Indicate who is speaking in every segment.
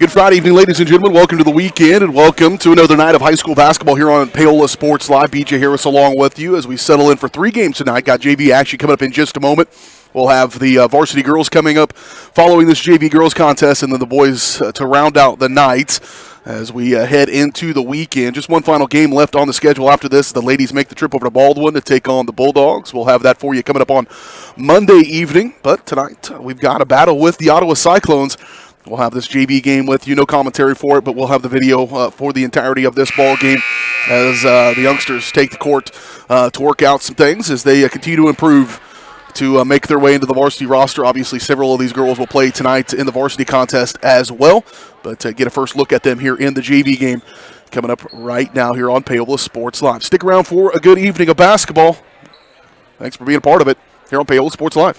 Speaker 1: Good Friday evening, ladies and gentlemen. Welcome to the weekend and welcome to another night of high school basketball here on Paola Sports Live. BJ Harris along with you as we settle in for 3 games tonight. Got JV action coming up in just a moment. We'll have the varsity girls coming up following this JV girls contest and then the boys to round out the night as we head into the weekend. Just one final game left on the schedule after this. The ladies make the trip over to Baldwin to take on the Bulldogs. We'll have that for you coming up on Monday evening. But tonight we've got a battle with the Ottawa Cyclones. We'll have this JV game with you. No commentary for it, but we'll have the video for the entirety of this ball game as the youngsters take the court to work out some things as they continue to improve to make their way into the varsity roster. Obviously, several of these girls will play tonight in the varsity contest as well, but get a first look at them here in the JV game coming up right now here on Paola Sports Live. Stick around for a good evening of basketball. Thanks for being a part of it here on Paola Sports Live.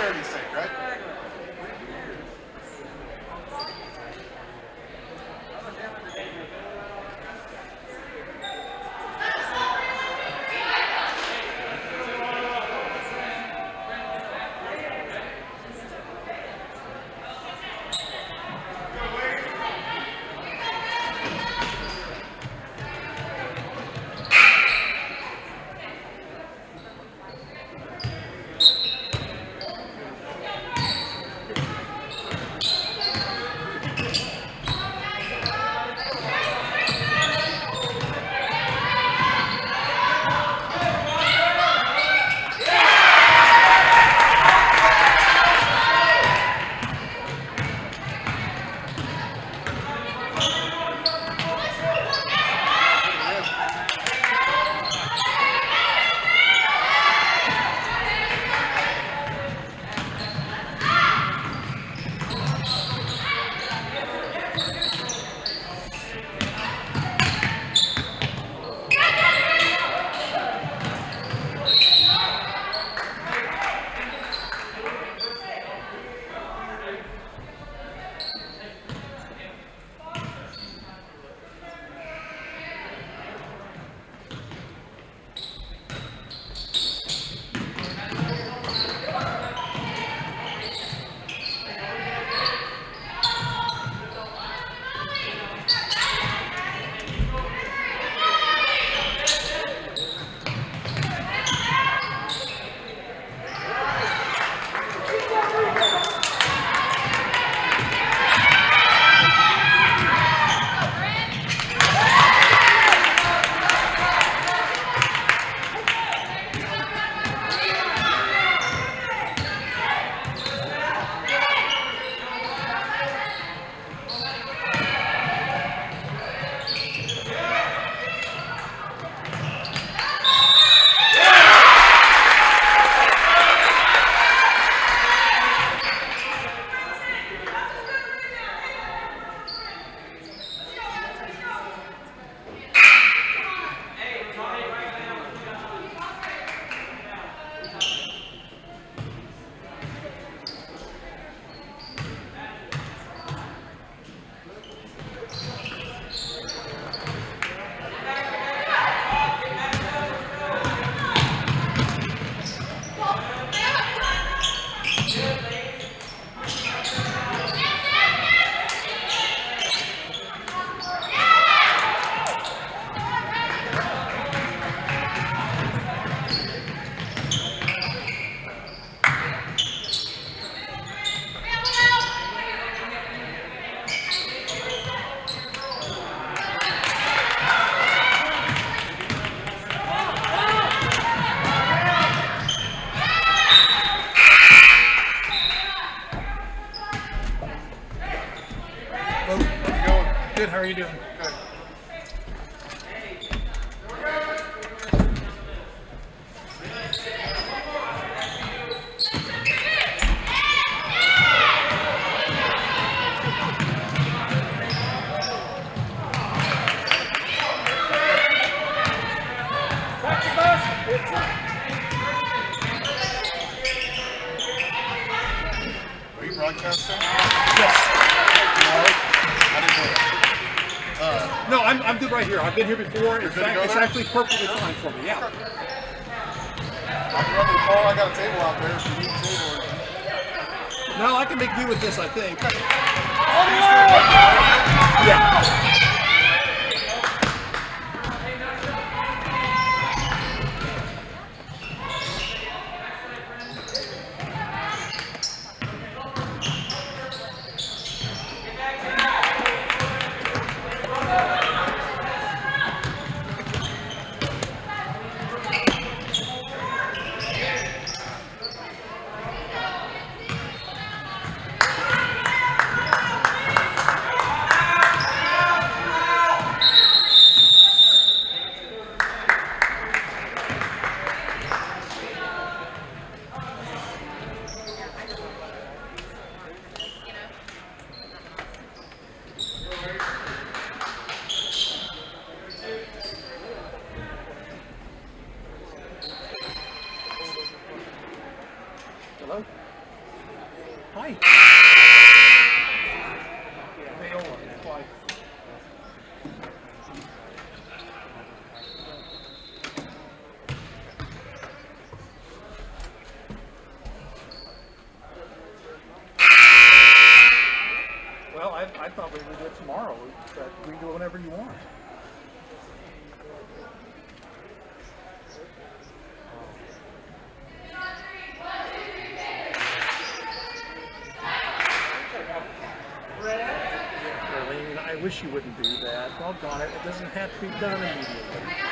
Speaker 2: charity's sake, right?
Speaker 3: Good, how are you doing?
Speaker 2: Good. Are you broadcasting?
Speaker 3: Yes.
Speaker 2: I didn't know that.
Speaker 3: No, I'm good right here. I've been here before.
Speaker 2: You're good to go
Speaker 3: It's
Speaker 2: there?
Speaker 3: actually perfectly fine for me, yeah.
Speaker 2: I can run to the car. I got a table out there if you need a table.
Speaker 3: No, I can make do with this, I think.
Speaker 2: Yeah.
Speaker 3: Hello? Hi. Paola. Why? Well, I thought we would do it tomorrow, but we can do it whenever you want. Really, I wish you wouldn't do that. Doggone it, it doesn't have to be done immediately.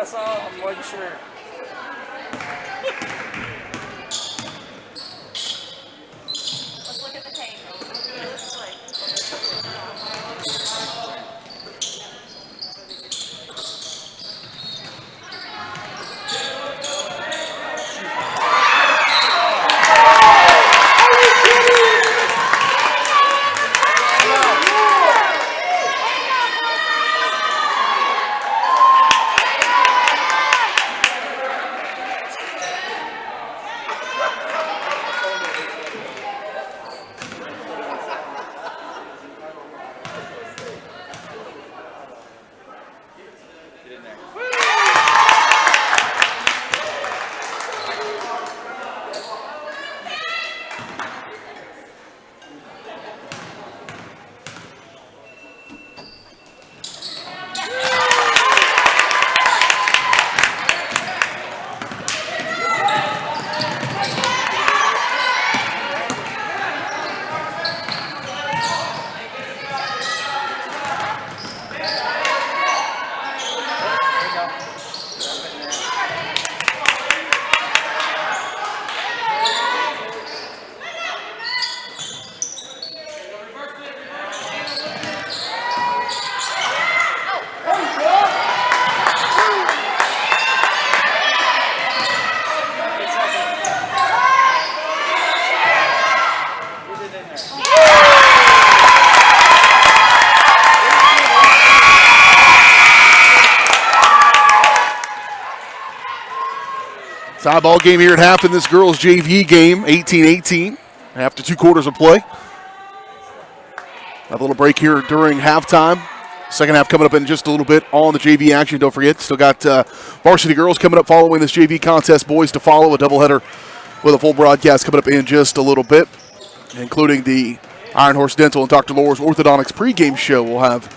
Speaker 3: that's all. I wasn't sure.
Speaker 4: Let's look at the tape. This way.
Speaker 1: Tie ball game here at half in this girls' JV game, 18-18, after 2 quarters of play. Have a little break here during halftime. Second half coming up in just a little bit on the JV action. Don't forget, still got varsity girls coming up following this JV contest. Boys to follow, a doubleheader with a full broadcast coming up in just a little bit, including the Iron Horse Dental and Dr. Laura's Orthodontics pregame show we'll have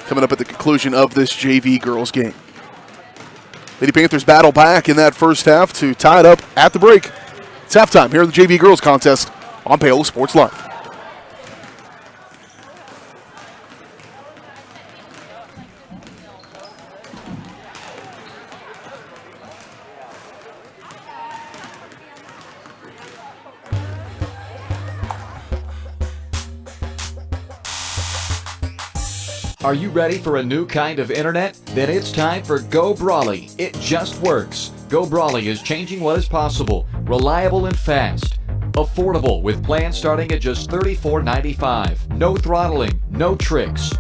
Speaker 1: coming up at the conclusion of this JV girls game. Lady Panthers battle back in that first half to tie it up at the break. It's halftime here in the JV girls contest on Paola Sports Live.
Speaker 5: Are you ready for a new kind of internet? Then it's time for Go Brawley. It just works. Go Brawley is changing what is possible. Reliable and fast. Affordable with plans starting at just $34.95. No throttling, no tricks.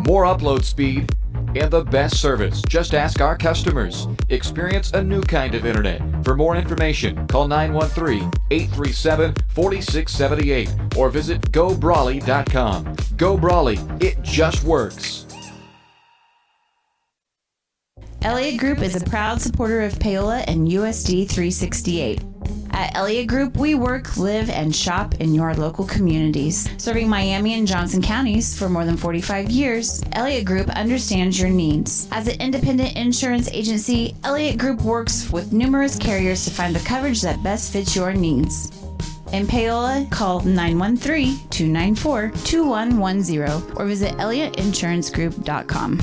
Speaker 5: More upload speed and the best service. Just ask our customers. Experience a new kind of internet. For more information, call 913-837-4678 or visit GoBrawley.com. Go Brawley, it just works.
Speaker 6: Elliott Group is a proud supporter of Paola and USD 368. At Elliott Group, we work, live, and shop in your local communities. Serving Miami and Johnson counties for more than 45 years, Elliott Group understands your needs. As an independent insurance agency, Elliott Group works with numerous carriers to find the coverage that best fits your needs. In Paola, call 913-294-2110 or visit ElliottInsuranceGroup.com.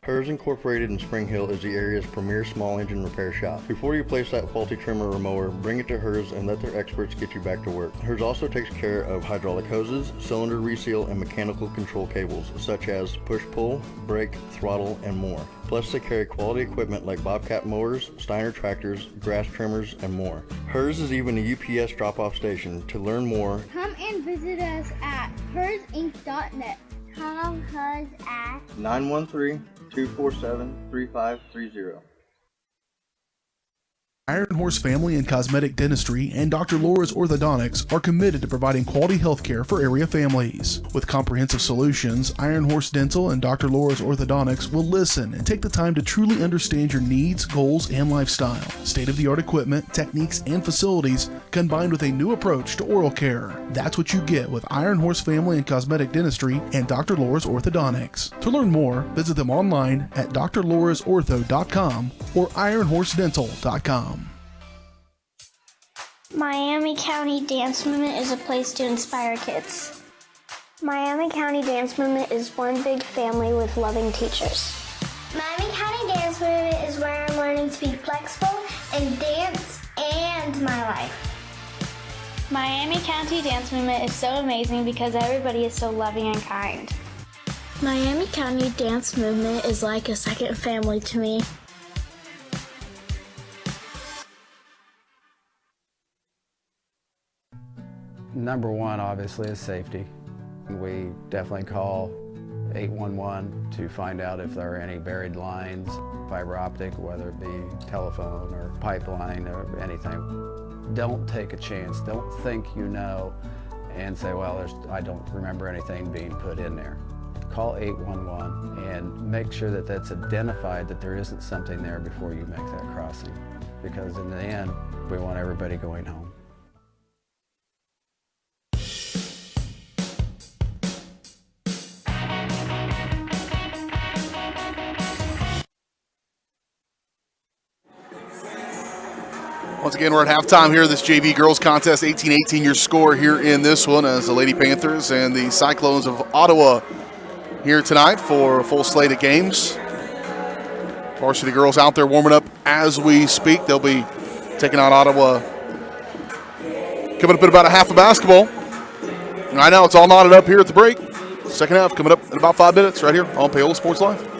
Speaker 7: Hers Incorporated in Spring Hill is the area's premier small engine repair shop. Before you place that faulty trimmer or mower, bring it to Hers and let their experts get you back to work. Hers also takes care of hydraulic hoses, cylinder reseal, and mechanical control cables, such as push-pull, brake, throttle, and more. Plus, they carry quality equipment like Bobcat mowers, Steiner tractors, grass trimmers, and more. Hers is even a UPS drop-off station. To learn more,
Speaker 8: come and visit us at hersinc.net. Call Hers at
Speaker 7: 913-247-3530.
Speaker 1: Iron Horse Family and Cosmetic Dentistry and Dr. Laura's Orthodontics are committed to providing quality health care for area families. With comprehensive solutions, Iron Horse Dental and Dr. Laura's Orthodontics will listen and take the time to truly understand your needs, goals, and lifestyle. State-of-the-art equipment, techniques, and facilities combined with a new approach to oral care. That's what you get with Iron Horse Family and Cosmetic Dentistry and Dr. Laura's Orthodontics. To learn more, visit them online at drlaurasortho.com or ironhorsedental.com.
Speaker 8: Miami County Dance Movement is a place to inspire kids. Miami County Dance Movement is one big family with loving teachers. Miami County Dance Movement is where I'm learning to be flexible in dance and my life.
Speaker 9: Miami County Dance Movement is so amazing because everybody is so loving and kind.
Speaker 8: Miami County Dance Movement is like a second family to me.
Speaker 10: Number one, obviously, is safety. We definitely call 811 to find out if there are any buried lines, fiber optic, whether it be telephone or pipeline or anything. Don't take a chance. Don't think you know and say, well, I don't remember anything being put in there. Call 811 and make sure that that's identified, that there isn't something there before you make that crossing. Because in the end, we want everybody going home.
Speaker 1: Once again, we're at halftime here. This JV girls contest, 18-18 your score here in this one, as the Lady Panthers and the Cyclones of Ottawa here tonight for a full slate of games. Varsity girls out there warming up as we speak. They'll be taking on Ottawa coming up in about a half of basketball. Right now, it's all knotted up here at the break. Second half coming up in about 5 minutes right here on Paola Sports Live.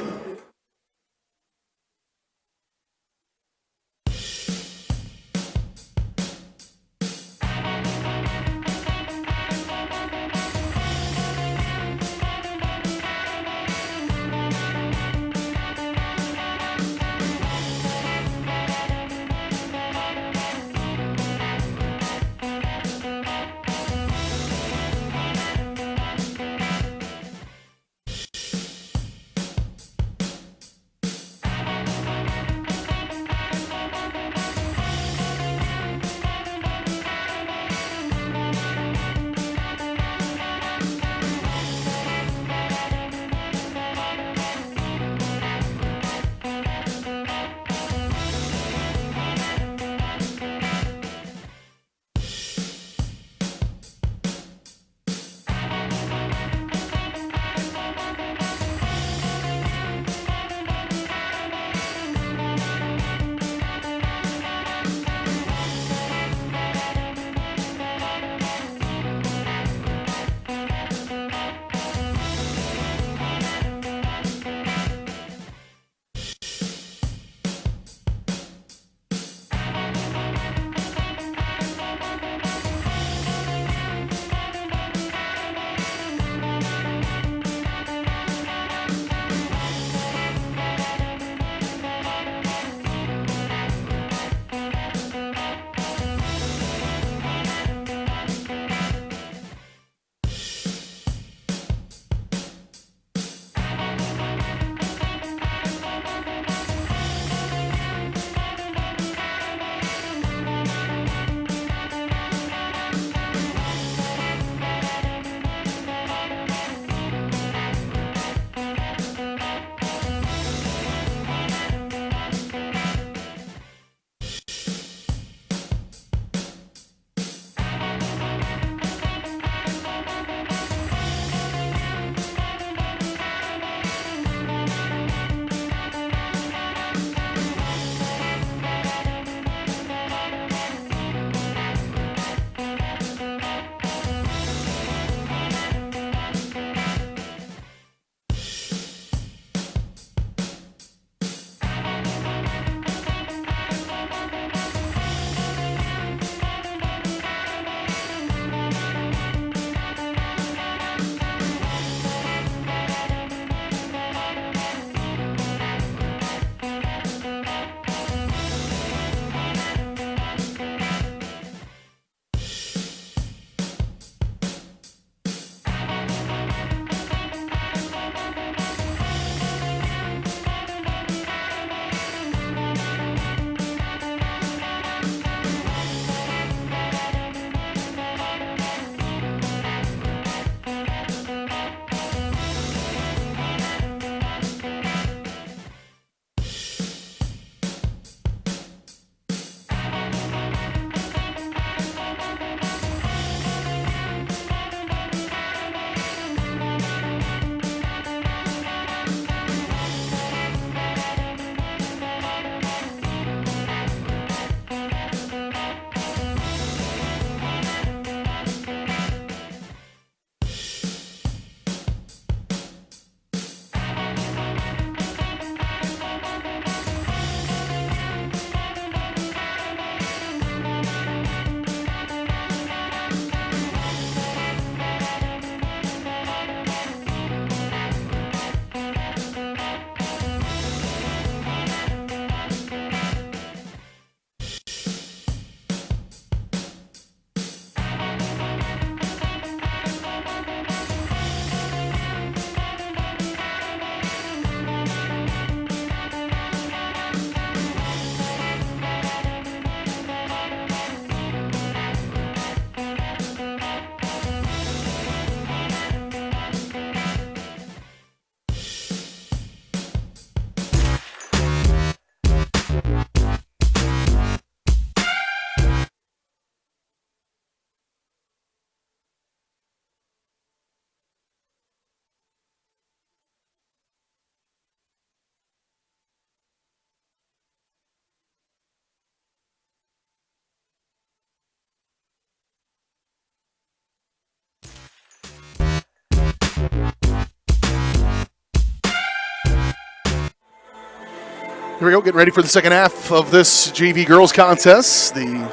Speaker 1: Here we go, getting ready for the second half of this JV girls contest. The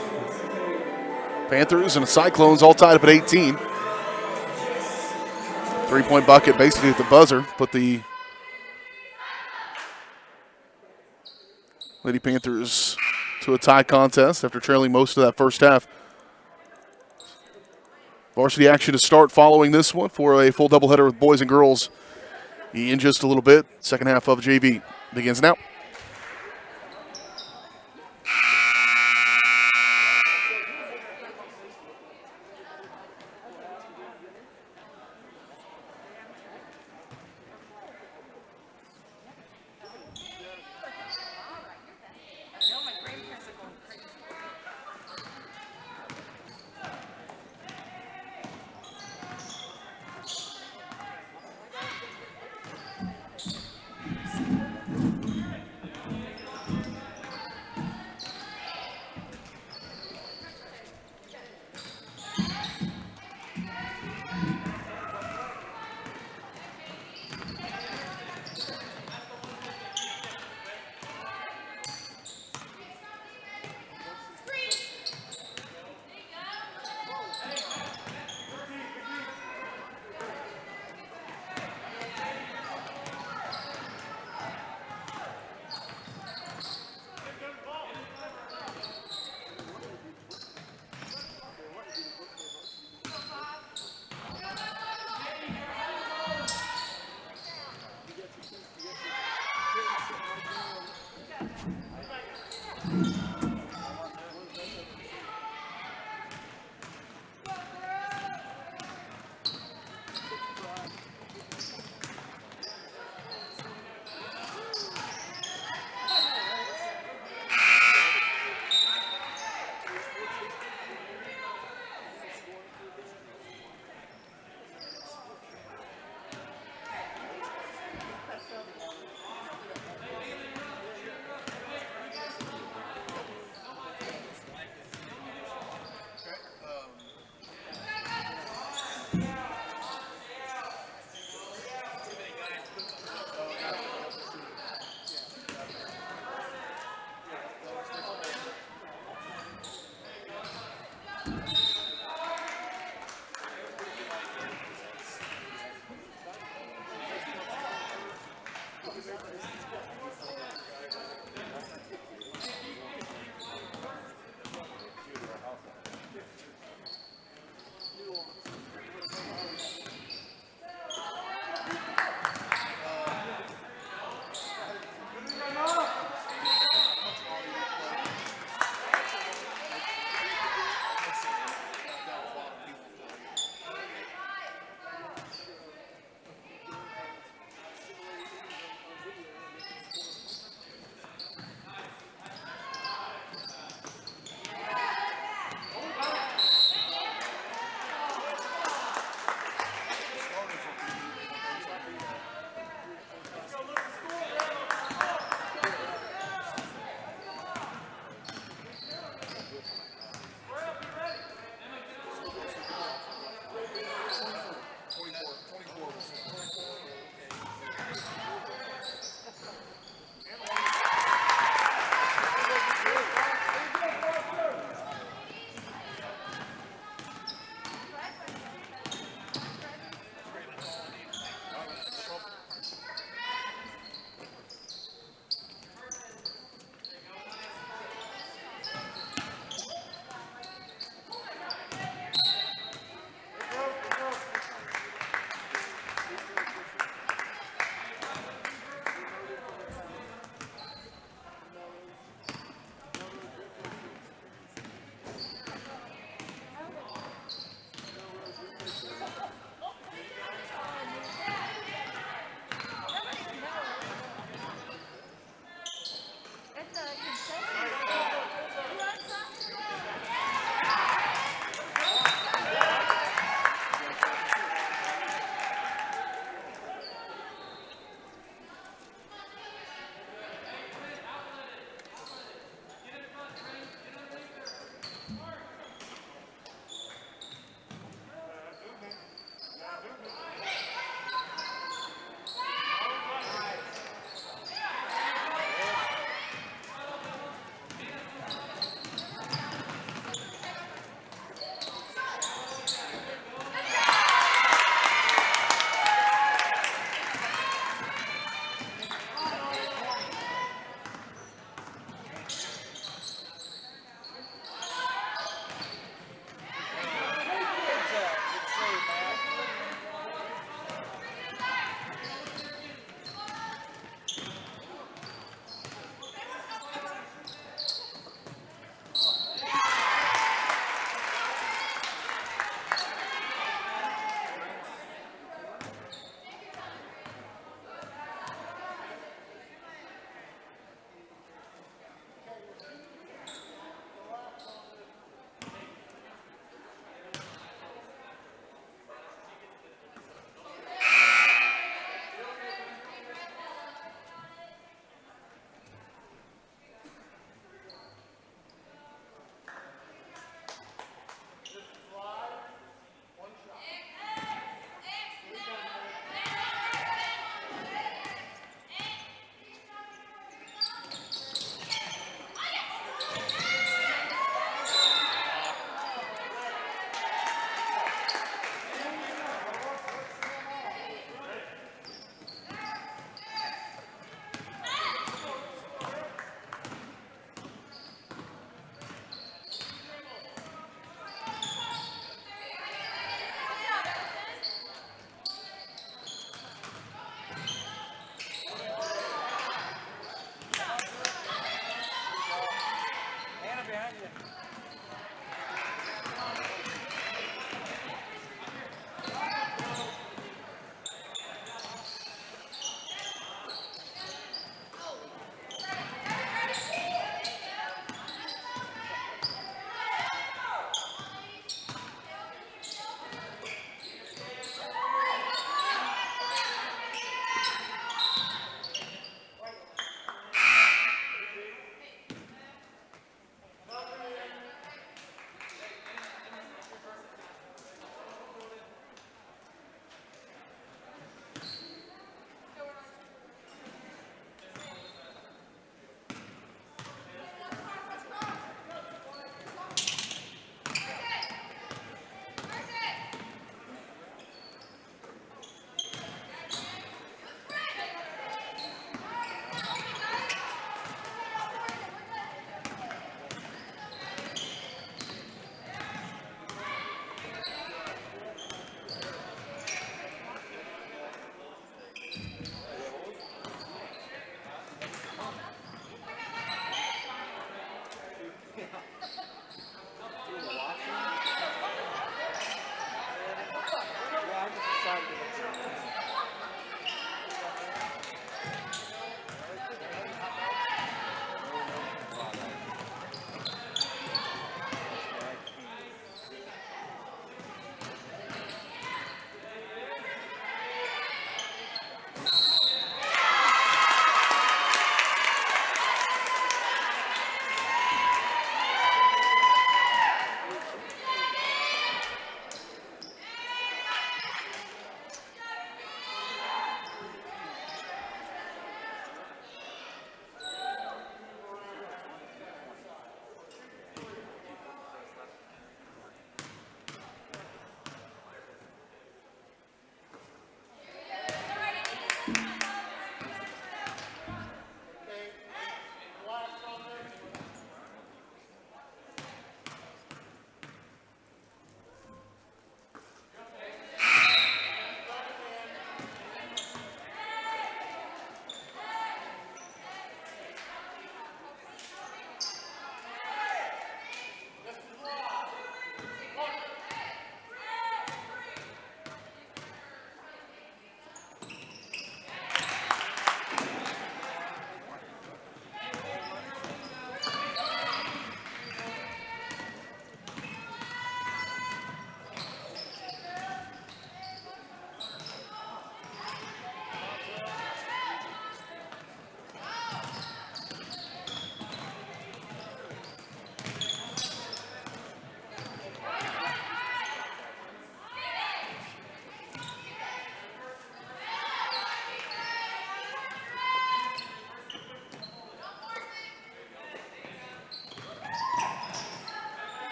Speaker 1: Panthers and the Cyclones all tied up at 18. 3-point bucket basically at the buzzer. Put the Lady Panthers to a tie contest after trailing most of that first half. Varsity action to start following this one for a full doubleheader with boys and girls in just a little bit. Second half of JV begins now.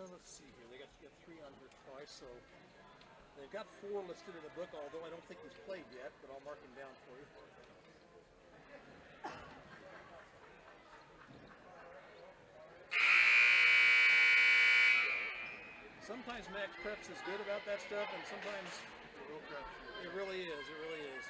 Speaker 3: Let's see here. They got 3 on here twice, so they've got 4 listed in the book, although I don't think he's played yet, but I'll mark him down for you. Sometimes Max Preps is good about that stuff, and sometimes it really is. It really is.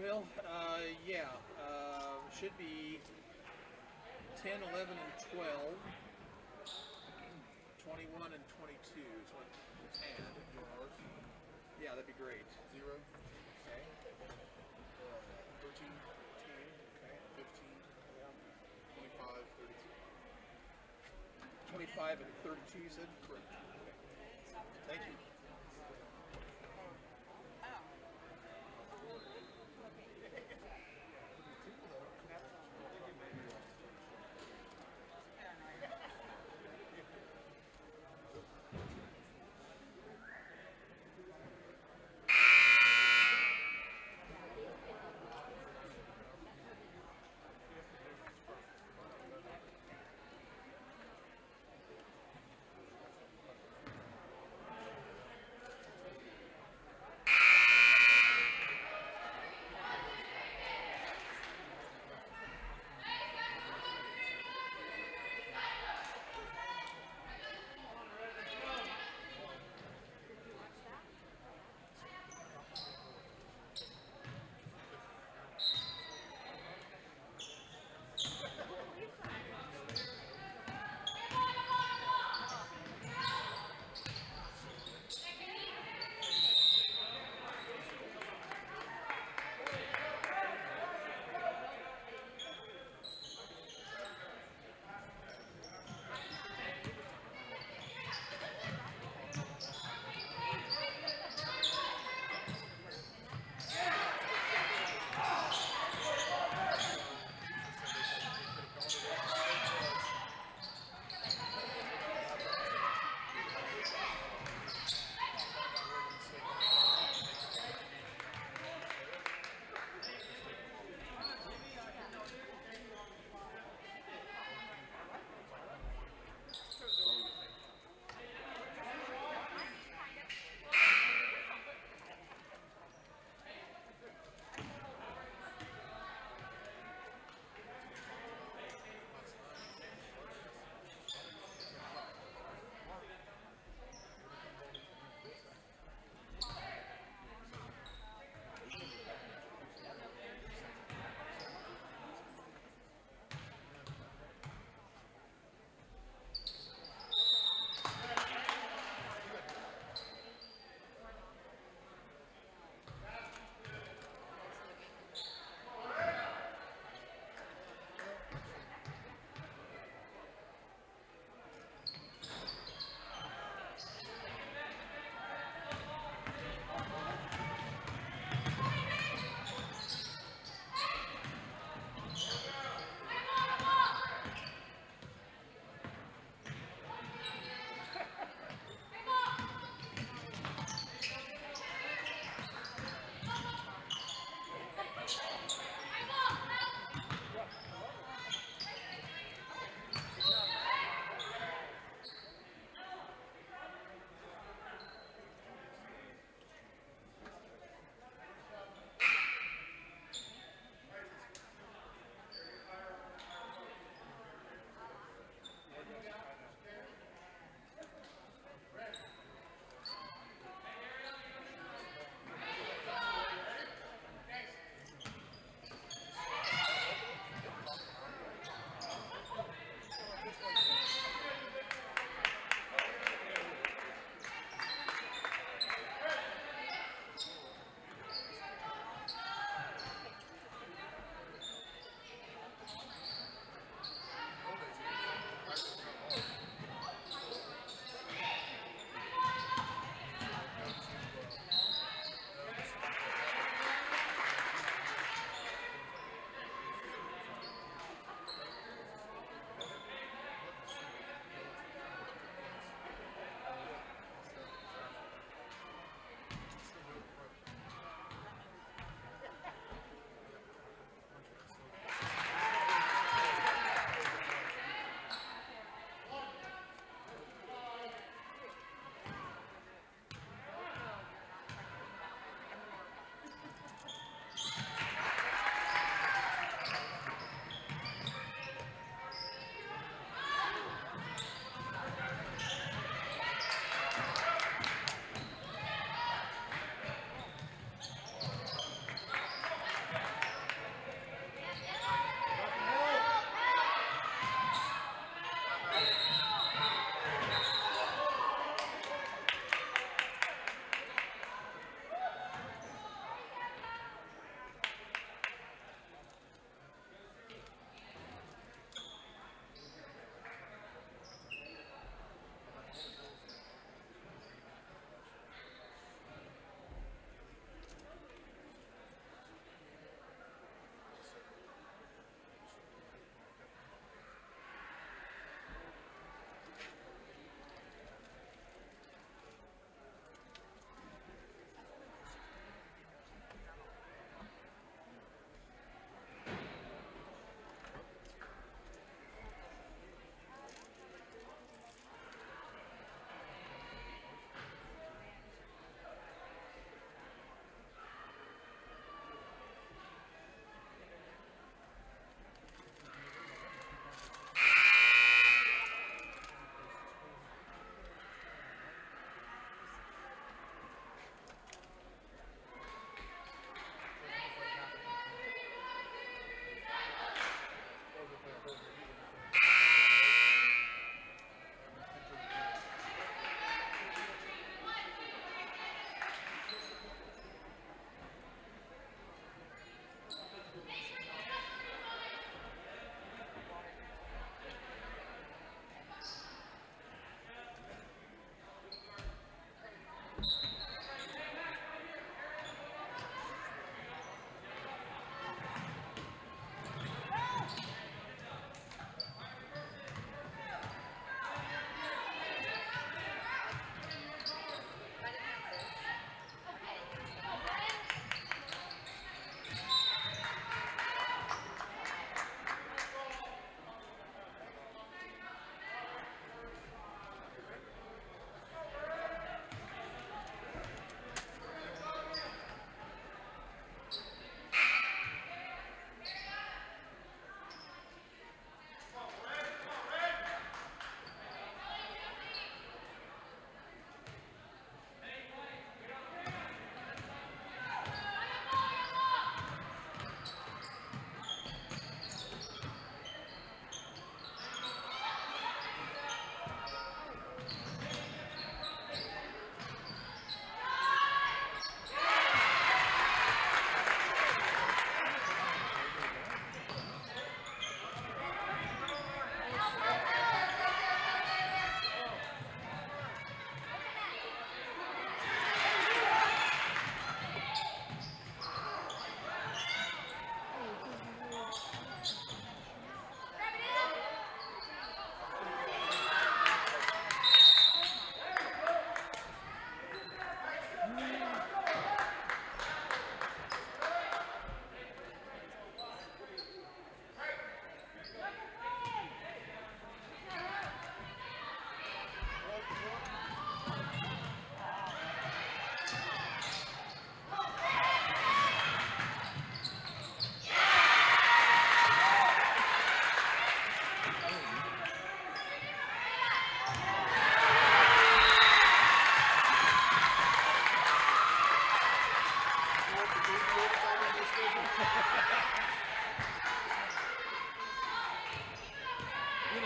Speaker 3: Well, yeah. Should be 10, 11, and 12. 21 and 22 is what it's had. Yeah, that'd be great.
Speaker 2: 0.
Speaker 3: Okay.
Speaker 2: 13.
Speaker 3: okay.
Speaker 2: 15.
Speaker 3: Yeah.
Speaker 2: 25. 32.
Speaker 3: 25 and 32, you said?
Speaker 2: Correct.
Speaker 3: Thank you.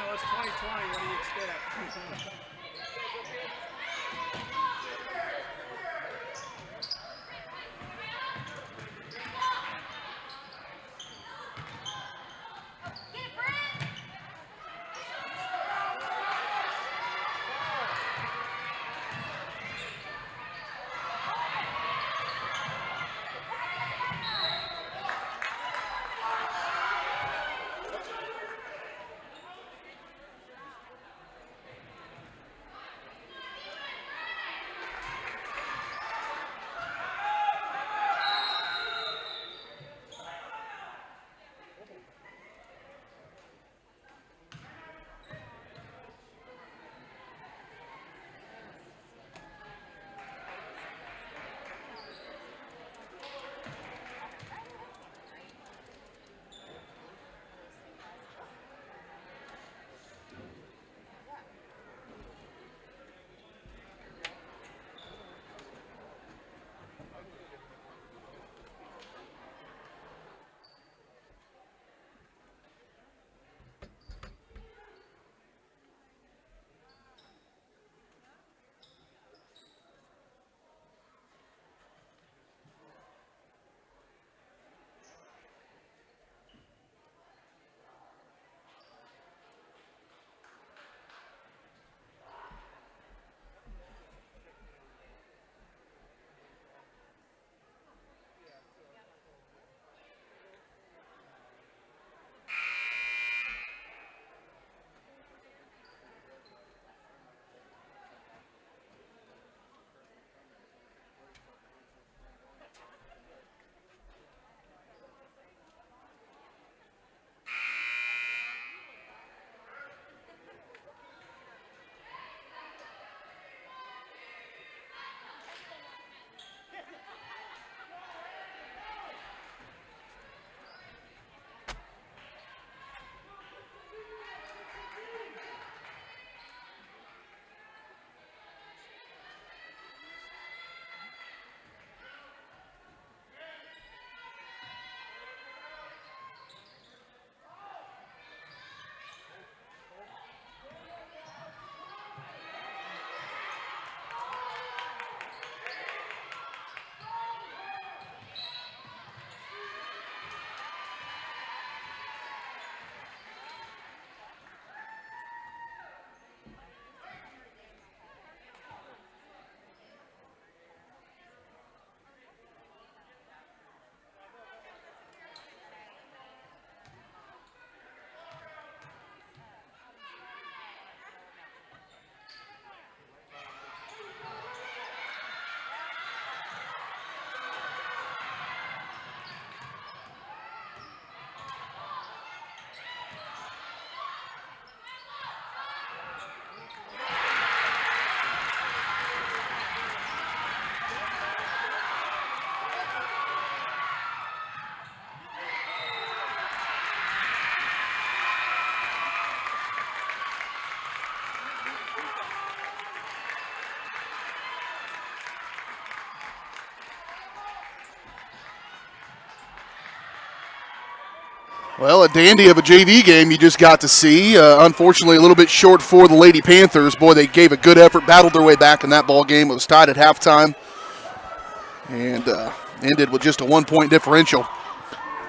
Speaker 3: know, it's 2020. What do you expect?
Speaker 1: Well, a dandy of a JV game you just got to see. Unfortunately, a little bit short for the Lady Panthers. Boy, they gave a good effort, battled their way back in that ball game. It was tied at halftime and ended with just a 1-point differential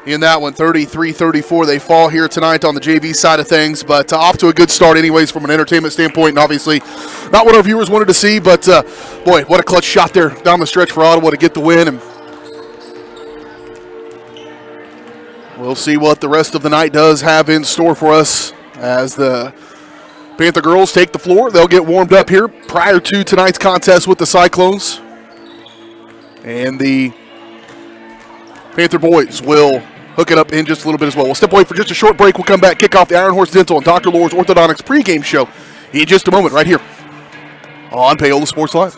Speaker 1: in that one, 33-34. They fall here tonight on the JV side of things, but off to a good start anyways from an entertainment standpoint, and obviously not what our viewers wanted to see, but boy, what a clutch shot there down the stretch for Ottawa to get the win. And we'll see what the rest of the night does have in store for us as the Panther girls take the floor. They'll get warmed up here prior to tonight's contest with the Cyclones. And the Panther boys will hook it up in just a little bit as well. We'll step away for just a short break. We'll come back, kick off the Iron Horse Dental and Dr. Lohr's Orthodontics pregame show in just a moment right here on Paola Sports Live.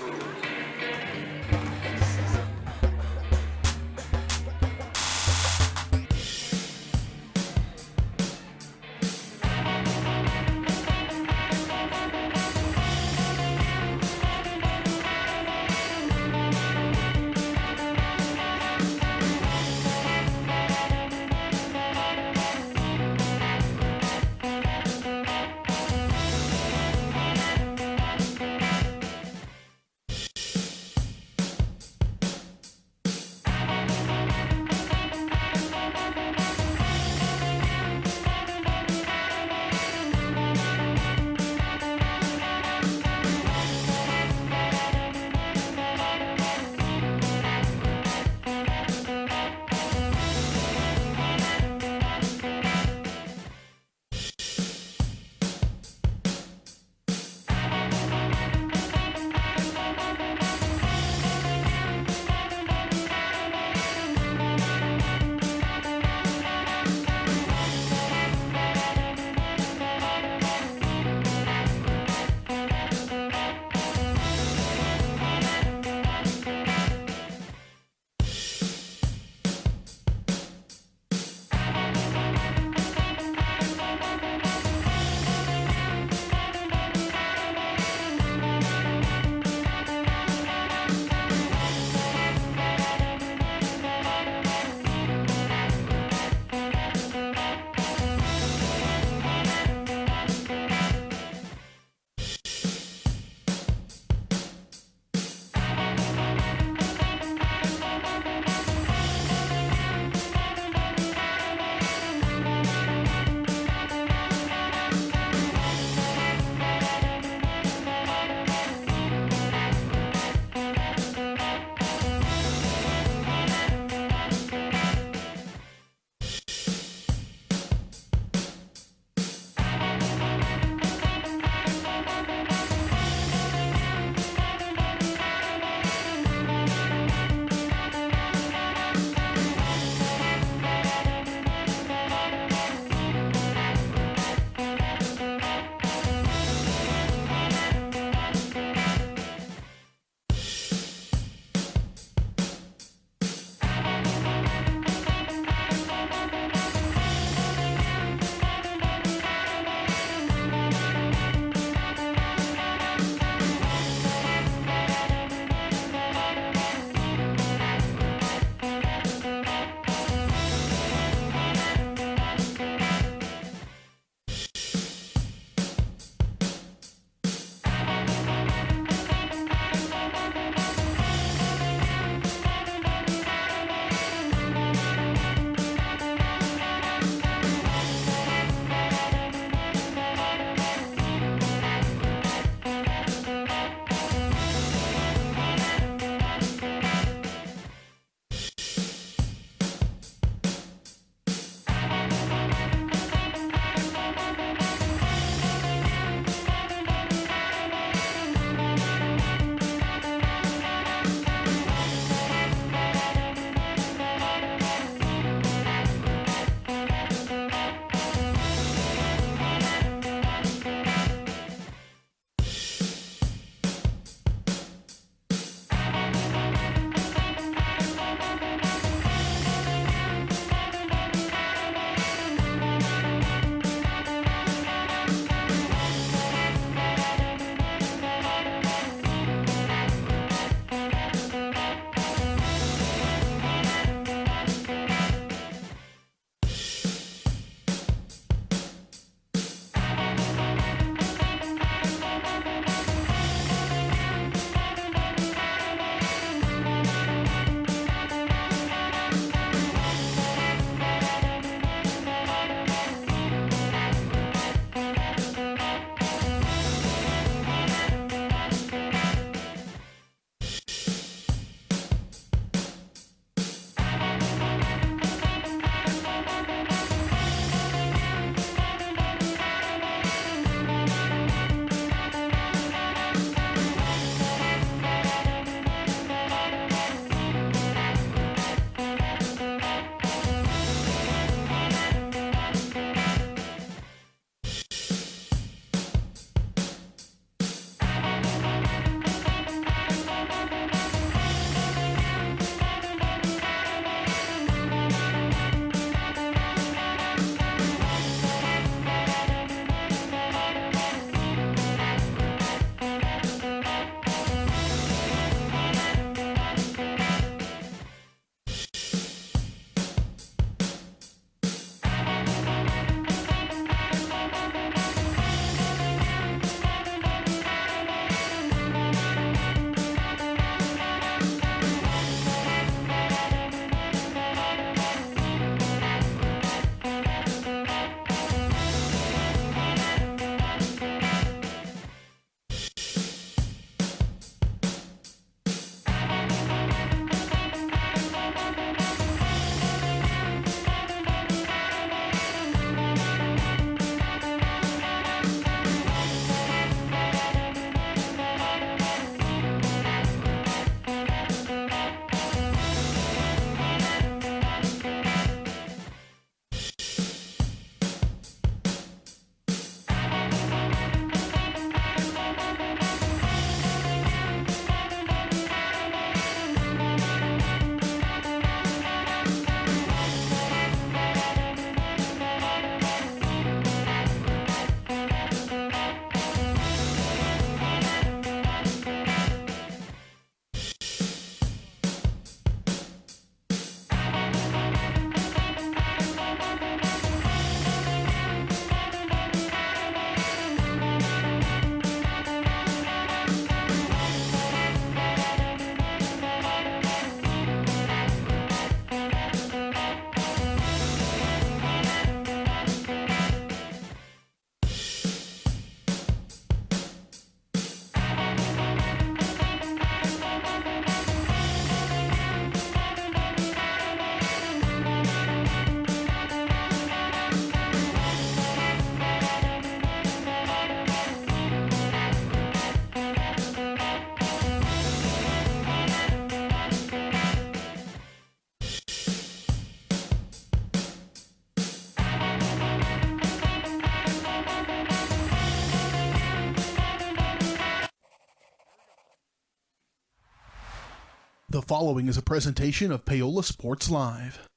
Speaker 1: The following is a presentation of Paola Sports Live.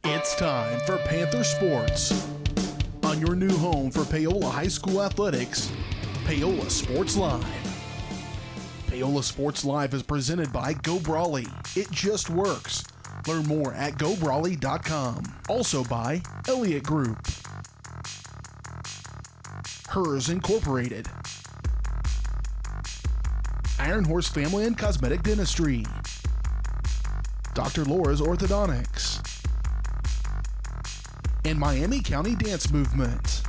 Speaker 1: It's time for Panther Sports. On your new home for Paola High School athletics, Paola Sports Live. Paola Sports Live is presented by Go Brawley. It just works. Learn more at gobrawley.com. Also by Elliott Group. Hers Incorporated. Iron Horse Family and Cosmetic Dentistry. Dr. Laura's Orthodontics. And Miami County Dance Movement.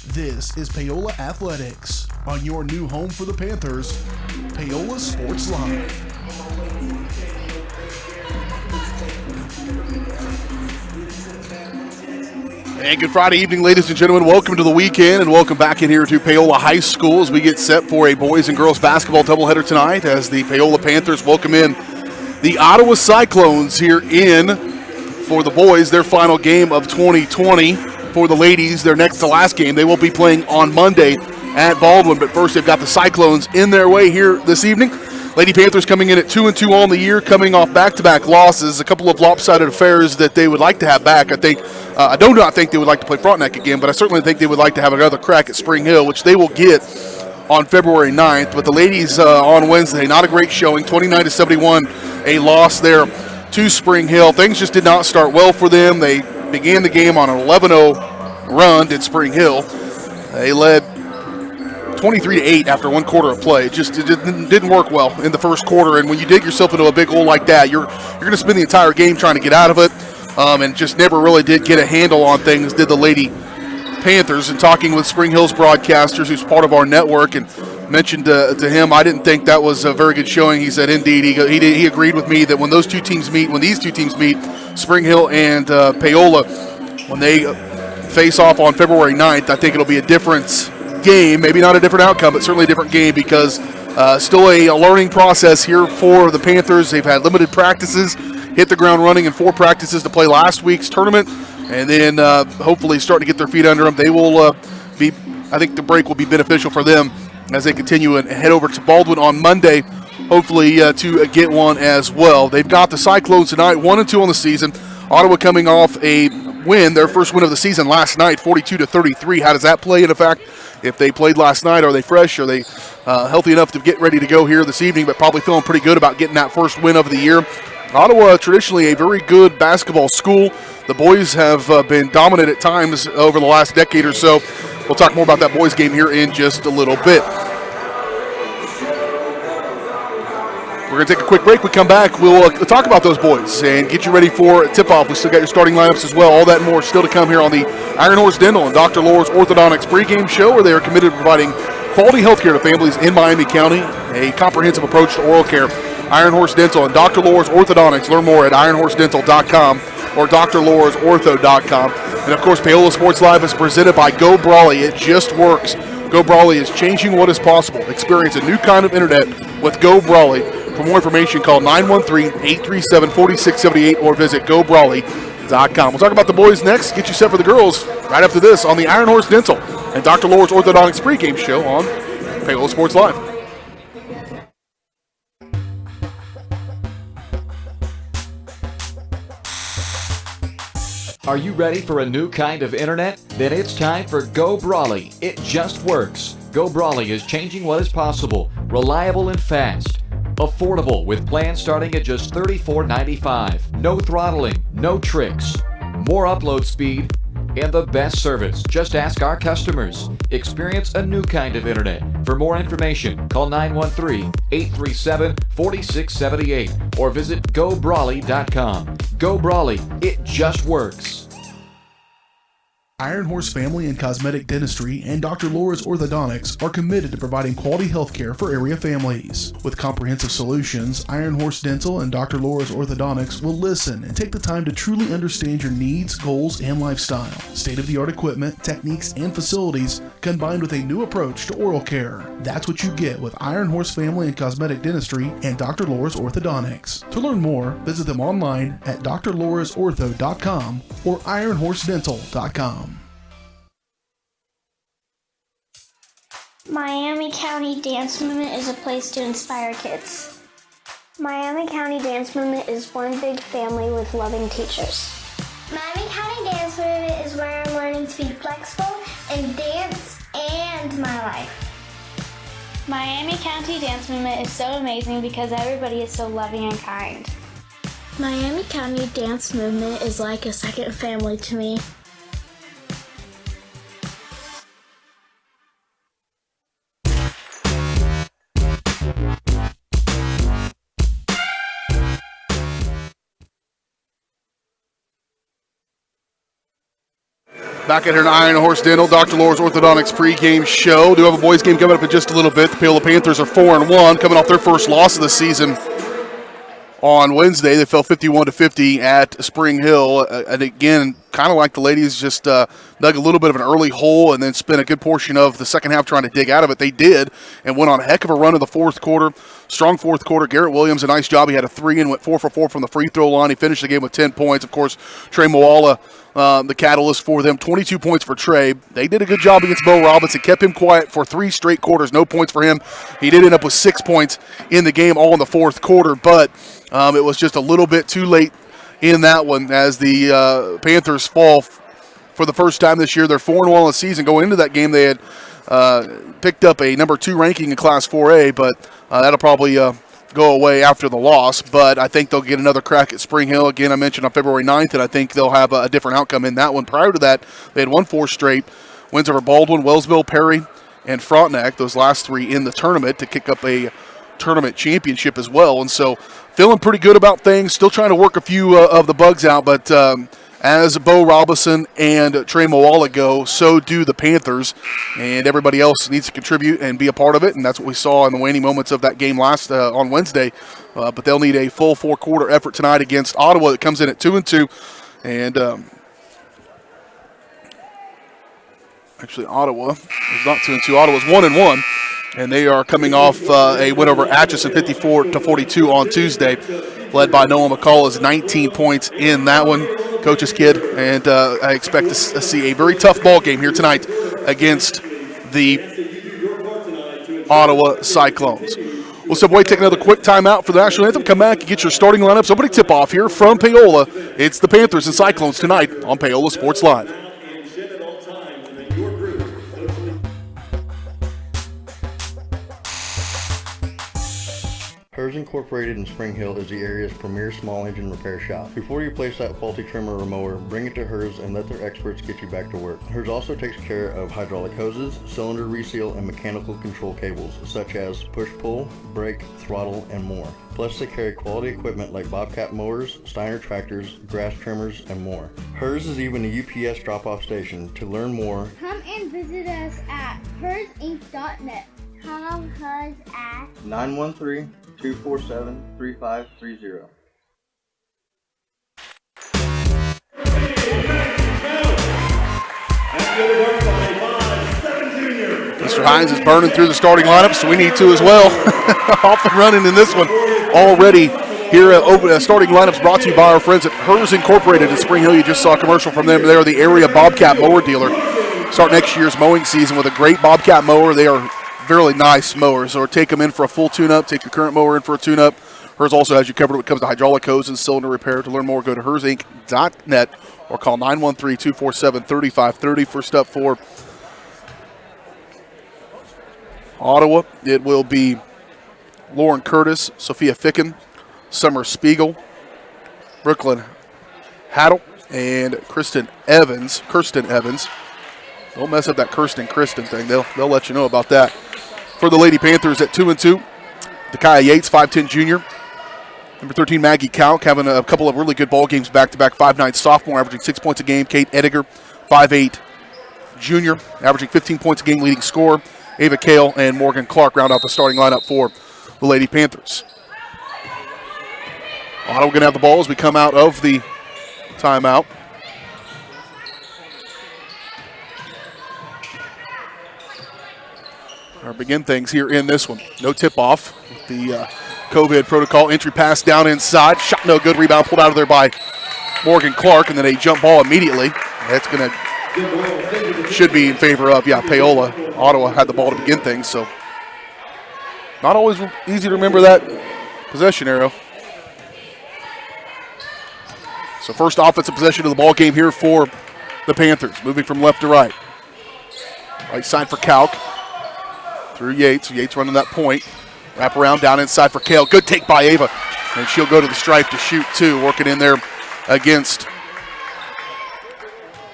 Speaker 1: This is Paola Athletics. On your new home for the Panthers, Paola Sports Live. And good Friday evening, ladies and gentlemen. Welcome to the weekend and welcome back in here to Paola High School as we get set for a boys and girls basketball doubleheader tonight as the Paola Panthers welcome in the Ottawa Cyclones here in for the boys, their final game of 2020. For the ladies, their next to last game. They will be playing on Monday at Baldwin, but first they've got the Cyclones in their way here this evening. Lady Panthers coming in at 2-2 on the year, coming off back-to-back losses, a couple of lopsided affairs that they would like to have back. I do not think they would like to play Frontenac again, but I certainly think they would like to have another crack at Spring Hill, which they will get on February 9th. But the ladies on Wednesday, not a great showing, 29-71, a loss there to Spring Hill. Things just did not start well for them. They began the game on an 11-0 run, did Spring Hill. They led 23-8 after one quarter of play. It didn't work well in the first quarter, and when you dig yourself into a big hole like that, you're going to spend the entire game trying to get out of it, and just never really did get a handle on things, did the Lady Panthers. And talking with Spring Hill's broadcasters, who's part of our network, and mentioned to him, I didn't think that was a very good showing. He said, indeed, he agreed with me that when these two teams meet, Spring Hill and Paola, when they face off on February 9th, I think it'll be a different game, maybe not a different outcome, but certainly a different game because still a learning process here for the Panthers. They've had limited practices, hit the ground running in 4 practices to play last week's tournament, and then hopefully starting to get their feet under them. They will I think the break will be beneficial for them as they continue and head over to Baldwin on Monday, hopefully to get one as well. They've got the Cyclones tonight, 1-2 on the season. Ottawa coming off a win, their first win of the season last night, 42-33. How does that play into fact? If they played last night, are they fresh? Are they healthy enough to get ready to go here this evening, but probably feeling pretty good about getting that first win of the year? Ottawa, traditionally a very good basketball school. The boys have been dominant at times over the last decade or so. We'll talk more about that boys game here in just a little bit. We're going to take a quick break. We come back, we'll talk about those boys and get you ready for tip-off. We still got your starting lineups as well. All that and more still to come here on the Iron Horse Dental and Dr. Laura's Orthodontics pregame show, where they are committed to providing quality health care to families in Miami County, a comprehensive approach to oral care. Iron Horse Dental and Dr. Laura's Orthodontics. Learn more at ironhorsedental.com or drlaurasortho.com. And, of course, Paola Sports Live is presented by Go Brawley. It just works. Go Brawley is changing what is possible. Experience a new kind of internet with Go Brawley. For more information, call 913-837-4678 or visit gobrawley.com. We'll talk about the boys next. Get you set for the girls right after this on the Iron Horse Dental and Dr. Laura's Orthodontics pregame show on Paola Sports Live.
Speaker 5: Are you ready for a new kind of internet? Then it's time for Go Brawley. It just works. Go Brawley is changing what is possible. Reliable and fast. Affordable with plans starting at just $34.95. No throttling, no tricks. More upload speed and the best service. Just ask our customers. Experience a new kind of internet. For more information, call 913-837-4678 or visit gobrawley.com. Go Brawley, it just works.
Speaker 1: Iron Horse Family and Cosmetic Dentistry and Dr. Laura's Orthodontics are committed to providing quality health care for area families. With comprehensive solutions, Iron Horse Dental and Dr. Laura's Orthodontics will listen and take the time to truly understand your needs, goals, and lifestyle. State-of-the-art equipment, techniques, and facilities combined with a new approach to oral care. That's what you get with Iron Horse Family and Cosmetic Dentistry and Dr. Laura's Orthodontics. To learn more, visit them online at drlaurasortho.com or ironhorsedental.com.
Speaker 8: Miami County Dance Movement is a place to inspire kids. Miami County Dance Movement is one big family with loving teachers. Miami County Dance Movement is where I'm learning to be flexible in dance and my life.
Speaker 9: Miami County Dance Movement is so amazing because everybody is so loving and kind.
Speaker 8: Miami County Dance Movement is like a second family to me.
Speaker 1: Back at here in Iron Horse Dental, Dr. Laura's Orthodontics pregame show. Do have a boys game coming up in just a little bit. The Paola Panthers are 4-1, coming off their first loss of the season on Wednesday. They fell 51-50 at Spring Hill. And again, kind of like the ladies just dug a little bit of an early hole and then spent a good portion of the second half trying to dig out of it. They did and went on a heck of a run in the fourth quarter. Strong fourth quarter. Garrett Williams, a nice job. He had a 3 and went 4 for 4 from the free throw line. He finished the game with 10 points. Of course, Trey Moala, the catalyst for them. 22 points for Trey. They did a good job against Bo Robinson. Kept him quiet for 3 straight quarters. No points for him. He did end up with 6 points in the game, all in the fourth quarter, but it was just a little bit too late in that one as the Panthers fall for the first time this year. They're 4-1 in the season. Going into that game, they had picked up a number 2 ranking in Class 4A, but that'll probably go away after the loss. But I think they'll get another crack at Spring Hill. Again, I mentioned on February 9th, and I think they'll have a different outcome in that one. Prior to that, they had won 4 straight. Wins over Baldwin, Wellsville, Perry, and Frontenac, those last 3 in the tournament to kick up a tournament championship as well. And so feeling pretty good about things. Still trying to work a few of the bugs out, but as Bo Robinson and Trey Moala go, so do the Panthers, and everybody else needs to contribute and be a part of it, and that's what we saw in the waning moments of that game last on Wednesday. But they'll need a full 4-quarter effort tonight against Ottawa that comes in at 2-2, and actually Ottawa is not 2-2. Ottawa's 1-1. And they are coming off a win over Atchison 54-42 on Tuesday, led by Noah McCullough's 19 points in that one. Coach's kid, and I expect to see a very tough ball game here tonight against the Ottawa Cyclones. We'll simply take another quick timeout for the national anthem. Come back and get your starting lineup. Somebody tip off here from Paola. It's the Panthers and Cyclones tonight on Paola Sports Live.
Speaker 7: Hers Incorporated in Spring Hill is the area's premier small engine repair shop. Before you place that faulty trimmer or mower, bring it to Hers and let their experts get you back to work. Hers also takes care of hydraulic hoses, cylinder reseal, and mechanical control cables, such as push-pull, brake, throttle, and more. Plus, they carry quality equipment like Bobcat mowers, Steiner tractors, grass trimmers, and more. Hers is even a UPS drop-off station. To learn more,
Speaker 8: Come and visit us at hersinc.net. Call Hers at
Speaker 7: 913-247-3530.
Speaker 1: Mr. Hines is burning through the starting lineup, so we need to as well. Off and running in this one already. Here, starting lineups brought to you by our friends at Hers Incorporated in Spring Hill. You just saw a commercial from them. They are the area Bobcat mower dealer. Start next year's mowing season with a great Bobcat mower. They are really nice mowers, or take them in for a full tune-up, take your current mower in for a tune-up. Hers also has you covered when it comes to hydraulic hose and cylinder repair. To learn more, go to hersinc.net or call 913-247-3530. First up for Ottawa, it will be Lauren Curtis, Sophia Ficken, Summer Spiegel, Brooklyn Haddle, and Kirsten Evans. Don't mess up that Kristen thing. They'll let you know about that. For the Lady Panthers at 2-2, Dakaya Yates, 5'10 junior. Number 13, Maggie Kalk, having a couple of really good ball games back-to-back. 5'9 sophomore, averaging 6 points a game. Kate Ediger, 5'8 junior, averaging 15 points a game, leading scorer. Ava Kale and Morgan Clark round out the starting lineup for the Lady Panthers. Ottawa going to have the ball as we come out of the timeout. Or begin things here in this one. No tip-off. The COVID protocol entry pass down inside. Shot no good. Rebound pulled out of there by Morgan Clark, and then a jump ball immediately. That's going to should be in favor of, Paola Ottawa had the ball to begin things, so not always easy to remember that possession arrow. So first offensive possession of the ball game here for the Panthers, moving from left to right. Right side for Kalk. Through Yates. Yates running that point. Wrap around down inside for Kale. Good take by Ava. And she'll go to the stripe to shoot two. Working in there against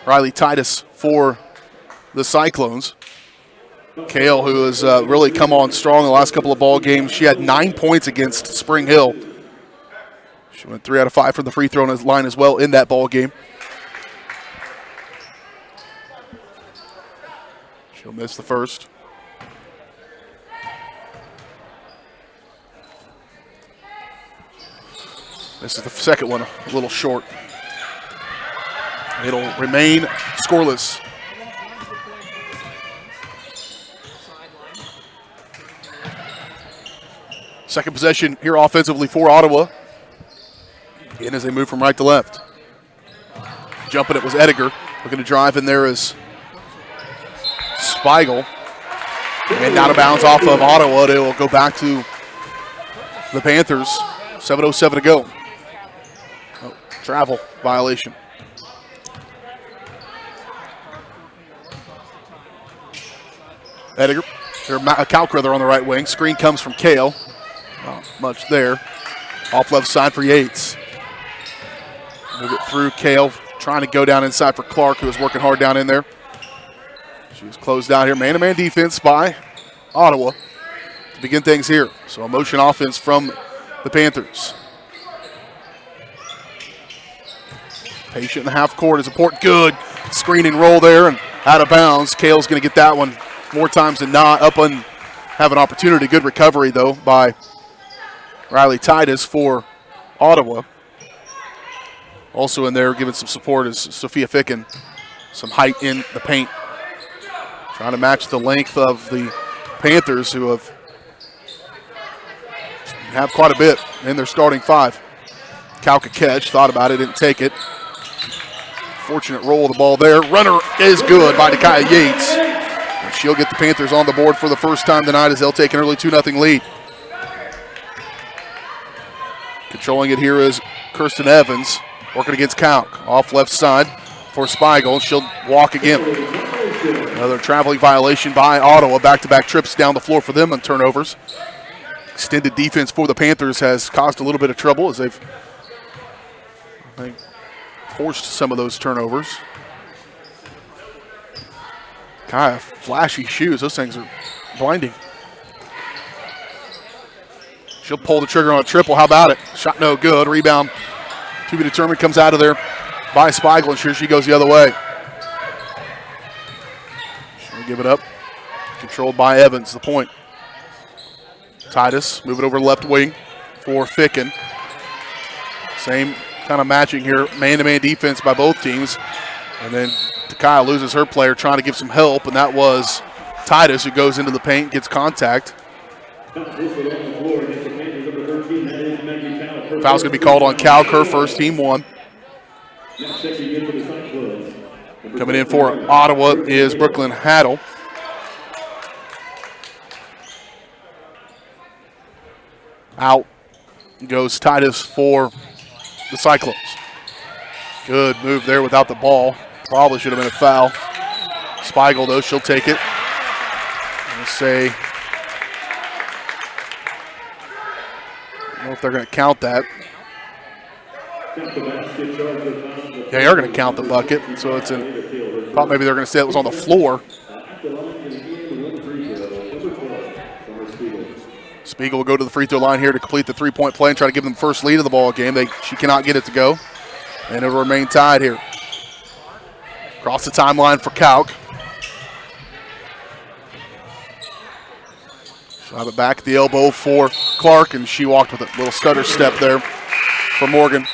Speaker 1: Riley Titus for the Cyclones. Kale, who has really come on strong the last couple of ball games. She had 9 points against Spring Hill. She went 3 out of 5 from the free throw line as well in that ball game. She'll miss the first. This is the second one, a little short. It'll remain scoreless. Second possession here offensively for Ottawa. And as they move from right to left. Jumping it was Ediger. Looking to drive in there is Spiegel. And out of bounds off of Ottawa. It will go back to the Panthers. 7:07 to go. Oh, travel violation. Ediger, Kalk rather on the right wing. Screen comes from Kale. Not much there. Off left side for Yates. Move it through Kale, trying to go down inside for Clark, who was working hard down in there. She was closed out here. Man-to-man defense by Ottawa to begin things here. So a motion offense from the Panthers. Patient in the half court is important. Good screen and roll there and out of bounds. Kale's going to get that one more times than not. Up and have an opportunity. Good recovery, though, by Riley Titus for Ottawa. Also in there giving some support is Sophia Ficken. Some height in the paint. Trying to match the length of the Panthers, who have quite a bit in their starting five. Kalk a catch, thought about it, didn't take it. Fortunate roll of the ball there. Runner is good by Nakia Yates. And she'll get the Panthers on the board for the first time tonight as they'll take an early 2-0 lead. Controlling it here is Kirsten Evans, working against Kalk. Off left side for Spiegel. She'll walk again. Another traveling violation by Ottawa. Back-to-back trips down the floor for them on turnovers. Extended defense for the Panthers has caused a little bit of trouble as they've, I think, forced some of those turnovers. Kind of flashy shoes. Those things are blinding. She'll pull the trigger on a triple. How about it? Shot no good. Rebound to be determined. Comes out of there by Spiegel, and sure she goes the other way. She'll give it up. Controlled by Evans, the point. Titus moving over left wing for Ficken. Same kind of matching here. Man-to-man defense by both teams. And then Takai loses her player trying to give some help, and that was Titus, who goes into the paint, gets contact. Foul's going to be called on Kalk, her first, team one. Coming in for Ottawa is Brooklyn Haddle. Out goes Titus for the Cyclones. Good move there without the ball. Probably should have been a foul. Spiegel, though, she'll take it. Let's say, I don't know if they're going to count that. Yeah, they are going to count the bucket. So it's in. Thought maybe they're going to say it was on the floor. Spiegel will go to the free throw line here to complete the three-point play and try to give them the first lead of the ball game. She cannot get it to go, and it'll remain tied here. Across the timeline for Kalk. She'll have it back at the elbow for Clark, and she walked with a little stutter step there for Morgan.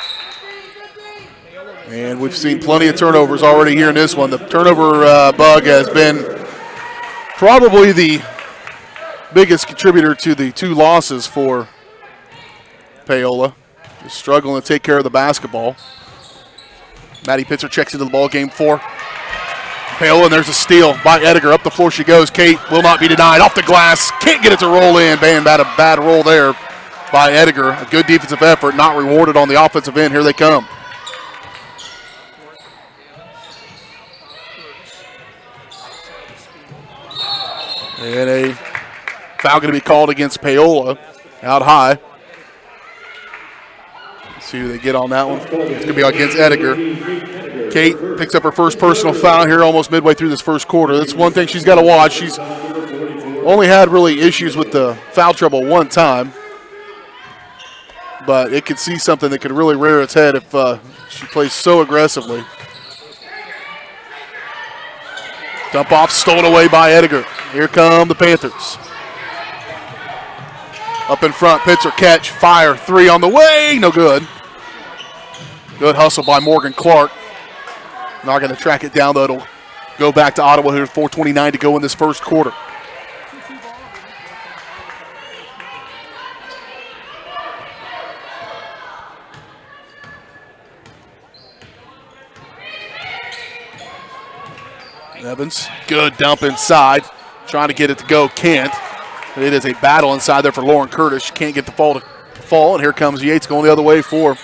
Speaker 1: And we've seen plenty of turnovers already here in this one. The turnover bug has been probably the biggest contributor to the two losses for Paola. Just struggling to take care of the basketball. Maddie Pitzer checks into the ball game for Paola, and there's a steal by Edgar. Up the floor she goes. Kate will not be denied. Off the glass. Can't get it to roll in. Bam, bad roll there by Edgar. A good defensive effort, not rewarded on the offensive end. Here they come. And a foul going to be called against Paola out high. Let's see who they get on that one. It's going to be against Edgar. Kate picks up her first personal foul here almost midway through this first quarter. That's one thing she's got to watch. She's only had really issues with the foul trouble one time, but it could see something that could really rear its head if she plays so aggressively. Dump off, stolen away by Edgar. Here come the Panthers. Up in front, Pitzer catch, fire, three on the way, no good. Good hustle by Morgan Clark. Not going to track it down, though. It'll go back to Ottawa here, 4:29 to go in this first quarter. Evans, good dump inside. Trying to get it to go, can't. It is a battle inside there for Lauren Curtis. She can't get the ball to fall, and here comes Yates going the other way for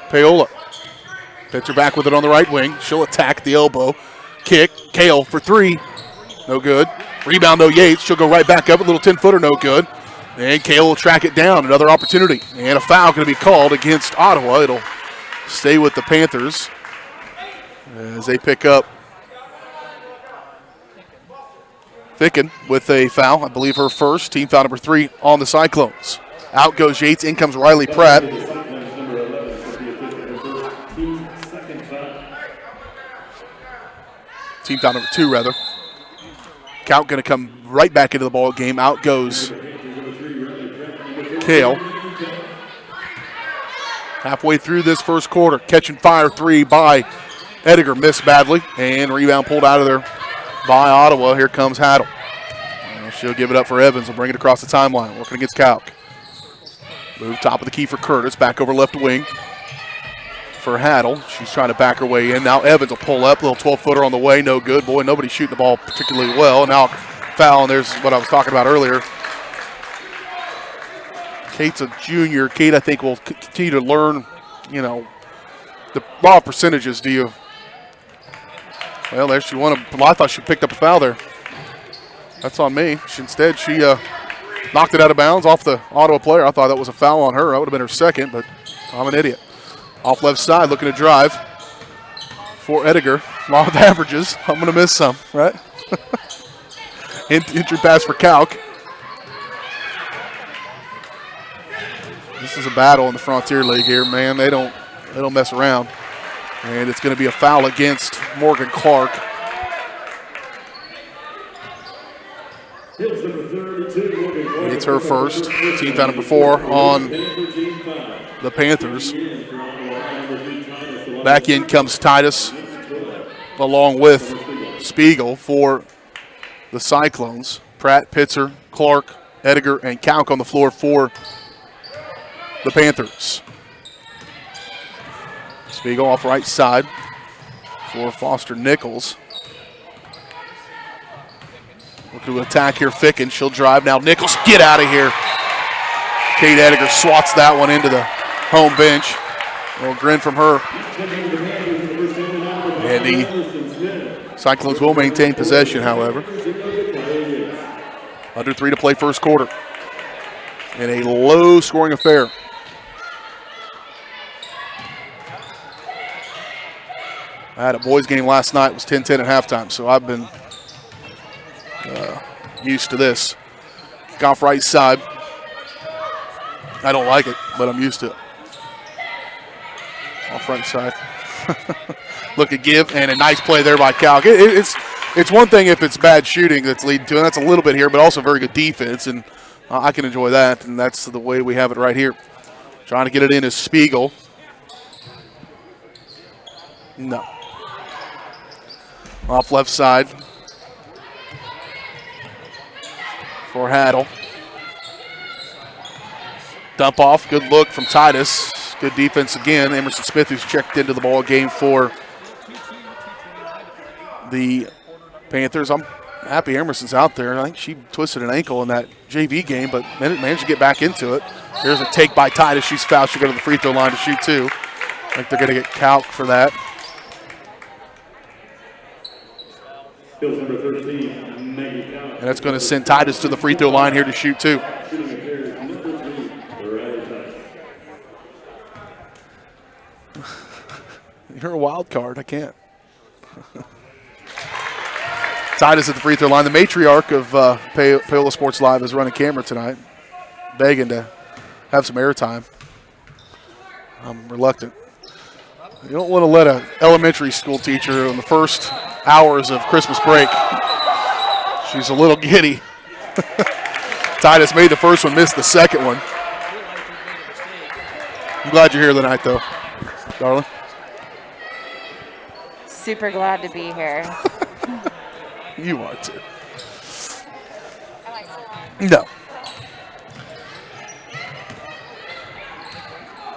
Speaker 1: Paola. Pitcher back with it on the right wing. She'll attack the elbow. Kick, Kale for three. No good. Rebound, though, Yates. She'll go right back up. A little 10-footer, no good. And Kale will track it down. Another opportunity. And a foul going to be called against Ottawa. It'll stay with the Panthers as they pick up Ficken with a foul. I believe her first. Team foul number 3 on the Cyclones. Out goes Yates. In comes Riley Pratt. Team foul number 2, rather. Count going to come right back into the ball game. Out goes Kale. Halfway through this first quarter, catch and fire three by Edgar. Missed badly, and rebound pulled out of there by Ottawa. Here comes Haddle. And she'll give it up for Evans. Will bring it across the timeline, working against Kalk. Move top of the key for Curtis. Back over left wing for Haddle. She's trying to back her way in. Now Evans will pull up. Little 12-footer on the way. No good. Boy, nobody's shooting the ball particularly well. Now foul, and there's what I was talking about earlier. Kate's a junior. Kate, I think, will continue to learn, the law of percentages. Well, there she won. I thought she picked up a foul there. That's on me. Instead, she knocked it out of bounds off the Ottawa player. I thought that was a foul on her. That would have been her second, but I'm an idiot. Off left side, looking to drive for Edgar. Law of averages. I'm going to miss some, right? Entry pass for Kalk. This is a battle in the Frontier League here, man. They don't mess around. And it's going to be a foul against Morgan Clark. It's her first. Team foul number 4 on the Panthers. Back in comes Titus along with Spiegel for the Cyclones. Pratt, Pitzer, Clark, Edgar, and Kalk on the floor for the Panthers. Spiegel off right side for Foster Nichols. Looking to attack here, Ficken. She'll drive now. Nichols, get out of here. Kate Edgar swats that one into the home bench. A little grin from her. And the Cyclones will maintain possession, however. Under 3 to play first quarter. In a low-scoring affair. I had a boys game last night. It was 10-10 at halftime, so I've been used to this. Kick off right side. I don't like it, but I'm used to it. Off right side. Look at give, and a nice play there by Kalk. It's one thing if it's bad shooting that's leading to it, and that's a little bit here, but also very good defense, and I can enjoy that, and that's the way we have it right here. Trying to get it in is Spiegel. No. Off left side for Haddle. Dump off, good look from Titus. Good defense again. Emerson Smith, who's checked into the ball game for the Panthers. I'm happy Emerson's out there. I think she twisted an ankle in that JV game, but managed to get back into it. Here's a take by Titus. She's fouled. She'll go to the free throw line to shoot two. I think they're going to get calked for that. And that's going to send Titus to the free throw line here to shoot two. You're a wild card. I can't. Titus at the free throw line. The matriarch of Paola Sports Live is running camera tonight, begging to have some airtime. I'm reluctant. You don't want to let an elementary school teacher in the first hours of Christmas break. She's a little giddy. Titus made the first one, missed the second one. I'm glad you're here tonight, though, darling.
Speaker 11: Super glad to be here.
Speaker 1: You are too. No.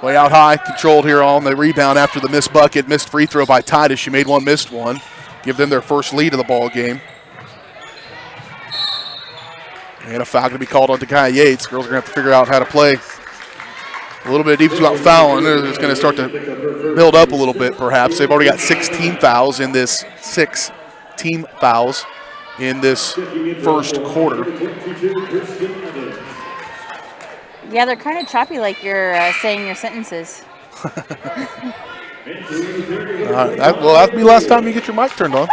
Speaker 1: Way out high, controlled here on the rebound after the missed bucket. Missed free throw by Titus. She made one, missed one. Give them their first lead of the ball game. And a foul going to be called on Takaya Yates. Girls are going to have to figure out how to play a little bit of defense without fouling. It's going to start to build up a little bit, perhaps. They've already got 6 team fouls in this first quarter.
Speaker 11: Yeah, they're kind of choppy like you're saying your sentences.
Speaker 1: That'll be last time you get your mic turned on.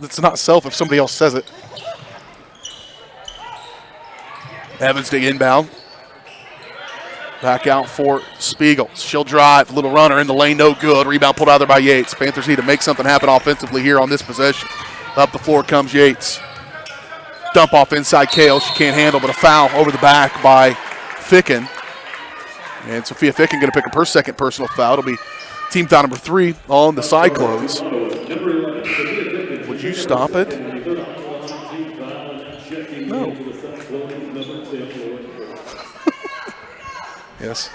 Speaker 1: It's not self if somebody else says it. Evans to inbound. Back out for Spiegel. She'll drive. Little runner in the lane, no good. Rebound pulled out there by Yates. Panthers need to make something happen offensively here on this possession. Up the floor comes Yates. Dump off inside Kale. She can't handle, but a foul over the back by Ficken. And Sophia Ficken going to pick up her second personal foul. It'll be team foul number 3 on the Cyclones. Would you stop it? No. Yes.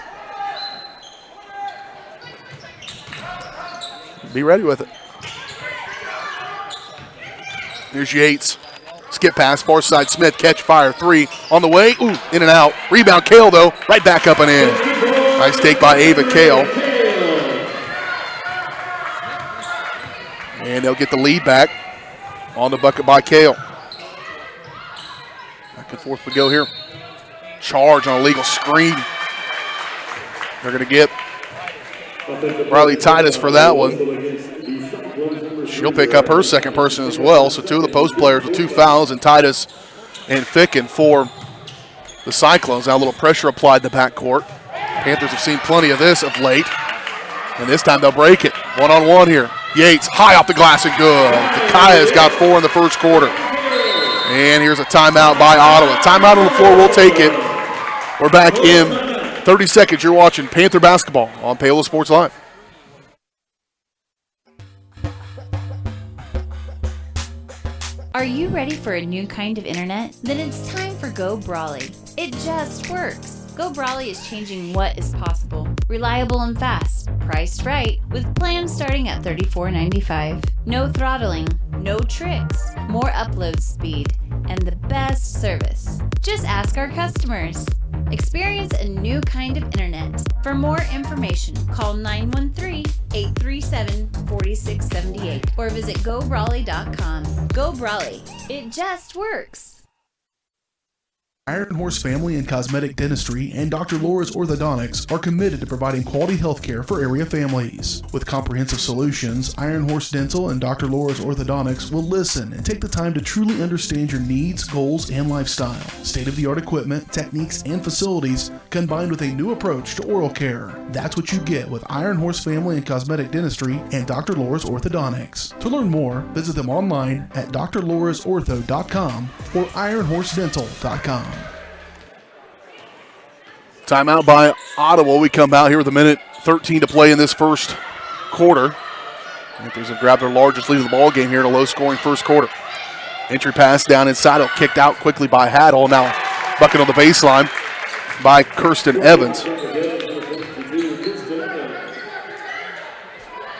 Speaker 1: Be ready with it. Here's Yates. Skip pass, far side, Smith, catch, fire, 3 on the way. Ooh, in and out. Rebound, Kale, though, right back up and in. Nice take by Ava Kale. And they'll get the lead back on the bucket by Kale. Back and forth we go here. Charge on a legal screen. They're going to get Riley Titus for that one. She'll pick up her second person as well. So 2 of the post players with 2 fouls, and Titus and Ficken for the Cyclones. Now a little pressure applied in the backcourt. Panthers have seen plenty of this of late. And this time they'll break it. One-on-one here. Yates high off the glass and good. Takaya's got 4 in the first quarter. And here's a timeout by Ottawa. Timeout on the floor, we'll take it. We're back in 30 seconds. You're watching Panther basketball on Paola Sports Live.
Speaker 6: Are you ready for a new kind of internet? Then it's time for Go Brawley. It just works. Go Brawley is changing what is possible. Reliable and fast, priced right, with plans starting at $34.95. No throttling, no tricks, more upload speed, and the best service. Just ask our customers. Experience a new kind of internet. For more information, call 913-837-4678 or visit GoBrawley.com. Go Brawley. It just works.
Speaker 12: Iron Horse Family and Cosmetic Dentistry and Dr. Laura's Orthodontics are committed to providing quality health care for area families. With comprehensive solutions, Iron Horse Dental and Dr. Laura's Orthodontics will listen and take the time to truly understand your needs, goals, and lifestyle. State-of-the-art equipment, techniques, and facilities combined with a new approach to oral care. That's what you get with Iron Horse Family and Cosmetic Dentistry and Dr. Laura's Orthodontics. To learn more, visit them online at drlaurasortho.com or ironhorsedental.com.
Speaker 1: Timeout by Ottawa. We come out here with 1:13 to play in this first quarter. Panthers have grabbed their largest lead of the ball game here in a low-scoring first quarter. Entry pass down inside, kicked out quickly by Haddle. Now bucket on the baseline by Kirsten Evans.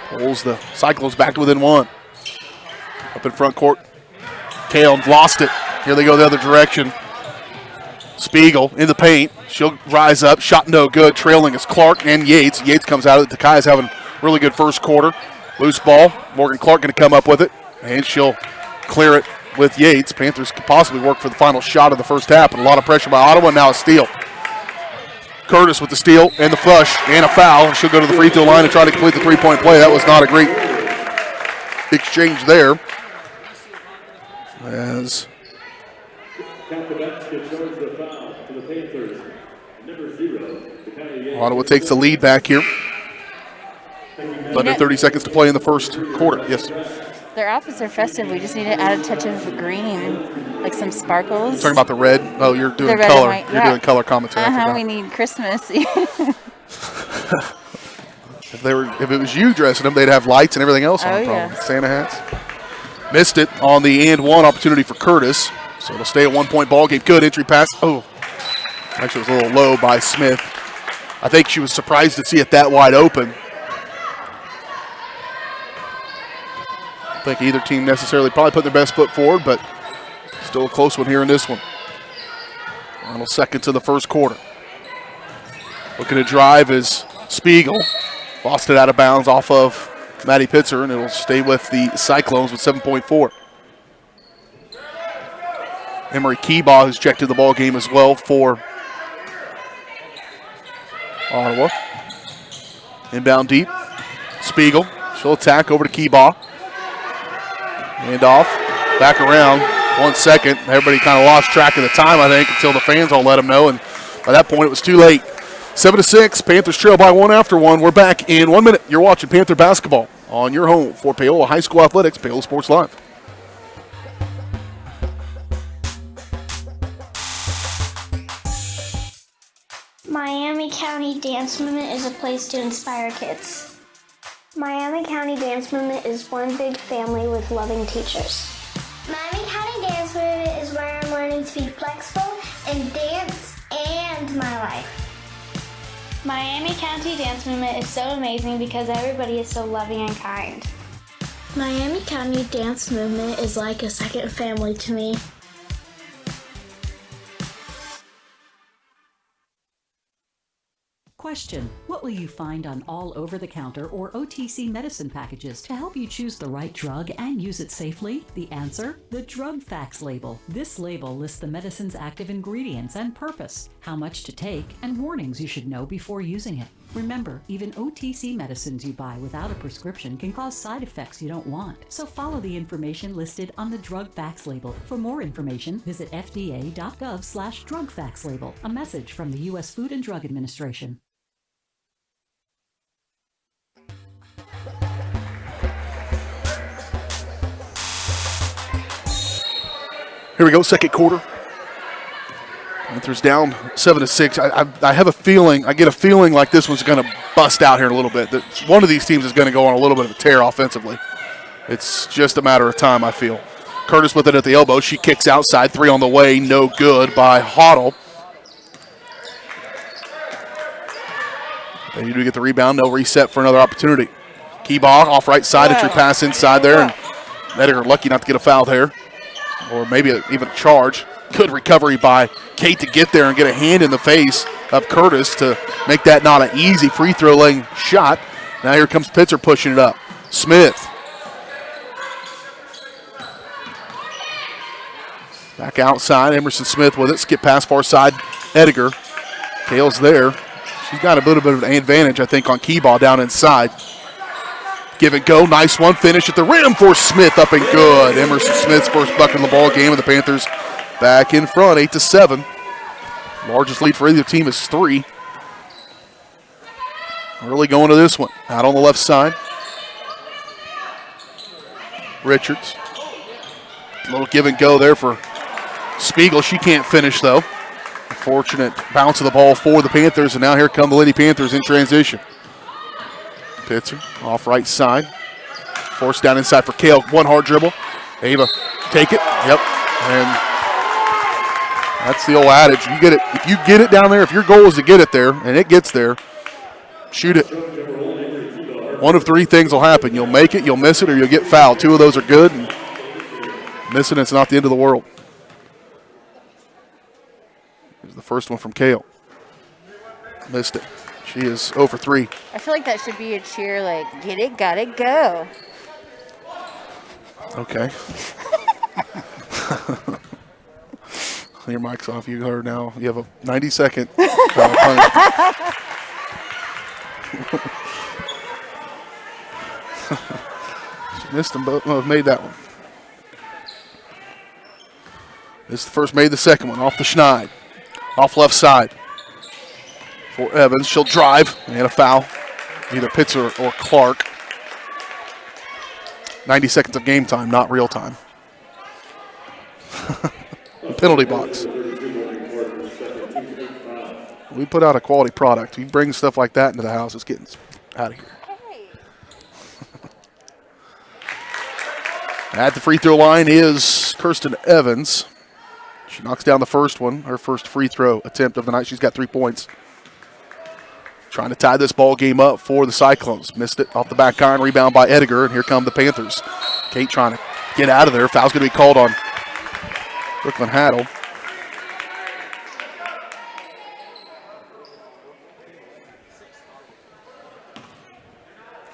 Speaker 1: Pulls the Cyclones back to within 1. Up in front court. Kale lost it. Here they go the other direction. Spiegel in the paint. She'll rise up. Shot no good. Trailing is Clark and Yates. Yates comes out of it. Takai's having really good first quarter. Loose ball. Morgan Clark going to come up with it. And she'll clear it with Yates. Panthers could possibly work for the final shot of the first half. But a lot of pressure by Ottawa. Now a steal. Curtis with the steal and the flush and a foul. She'll go to the free throw line and try to complete the three-point play. That was not a great exchange there. As Ottawa takes the lead back here. Under 30 seconds to play in the first quarter. Yes.
Speaker 11: Their outfits are festive. We just need to add a touch of green, like some sparkles.
Speaker 1: You're talking about the red? Oh, you're doing
Speaker 11: red
Speaker 1: color.
Speaker 11: and white,
Speaker 1: You're doing color commentary.
Speaker 11: We need Christmas.
Speaker 1: If it was you dressing them, they'd have lights and everything else on.
Speaker 11: Yeah.
Speaker 1: Santa hats. Missed it on the and one opportunity for Curtis. So it'll stay a 1-point ball game. Good entry pass. Oh, actually it was a little low by Smith. I think she was surprised to see it that wide open. I think either team necessarily probably put their best foot forward, but still a close one here in this one. Final seconds of the first quarter. Looking to drive is Spiegel. Lost it out of bounds off of Maddie Pitzer, and it'll stay with the Cyclones with 7.4. Emery Keebaugh has checked in the ball game as well for Ottawa. Inbound deep. Spiegel. She'll attack over to Keebaugh. Hand off. Back around. 1 second. Everybody kind of lost track of the time, I think, until the fans all let them know. And by that point, it was too late. 7-6. Panthers trail by 1 after 1. We're back in 1 minute. You're watching Panther basketball on your home for Paola High School Athletics, Paola Sports Live.
Speaker 8: Miami County Dance Movement is a place to inspire kids. Miami County Dance Movement is one big family with loving teachers. Miami County Dance Movement is where I'm learning to be flexible in dance and my life.
Speaker 9: Miami County Dance Movement is so amazing because everybody is so loving and kind.
Speaker 8: Miami County Dance Movement is like a second family to me.
Speaker 13: Question: what will you find on all over-the-counter or OTC medicine packages to help you choose the right drug and use it safely? The answer: the drug facts label. This label lists the medicine's active ingredients and purpose, how much to take, and warnings you should know before using it. Remember, even OTC medicines you buy without a prescription can cause side effects you don't want. So follow the information listed on the drug facts label. For more information, visit fda.gov/drug facts label. A message from the U.S. Food and Drug Administration.
Speaker 1: Here we go, second quarter. Panthers down 7-6. I have a feeling, I get a feeling like this one's going to bust out here in a little bit. That one of these teams is going to go on a little bit of a tear offensively. It's just a matter of time, I feel. Curtis with it at the elbow. She kicks outside. 3 on the way. No good by Hoddle. They do get the rebound. They'll reset for another opportunity. Keebaugh off right side. Entry pass inside there. And Ediger lucky not to get a foul there. Or maybe even a charge. Good recovery by Kate to get there and get a hand in the face of Curtis to make that not an easy free throw laying shot. Now here comes Pitzer pushing it up. Smith. Back outside. Emerson Smith with it. Skip pass far side. Ediger. Kale's there. She's got a little bit of an advantage, I think, on Keebaugh down inside. Give and go. Nice one. Finish at the rim for Smith. Up and good. Emerson Smith's first bucket in the ball game, and the Panthers back in front, 8-7. Largest lead for either team is 3. Early going to this one. Out on the left side. Richards. A little give and go there for Spiegel. She can't finish, though. Fortunate bounce of the ball for the Panthers, and now here come the Lady Panthers in transition. Pitzer off right side. Forced down inside for Kale. One hard dribble. Ava, take it. Yep. And that's the old adage. You get it. If you get it down there, if your goal is to get it there, and it gets there, shoot it. one of three things will happen. You'll make it, you'll miss it, or you'll get fouled. Two of those are good, and missing it's not the end of the world. Here's the first one from Kale. Missed it. She is 0 for 3.
Speaker 11: I feel like that should be a cheer, like, get it, got it, go.
Speaker 1: Okay. Your mic's off. You heard now. You have a 90-second punishment. She missed them both. No, made that one. This is the first, made the second one off the Schneid. Off left side. For Evans. She'll drive and a foul. Either Pitzer or Clark. 90 seconds of game time, not real time. Penalty box. We put out a quality product. You bring stuff like that into the house, it's getting out of here. At the free throw line is Kirsten Evans. She knocks down the first one, her first free throw attempt of the night. She's got 3 points. Trying to tie this ball game up for the Cyclones. Missed it off the back iron, rebound by Ediger, and here come the Panthers. Kate trying to get out of there. Foul's going to be called on Brooklyn Haddle.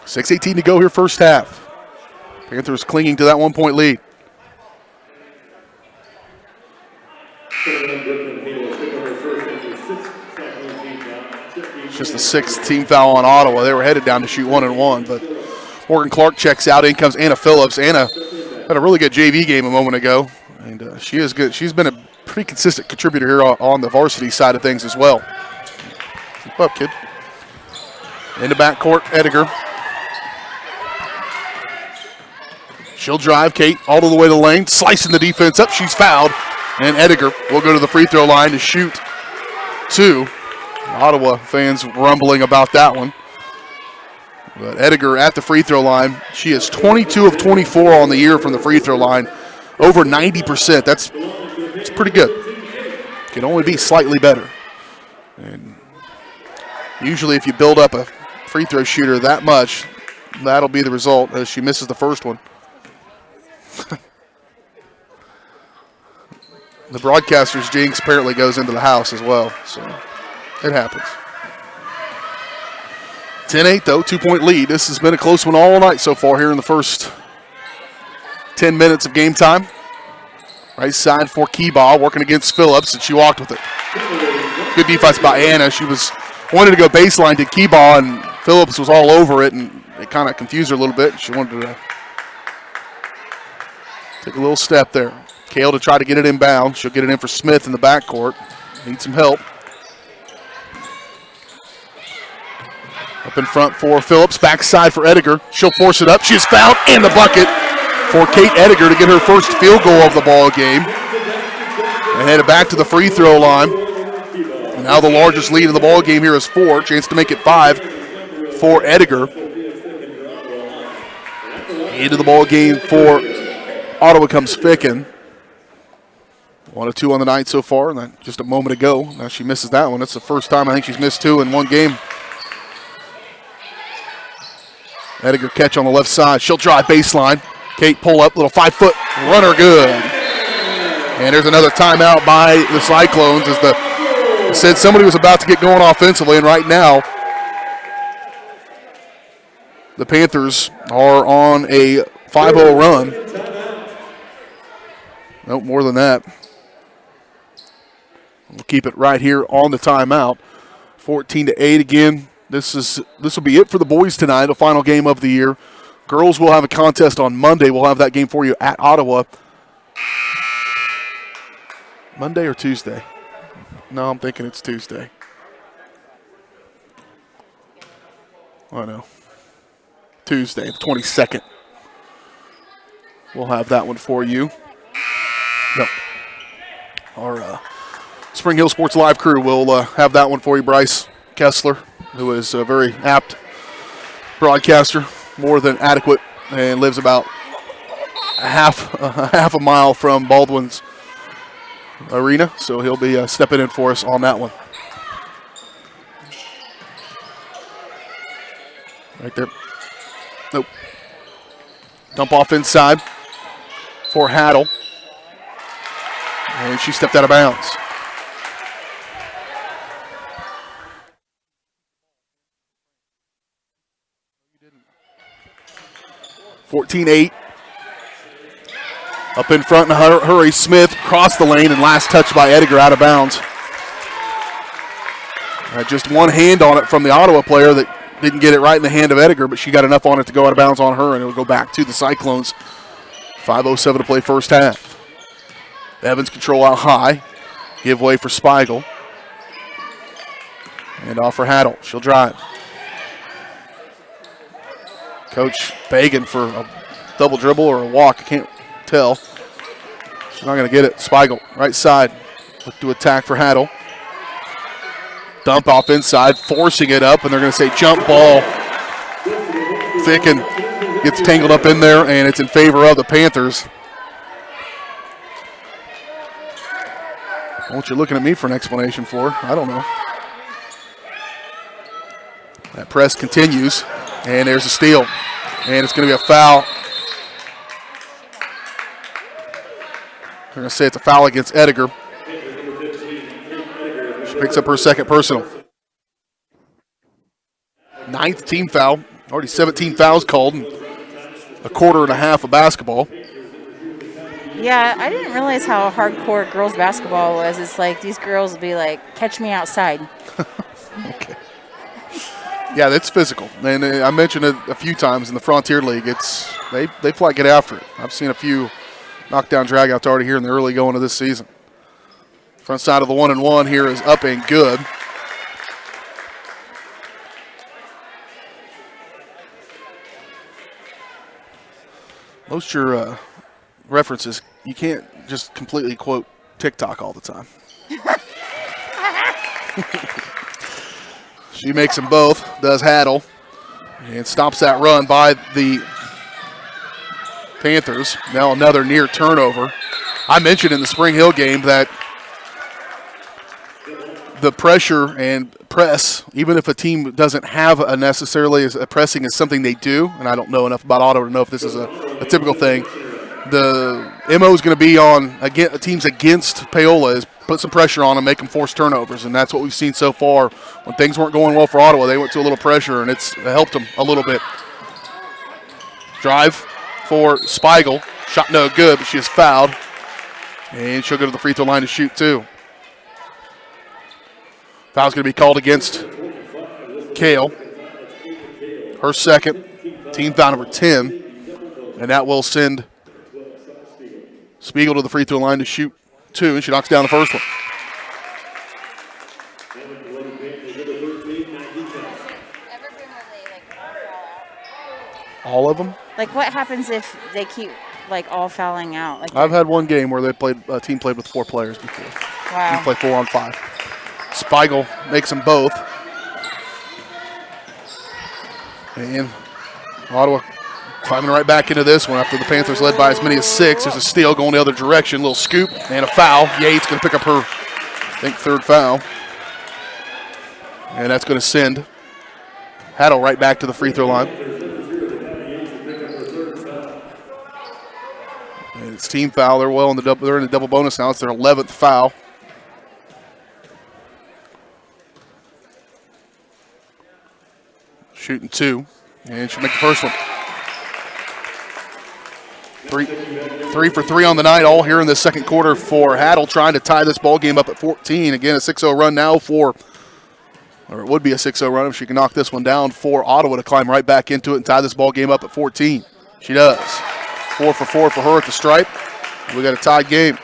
Speaker 1: .6:18 to go here first half. Panthers clinging to that 1-point lead. It's just the 6th team foul on Ottawa. They were headed down to shoot 1-1, but Morgan Clark checks out. In comes Anna Phillips. Anna had a really good JV game a moment ago, and she is good. She's been a pretty consistent contributor here on the varsity side of things as well. Keep up, kid. In the backcourt, Ediger. She'll drive, Kate, all the way to the lane, slicing the defense up. She's fouled, and Ediger will go to the free throw line to shoot 2. Ottawa fans rumbling about that one. But Ediger at the free throw line. She is 22 of 24 on the year from the free throw line. Over 90%. That's pretty good. Can only be slightly better. And usually if you build up a free throw shooter that much, that'll be the result as she misses the first one. The broadcaster's jinx apparently goes into the house as well, so it happens. 10-8 though, 2-point lead. This has been a close one all night so far here in the first 10 minutes of game time. Right side for Keyball, working against Phillips, and she walked with it. Good defense by Anna. She wanted to go baseline to Keyball, and Phillips was all over it, and it kind of confused her a little bit. She wanted to take a little step there. Kale to try to get it inbound. She'll get it in for Smith in the backcourt. Need some help. Up in front for Phillips. Backside for Ediger. She'll force it up. She is fouled, and the bucket for Kate Ediger to get her first field goal of the ball game. And headed back to the free throw line. And now the largest lead of the ball game here is 4. Chance to make it 5 for Ediger. Into the ball game for Ottawa comes Ficken. 1 of 2 on the night so far, and that just a moment ago. Now she misses that one. That's the first time I think she's missed 2 in one game. Ediger catch on the left side. She'll drive baseline. Kate pull up, little 5-foot runner, good. And there's another timeout by the Cyclones as said somebody was about to get going offensively, and right now the Panthers are on a 5-0 run. Nope, more than that. We'll keep it right here on the timeout. 14-8 again. This will be it for the boys tonight, the final game of the year. Girls will have a contest on Monday. We'll have that game for you at Ottawa. Monday or Tuesday? No, I'm thinking it's Tuesday. I know. Tuesday, the 22nd. We'll have that one for you. No. Our Spring Hill Sports Live crew will have that one for you. Bryce Kessler, who is a very apt broadcaster, more than adequate, and lives about half a mile from Baldwin's arena, so he'll be stepping in for us on that one. Right there. Nope. Dump off inside for Haddle. And she stepped out of bounds. (14-8). Up in front and hurry. Smith crossed the lane and last touch by Edgar out of bounds. Just one hand on it from the Ottawa player that didn't get it right in the hand of Edgar, but she got enough on it to go out of bounds on her, and it'll go back to the Cyclones. 5:07 to play first half. Evans control out high. Give way for Spiegel. And off for Haddle. She'll drive. Coach begging for a double dribble or a walk. I can't tell. She's not going to get it. Spiegel, right side. Look to attack for Haddle. Dump off inside, forcing it up, and they're going to say jump ball. Ficken gets tangled up in there, and it's in favor of the Panthers. I want you looking at me for an explanation, Floor. I don't know. That press continues, and there's a steal. And it's going to be a foul. They're going to say it's a foul against Edgar. She picks up her second personal. 9th team foul. Already 17 fouls called in a quarter and a half of basketball.
Speaker 11: Yeah, I didn't realize how hardcore girls basketball was. It's like these girls will be like, catch me outside.
Speaker 1: Okay. Yeah, that's physical. And I mentioned it a few times in the Frontier League. They flat get after it. I've seen a few knockdown dragouts already here in the early going of this season. Front side of the 1-and-1 here is up and good. Most of your references, you can't just completely quote TikTok all the time. She makes them both, does Haddle, and stops that run by the Panthers. Now another near turnover. I mentioned in the Spring Hill game that the pressure and press, even if a team doesn't have a necessarily as a pressing is something they do, and I don't know enough about Ottawa to know if this is a typical thing. The MO is going to be on teams against Paola is put some pressure on them, make them force turnovers, and that's what we've seen so far. When things weren't going well for Ottawa, they went to a little pressure, and it's helped them a little bit. Drive for Spiegel. Shot no good, but she is fouled, and she'll go to the free throw line to shoot two. Foul's going to be called against Kale. Her second, team foul number 10, and that will send Spiegel to the free throw line to shoot two, and she knocks down the first one. All of them?
Speaker 11: Like, what happens if they keep, like, all fouling out? Like,
Speaker 1: I've had one game where a team played with 4 players before.
Speaker 11: Wow.
Speaker 1: We play 4-on-5. Spiegel makes them both. And Ottawa climbing right back into this one after the Panthers led by as many as 6. There's a steal going the other direction. Little scoop and a foul. Yates going to pick up her, I think, 3rd foul. And that's going to send Haddle right back to the free throw line. And it's team foul. They're in the double bonus now. It's their 11th foul. Shooting 2, and she'll make the first one. 3 for 3 on the night, all here in the second quarter for Haddle, trying to tie this ball game up at 14. Again, a 6-0 run now or it would be a 6-0 run if she can knock this one down for Ottawa to climb right back into it and tie this ball game up at 14. She does. 4 for 4 for her at the stripe. We got a tied game.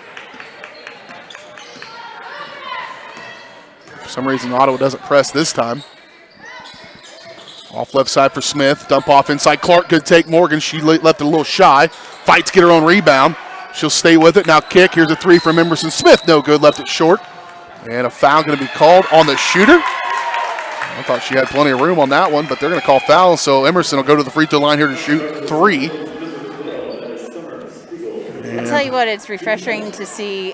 Speaker 1: For some reason, Ottawa doesn't press this time. Off left side for Smith. Dump off inside. Clark could take Morgan. She left it a little shy. Fights to get her own rebound. She'll stay with it. Now kick. Here's a 3 from Emerson Smith. No good. Left it short. And a foul going to be called on the shooter. I thought she had plenty of room on that one, but they're going to call foul. So Emerson will go to the free throw line here to shoot 3.
Speaker 11: I'll tell you what, it's refreshing to see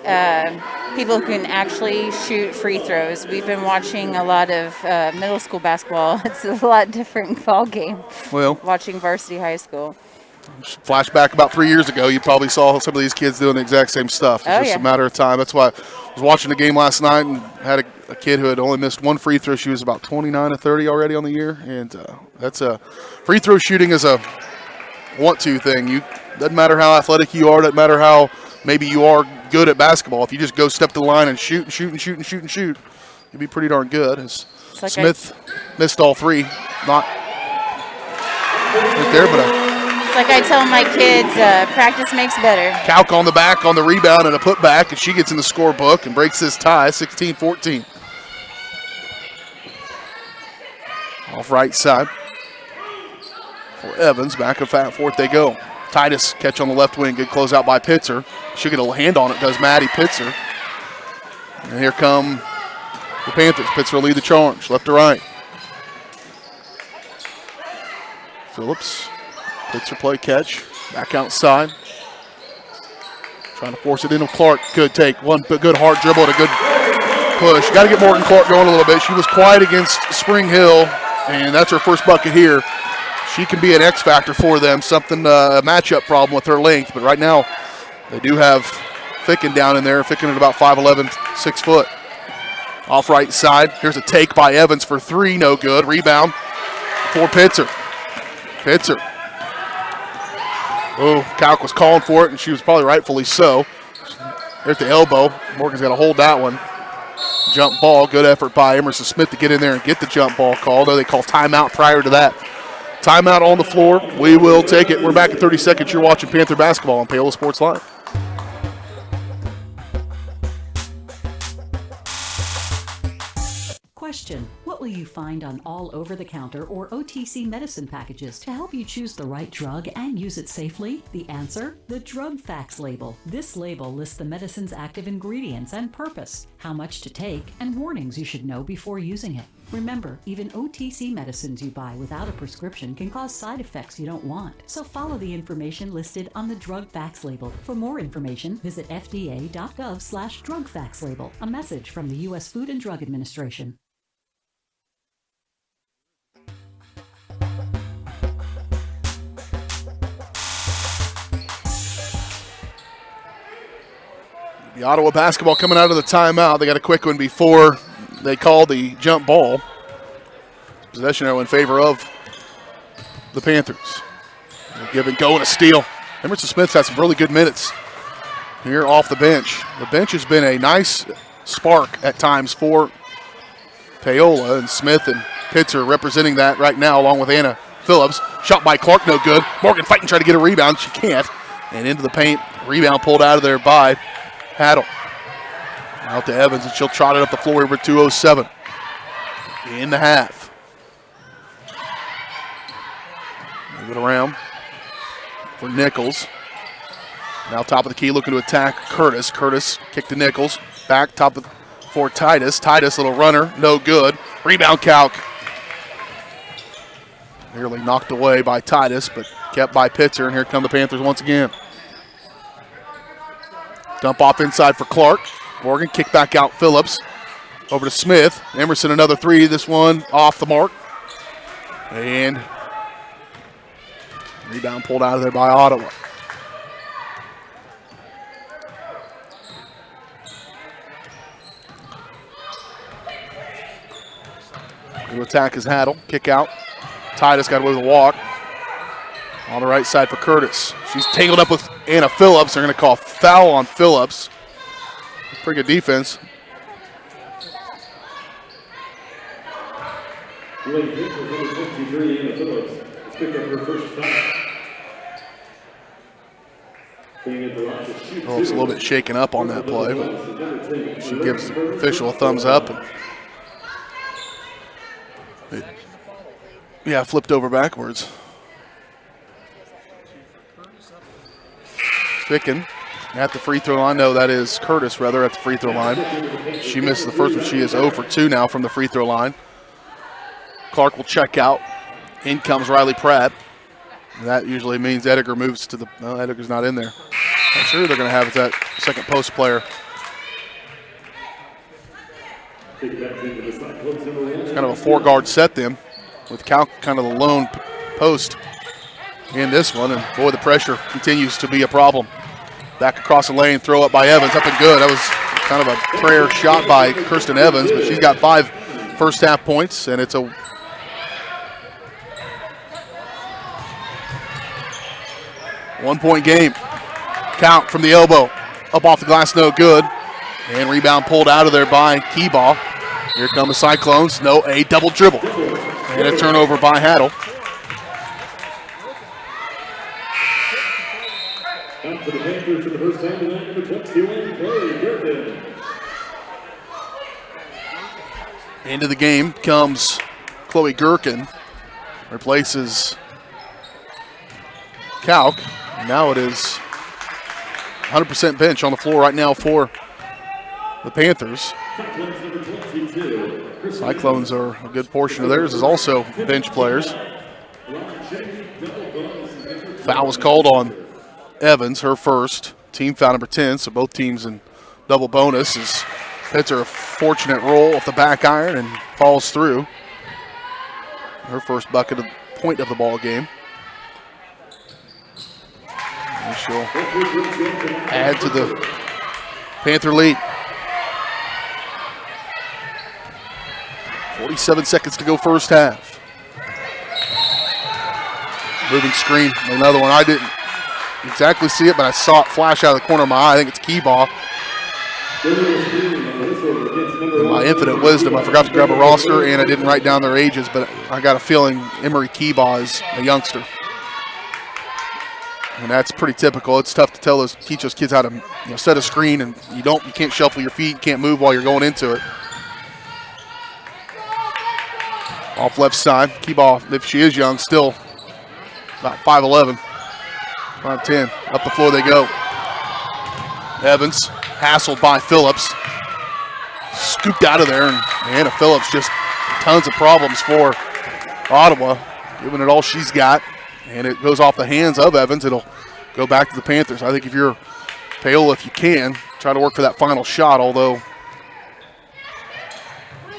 Speaker 11: people who can actually shoot free throws. We've been watching a lot of middle school basketball. It's a lot different ball game.
Speaker 1: Well,
Speaker 11: watching varsity high school.
Speaker 1: Flashback about 3 years ago, you probably saw some of these kids doing the exact same stuff. It's just a matter of time. That's why I was watching the game last night and had a kid who had only missed one free throw. She was about 29 to 30 already on the year, and that's a free throw shooting is a want-to thing. Doesn't matter how athletic you are, doesn't matter how maybe you are good at basketball. If you just go step to the line and shoot, you'd be pretty darn good. As
Speaker 11: like
Speaker 1: Smith missed all three, not right there, but
Speaker 11: it's like I tell my kids, practice makes better.
Speaker 1: Kalk on the back on the rebound and a putback, and she gets in the scorebook and breaks this tie, 16-14. Off right side for Evans. Back and forth they go. Titus catch on the left wing. Good closeout by Pitzer. She'll get a hand on it, does Maddie Pitzer. And here come the Panthers. Pitzer will lead the charge, left to right. Phillips. Pitzer play catch. Back outside. Trying to force it into Clark. Good take. One good hard dribble and a good push. Got to get Morgan Clark going a little bit. She was quiet against Spring Hill, and that's her first bucket here. She can be an X factor for them. Something, a matchup problem with her length, but right now they do have Ficken down in there. Ficken at about 5'11", 6 foot. Off right side. Here's a take by Evans for three. No good. Rebound for Pitzer. Pitzer. Oh, Kalk was calling for it, and she was probably rightfully so. There's the elbow. Morgan's got to hold that one. Jump ball. Good effort by Emerson Smith to get in there and get the jump ball call, though they call timeout prior to that. Timeout on the floor. We will take it. We're back in 30 seconds. You're watching Panther basketball on Paola Sports Live.
Speaker 13: Question: what will you find on all over-the-counter or OTC medicine packages to help you choose the right drug and use it safely? The answer: the drug facts label. This label lists the medicine's active ingredients and purpose, how much to take, and warnings you should know before using it. Remember, even OTC medicines you buy without a prescription can cause side effects you don't want. So follow the information listed on the drug facts label. For more information, visit fda.gov/drug facts label. A message from the U.S. Food and Drug Administration.
Speaker 1: The Ottawa basketball coming out of the timeout. They got a quick one before they called the jump ball. Possession arrow in favor of the Panthers. Give and go and a steal. Emerson Smith's had some really good minutes here off the bench. The bench has been a nice spark at times for Paola, and Smith and Pitzer representing that right now along with Anna Phillips. Shot by Clark, no good. Morgan fighting, trying to get a rebound. She can't. And into the paint. Rebound pulled out of there by Haddle. Out to Evans, and she'll trot it up the floor over 2:07 in the half. Move it around for Nichols. Now top of the key, looking to attack Curtis. Curtis kick to Nichols. Back top of for Titus. Titus, little runner, no good. Rebound Kalk. Nearly knocked away by Titus, but kept by Pitzer, and here come the Panthers once again. Dump off inside for Clark. Morgan kick back out Phillips. Over to Smith. Emerson another three. This one off the mark. And rebound pulled out of there by Ottawa. New attack is Haddle. Kick out. Titus got away with a walk. On the right side for Curtis. She's tangled up with Anna Phillips. They're going to call foul on Phillips. Pretty good defense.
Speaker 14: Oh,
Speaker 1: it's a little bit shaken up on that play, but she gives the official a thumbs up. Yeah, flipped over backwards. Ficken at the free throw line. No, that is Curtis, rather, at the free throw line. She missed the first one. She is 0 for 2 now from the free throw line. Clark will check out. In comes Riley Pratt. And that usually means Ediger moves to the – no, Ediger's not in there. Not sure they're going to have that second post player. It's kind of a four-guard set then, with Cal kind of the lone post in this one. And, boy, the pressure continues to be a problem. Back across the lane, throw up by Evans, up and good. That was kind of a prayer shot by Kirsten Evans, but she's got 5 first-half points, and it's a one-point game. Count from the elbow. Up off the glass, no good. And rebound pulled out of there by Keyball. Here come the Cyclones. No, a double dribble. And a turnover by Haddle.
Speaker 14: For the Panthers for the first time tonight, number 21, Chloe Griffin.
Speaker 1: Into the game comes Chloe Gherkin. Replaces Kalk. Now it is 100% bench on the floor right now for the Panthers. Cyclones are a good portion of theirs is also bench players. Foul was called on Evans, her first. Team foul number 10, so both teams in double bonus. As hits her a fortunate roll off the back iron and falls through. Her first bucket of point of the ball game. And she'll add to the Panther lead. 47 seconds to go first half. Moving screen, another one. I didn't exactly see it, but I saw it flash out of the corner of my eye. I think it's Keyball. In my infinite wisdom, I forgot to grab a roster, and I didn't write down their ages, but I got a feeling Emery Keyball is a youngster. And that's pretty typical. It's tough to teach those kids how to set a screen, and you can't shuffle your feet, you can't move while you're going into it. Off left side, Keyball, if she is young, still about 5'11", 5'10". Up the floor they go. Evans, hassled by Phillips. Scooped out of there, and Anna Phillips just tons of problems for Ottawa, giving it all she's got. And it goes off the hands of Evans. It'll go back to the Panthers. I think if you're Paola, if you can, try to work for that final shot, although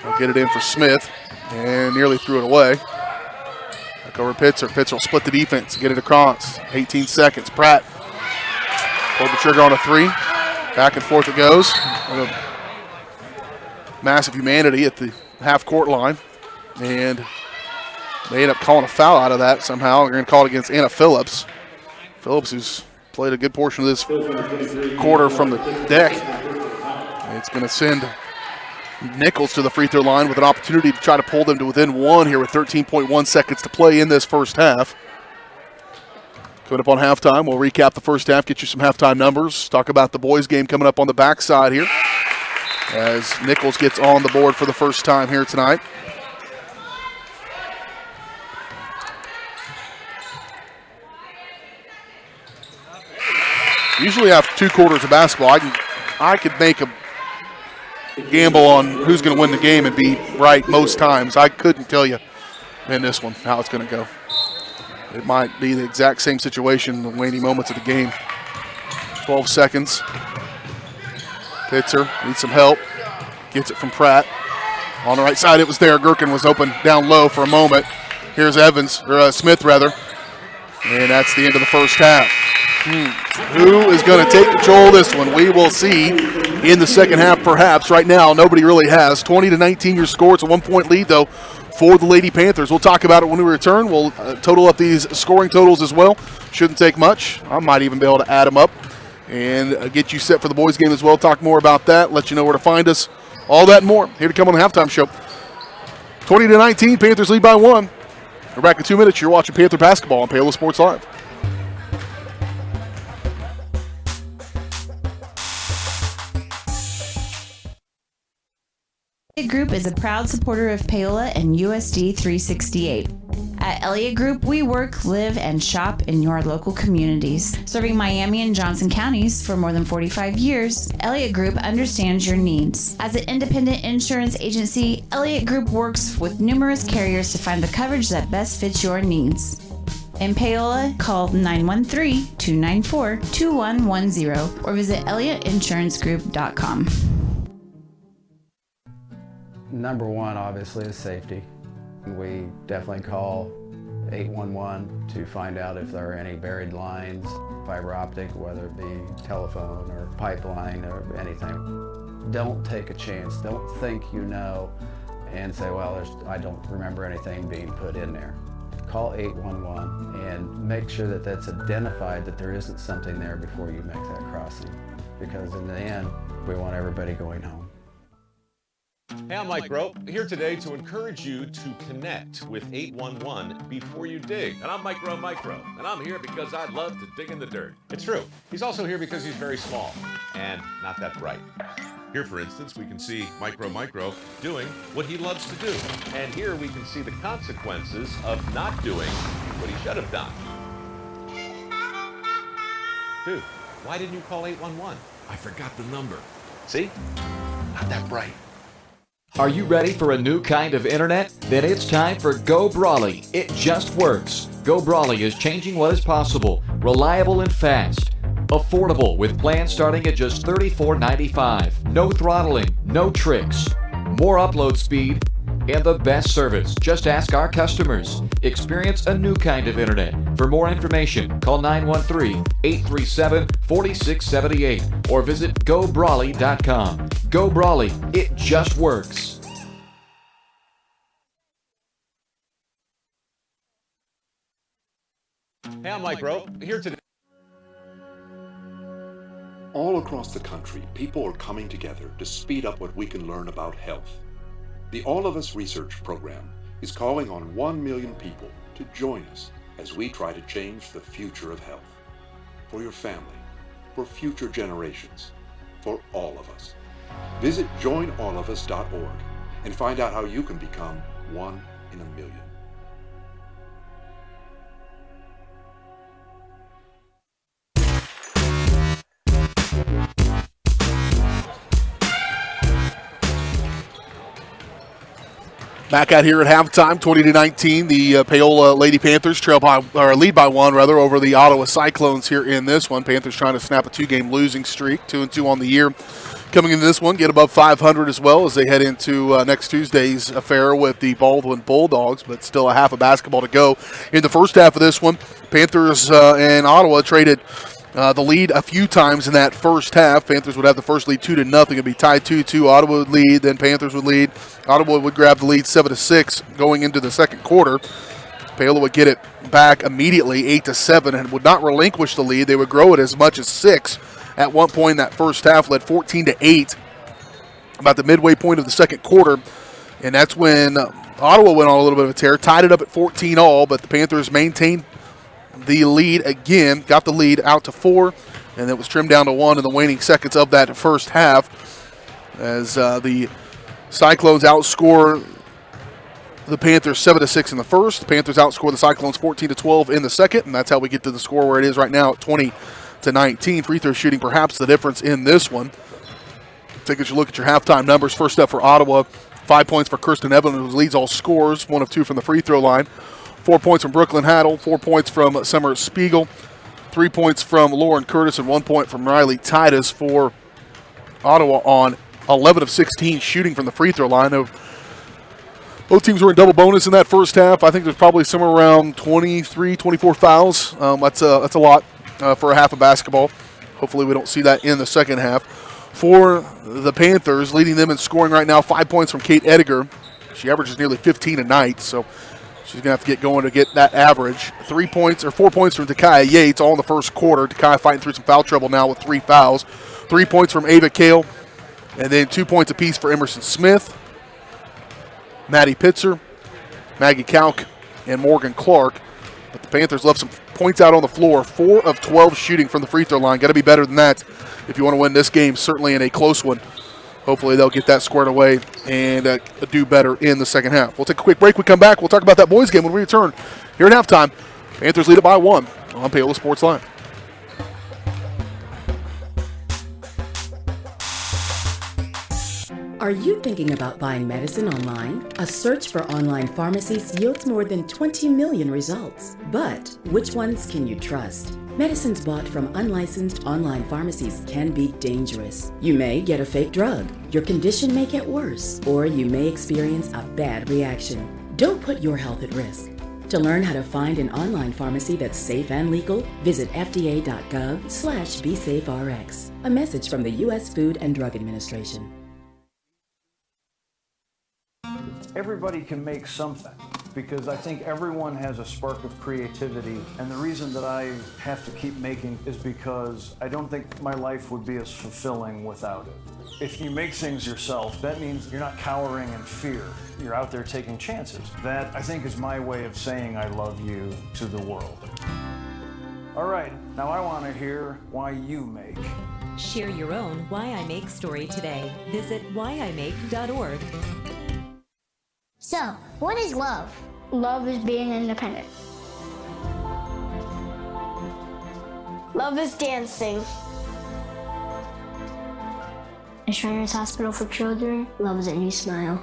Speaker 1: they'll get it in for Smith. And nearly threw it away. Back over Pitzer. Pitzer will split the defense, get it across. 18 seconds. Pratt pulled the trigger on a 3. Back and forth it goes. Massive humanity at the half-court line. And they end up calling a foul out of that somehow. They're going to call it against Anna Phillips. Phillips, who's played a good portion of this quarter from the deck. And it's going to send Nichols to the free throw line with an opportunity to try to pull them to within 1 here with 13.1 seconds to play in this first half. Coming up on halftime, we'll recap the first half, get you some halftime numbers, talk about the boys game coming up on the backside here as Nichols gets on the board for the first time here tonight. Usually after 2 quarters of basketball, I could make a gamble on who's going to win the game and be right most times. I couldn't tell you in this one how it's going to go. It might be the exact same situation in the waning moments of the game. 12 seconds. Pitzer needs some help. Gets it from Pratt. On the right side, it was there. Gherkin was open down low for a moment. Here's Evans, or Smith rather. And that's the end of the first half. Who is going to take control of this one? We will see in the second half, perhaps. Right now, nobody really has. 20-19 your score. It's a 1-point lead, though, for the Lady Panthers. We'll talk about it when we return. We'll total up these scoring totals as well. Shouldn't take much. I might even be able to add them up and get you set for the boys game as well. Talk more about that. Let you know where to find us. All that and more. Here to come on the halftime show. 20-19, Panthers lead by 1. We're back in 2 minutes. You're watching Panther basketball on Paola Sports Live.
Speaker 6: Elliott Group is a proud supporter of Paola and USD 368. At Elliott Group, we work, live, and shop in your local communities. Serving Miami and Johnson counties for more than 45 years, Elliott Group understands your needs. As an independent insurance agency, Elliott Group works with numerous carriers to find the coverage that best fits your needs. In Paola, call 913-294-2110 or visit ElliottInsuranceGroup.com.
Speaker 10: Number one, obviously, is safety. We definitely call 811 to find out if there are any buried lines, fiber optic, whether it be telephone or pipeline or anything. Don't take a chance. Don't think you know and say, well, I don't remember anything being put in there. Call 811 and make sure that that's identified, that there isn't something there before you make that crossing. Because in the end, we want everybody going home.
Speaker 15: Hey, I'm Mike Rowe, here today to encourage you to connect with 811 before you dig. And I'm Mike Rowe, and I'm here because I love to dig in the dirt. It's true. He's also here because he's very small and not that bright. Here, for instance, we can see Micro doing what he loves to do. And here we can see the consequences of not doing what he should have done. Dude, why didn't you call 811?
Speaker 16: I forgot the number.
Speaker 15: See? Not that bright.
Speaker 5: Are you ready for a new kind of internet? Then it's time for Go Brawley. It just works. Go Brawley is changing what is possible. Reliable and fast. Affordable with plans starting at just $34.95. No throttling, no tricks. More upload speed and the best service. Just ask our customers. Experience a new kind of internet. For more information, call 913-837-4678 or visit GoBrawley.com. Go Brawley, it just works.
Speaker 15: Hey, I'm Mike Rowe, here today.
Speaker 16: All across the country, people are coming together to speed up what we can learn about health. The All of Us Research Program is calling on 1 million people to join us as we try to change the future of health. For your family, for future generations, for all of us. Visit joinallofus.org and find out how you can become 1 in a million.
Speaker 1: Back out here at halftime, 20-19. The Paola Lady Panthers lead by one over the Ottawa Cyclones here in this one. Panthers trying to snap a 2-game losing streak, 2-2 on the year. Coming into this one, get above 500 as well as they head into next Tuesday's affair with the Baldwin Bulldogs, but still a half of basketball to go. In the first half of this one, Panthers and Ottawa traded the lead a few times in that first half. Panthers would have the first lead 2-0. It'd be tied 2-2. Ottawa would lead, then Panthers would lead. Ottawa would grab the lead 7-6 going into the second quarter. Paola would get it back immediately 8-7 and would not relinquish the lead. They would grow it as much as 6. At one point in that first half, led 14-8 about the midway point of the second quarter. And that's when Ottawa went on a little bit of a tear, tied it up at 14-all, but the Panthers maintained the lead again, got the lead out to 4, and it was trimmed down to 1 in the waning seconds of that first half as the Cyclones outscore the Panthers 7-6 in the first. The Panthers outscore the Cyclones 14-12 in the second, and that's how we get to the score where it is right now at 20-19. Free throw shooting perhaps the difference in this one. Take a look at your halftime numbers. First up for Ottawa, 5 points for Kirsten Evan, who leads all scores, 1 of 2 from the free throw line. 4 points from Brooklyn Haddle, 4 points from Summer Spiegel, 3 points from Lauren Curtis, and 1 point from Riley Titus for Ottawa on 11 of 16 shooting from the free throw line. Both teams were in double bonus in that first half. I think there's probably somewhere around 23, 24 fouls. That's a lot for a half of basketball. Hopefully we don't see that in the second half. For the Panthers, leading them in scoring right now, 5 points from Kate Ediger. She averages nearly 15 a night, so she's going to have to get going to get that average. 4 points from Takaya Yates, all in the first quarter. Takaya fighting through some foul trouble now with 3 fouls. 3 points from Ava Kale, and then 2 points apiece for Emerson Smith, Maddie Pitzer, Maggie Kalk, and Morgan Clark. But the Panthers left some points out on the floor. 4 of 12 shooting from the free throw line. Got to be better than that if you want to win this game, certainly in a close one. Hopefully they'll get that squared away and do better in the second half. We'll take a quick break. We come back. We'll talk about that boys game when we return here at halftime. Panthers lead it by 1 on Paola Sports Live.
Speaker 17: Are you thinking about buying medicine online? A search for online pharmacies yields more than 20 million results. But which ones can you trust? Medicines bought from unlicensed online pharmacies can be dangerous. You may get a fake drug, your condition may get worse, or you may experience a bad reaction. Don't put your health at risk. To learn how to find an online pharmacy that's safe and legal, visit fda.gov/BeSafeRx. A message from the U.S. Food and Drug Administration.
Speaker 18: Everybody can make something, because I think everyone has a spark of creativity, and the reason that I have to keep making is because I don't think my life would be as fulfilling without it. If you make things yourself, that means you're not cowering in fear. You're out there taking chances. That, I think, is my way of saying I love you to the world. All right, now I want to hear why you make.
Speaker 13: Share your own Why I Make story today. Visit whyimake.org.
Speaker 8: So, what is love? Love is being independent. Love is dancing. At Shriners Hospital for Children, love is a new smile.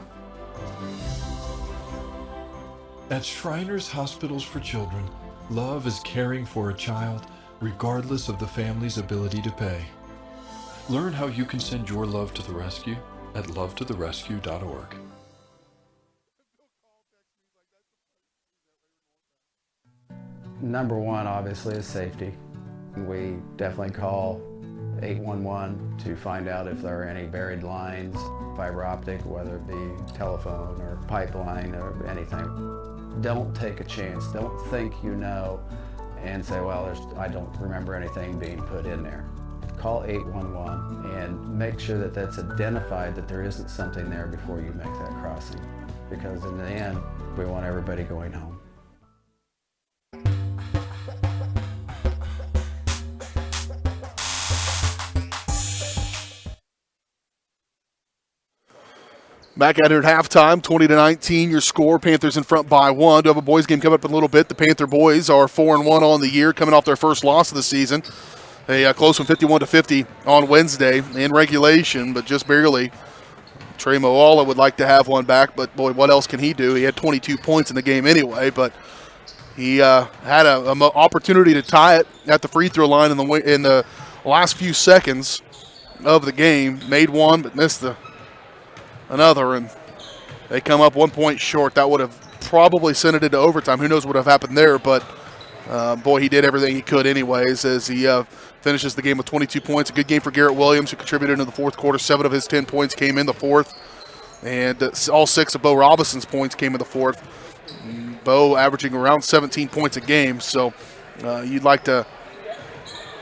Speaker 19: At Shriners Hospitals for Children, love is caring for a child regardless of the family's ability to pay. Learn how you can send your love to the rescue at lovetotherescue.org.
Speaker 10: Number one, obviously, is safety. We definitely call 811 to find out if there are any buried lines, fiber optic, whether it be telephone or pipeline or anything. Don't take a chance. Don't think you know and say, well, I don't remember anything being put in there. Call 811 and make sure that that's identified, that there isn't something there before you make that crossing. Because in the end, we want everybody going home.
Speaker 1: Back at it at halftime, 20-19, your score. Panthers in front by 1. Do have a boys game coming up in a little bit. The Panther boys are 4-1 on the year, coming off their first loss of the season. A close one, 51-50 on Wednesday in regulation, but just barely. Trey Paola would like to have one back, but boy, what else can he do? He had 22 points in the game anyway, but he had an opportunity to tie it at the free throw line in the last few seconds of the game. Made one, but missed another, and they come up 1 point short. That would have probably sent it into overtime. Who knows what would have happened there, but boy, he did everything he could anyways as he finishes the game with 22 points. A good game for Garrett Williams, who contributed in the fourth quarter. 7 of his 10 points came in the fourth, and all 6 of Bo Robinson's points came in the fourth. Bo averaging around 17 points a game, so you'd like to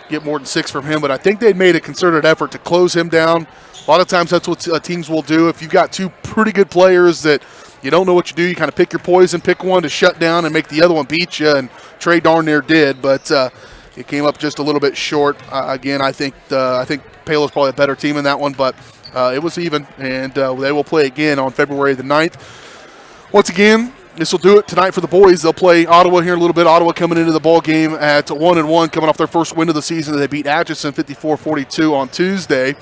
Speaker 1: get more than 6 from him, but I think they made a concerted effort to close him down. A lot of times that's what teams will do. If you've got 2 pretty good players that you don't know what you do, you kind of pick your poison, pick one to shut down and make the other one beat you, and Trey darn near did, but it came up just a little bit short. Again, I think Paola's probably a better team in that one, but it was even, and they will play again on February the 9th. Once again, this will do it tonight for the boys. They'll play Ottawa here in a little bit. Ottawa coming into the ball game at 1-1, coming off their first win of the season. They beat Atchison 54-42 on Tuesday.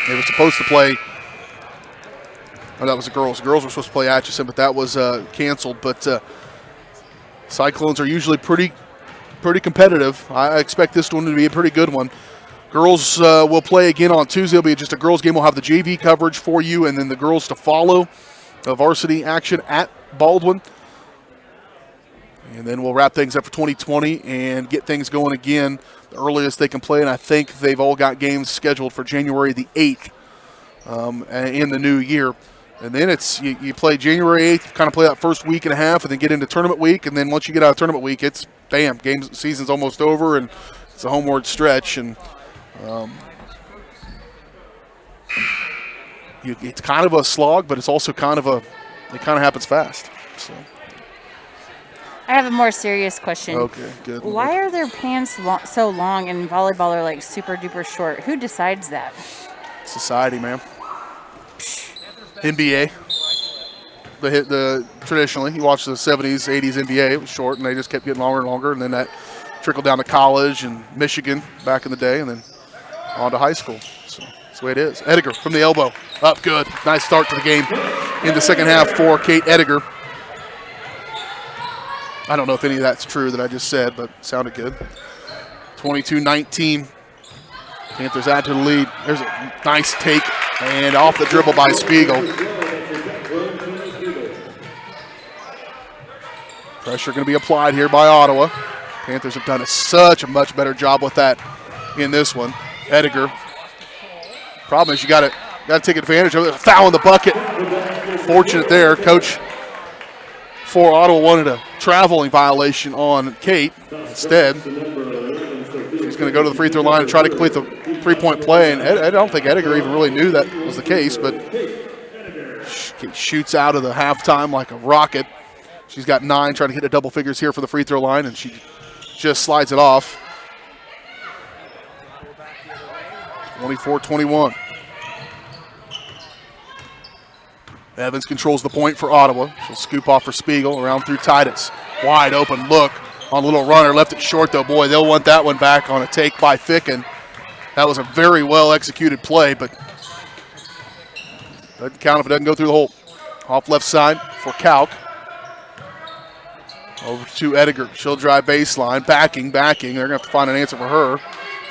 Speaker 1: They were supposed to play, that was the girls. The girls were supposed to play Atchison, but that was canceled. But Cyclones are usually pretty competitive. I expect this one to be a pretty good one. Girls will play again on Tuesday. It'll be just a girls game. We'll have the JV coverage for you, and then the girls to follow. Varsity action at Baldwin. And then we'll wrap things up for 2020 and get things going again the earliest they can play. And I think they've all got games scheduled for January the 8th in the new year. And then it's you play January 8th, kind of play that first week and a half, and then get into tournament week. And then once you get out of tournament week, it's bam, season's almost over, and it's a homeward stretch. And it's kind of a slog, but it's also it kind of happens fast. So.
Speaker 11: I have a more serious question.
Speaker 1: Okay, good.
Speaker 11: Why are their pants so long and volleyball are like super duper short? Who decides that?
Speaker 1: Society, man. NBA. The traditionally, you watch the 70s, 80s NBA. It was short, and they just kept getting longer and longer, and then that trickled down to college and Michigan back in the day, and then on to high school. So that's the way it is. Ediger from the elbow, up good. Nice start to the game in the second half for Kate Ediger. I don't know if any of that's true that I just said, but it sounded good. 22-19. Panthers add to the lead. There's a nice take and off the dribble by Spiegel. Pressure going to be applied here by Ottawa. Panthers have done such a much better job with that in this one. Ediger. Problem is you got to take advantage of it. Foul in the bucket. Fortunate there. Coach for Ottawa wanted a traveling violation on Kate. Instead, she's going to go to the free throw line and try to complete the three-point play. And I don't think Ediger even really knew that was the case, but Kate shoots out of the halftime like a rocket. She's got 9, trying to hit a double figures here for the free throw line, and she just slides it off. 24-21. Evans controls the point for Ottawa. She'll scoop off for Spiegel, around through Titus. Wide open look on a little runner. Left it short, though. Boy, they'll want that one back on a take by Ficken. That was a very well-executed play, but doesn't count if it doesn't go through the hole. Off left side for Kalk. Over to Ediger. She'll drive baseline. Backing. They're going to have to find an answer for her.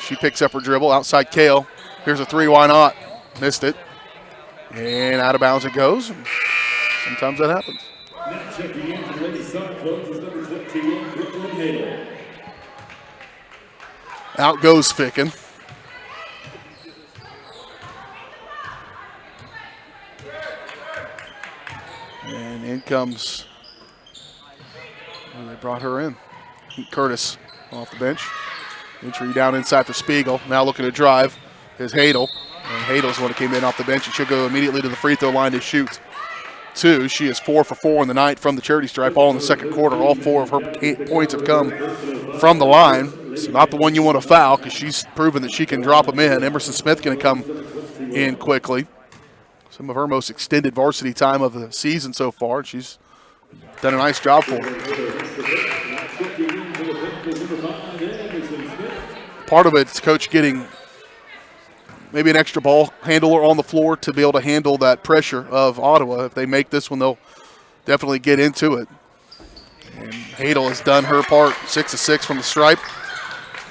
Speaker 1: She picks up her dribble. Outside Kale. Here's a three. Why not? Missed it. And out of bounds it goes. Sometimes that happens.
Speaker 14: Now checking in for the Lady Cyclones is number 21, Brooklyn Hale.
Speaker 1: Out goes Ficken. And in comes, they brought her in. Curtis off the bench. Entry down inside for Spiegel. Now looking to drive is Hadel. And Hadel's the one that came in off the bench, and she'll go immediately to the free throw line to shoot 2. She is 4 for 4 in the night from the charity stripe, all in the second quarter. All 4 of her points have come from the line. So not the one you want to foul, because she's proven that she can drop them in. Emerson Smith going to come in quickly. Some of her most extended varsity time of the season so far. She's done a nice job for her. Part of it's coach getting maybe an extra ball handler on the floor to be able to handle that pressure of Ottawa. If they make this one, they'll definitely get into it. And Hadel has done her part, 6 of 6 from the stripe,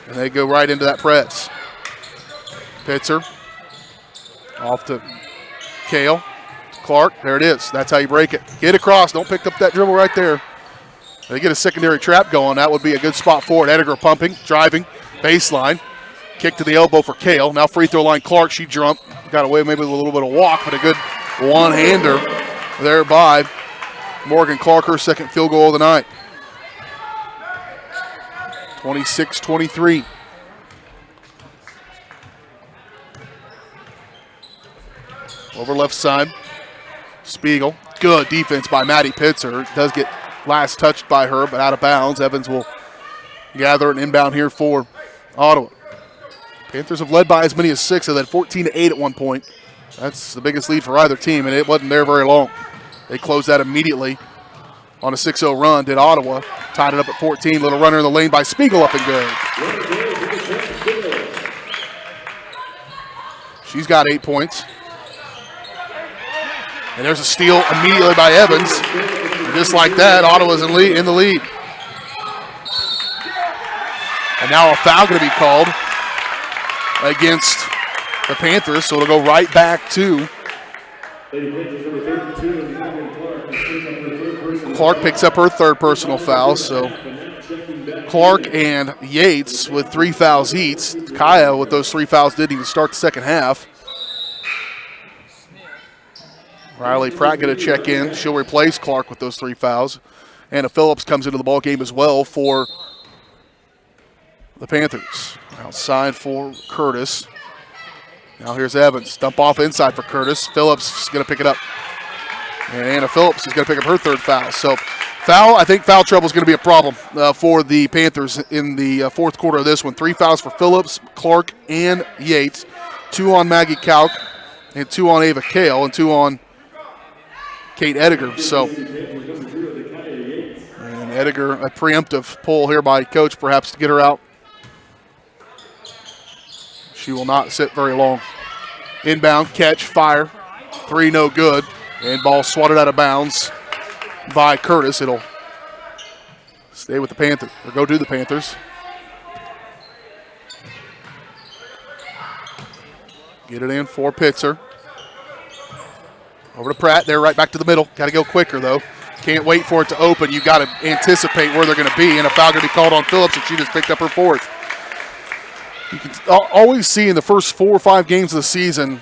Speaker 1: and they go right into that press. Pitzer off to Kale. Clark, there it is. That's how you break it. Get across. Don't pick up that dribble right there. They get a secondary trap going. That would be a good spot for it. Ediger pumping, driving, baseline. Kick to the elbow for Kale. Now free throw line Clark. She jumped. Got away maybe with a little bit of walk, but a good one-hander there by Morgan Clark, her second field goal of the night. 26-23. Over left side. Spiegel. Good defense by Maddie Pitzer. Does get last touched by her, but out of bounds. Evans will gather an inbound here for Ottawa. Panthers have led by as many as 6. They led 14-8 at one point. That's the biggest lead for either team, and it wasn't there very long. They closed that immediately on a 6-0 run. Did Ottawa. Tied it up at 14. Little runner in the lane by Spiegel, up and good. She's got 8 points. And there's a steal immediately by Evans. And just like that, Ottawa's in the lead. And now a foul going to be called against the Panthers, so it'll go right back to Clark. Picks up her third personal foul, so Clark and Yates with 3 fouls each. Kaya with those 3 fouls didn't even start the second half. Riley Pratt going to check in. She'll replace Clark with those 3 fouls. Anna Phillips comes into the ball game as well for the Panthers. Outside for Curtis. Now here's Evans. Dump off inside for Curtis. Phillips is going to pick it up. And Anna Phillips is going to pick up her third foul. So I think foul trouble is going to be a problem for the Panthers in the fourth quarter of this one. 3 fouls for Phillips, Clark, and Yates. 2 on Maggie Kalk, and 2 on Ava Kale, and 2 on Kate Ediger. So, and Ediger, a preemptive pull here by coach perhaps to get her out. She will not sit very long. Inbound, catch, fire. 3 no good. And ball swatted out of bounds by Curtis. It'll stay with the Panthers, or go to the Panthers. Get it in for Pitzer. Over to Pratt. They're right back to the middle. Got to go quicker, though. Can't wait for it to open. You've got to anticipate where they're going to be, and a foul going to be called on Phillips, and she just picked up her fourth. You can always see in the first 4 or 5 games of the season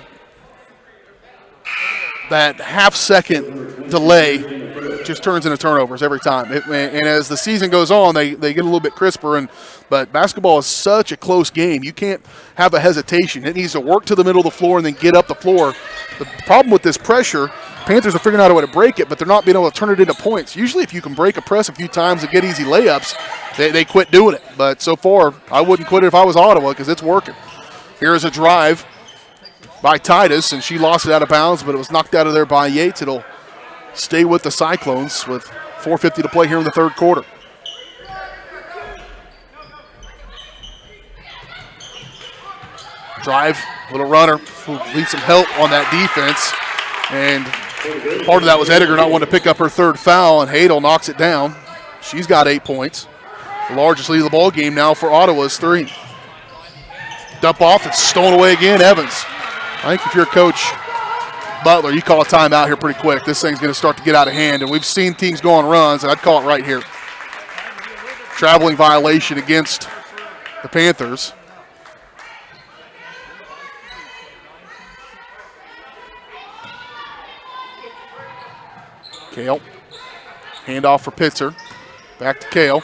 Speaker 1: that half-second delay just turns into turnovers every time. And as the season goes on, they get a little bit crisper. But basketball is such a close game. You can't have a hesitation. It needs to work to the middle of the floor and then get up the floor. The problem with this pressure, Panthers are figuring out a way to break it, but they're not being able to turn it into points. Usually if you can break a press a few times and get easy layups, they quit doing it. But so far, I wouldn't quit it if I was Ottawa because it's working. Here's a drive by Titus, and she lost it out of bounds, but it was knocked out of there by Yates. It'll stay with the Cyclones with 4:50 to play here in the third quarter. Drive, little runner, who needs some help on that defense. And part of that was Ediger not wanting to pick up her third foul, and Hadel knocks it down. She's got 8 points. The largest lead of the ball game now for Ottawa is 3. Dump off, it's stolen away again, Evans. I think if you're Coach Butler, you call a timeout here pretty quick. This thing's going to start to get out of hand, and we've seen teams go on runs, and I'd call it right here. Traveling violation against the Panthers. Kale, handoff for Pitzer. Back to Kale,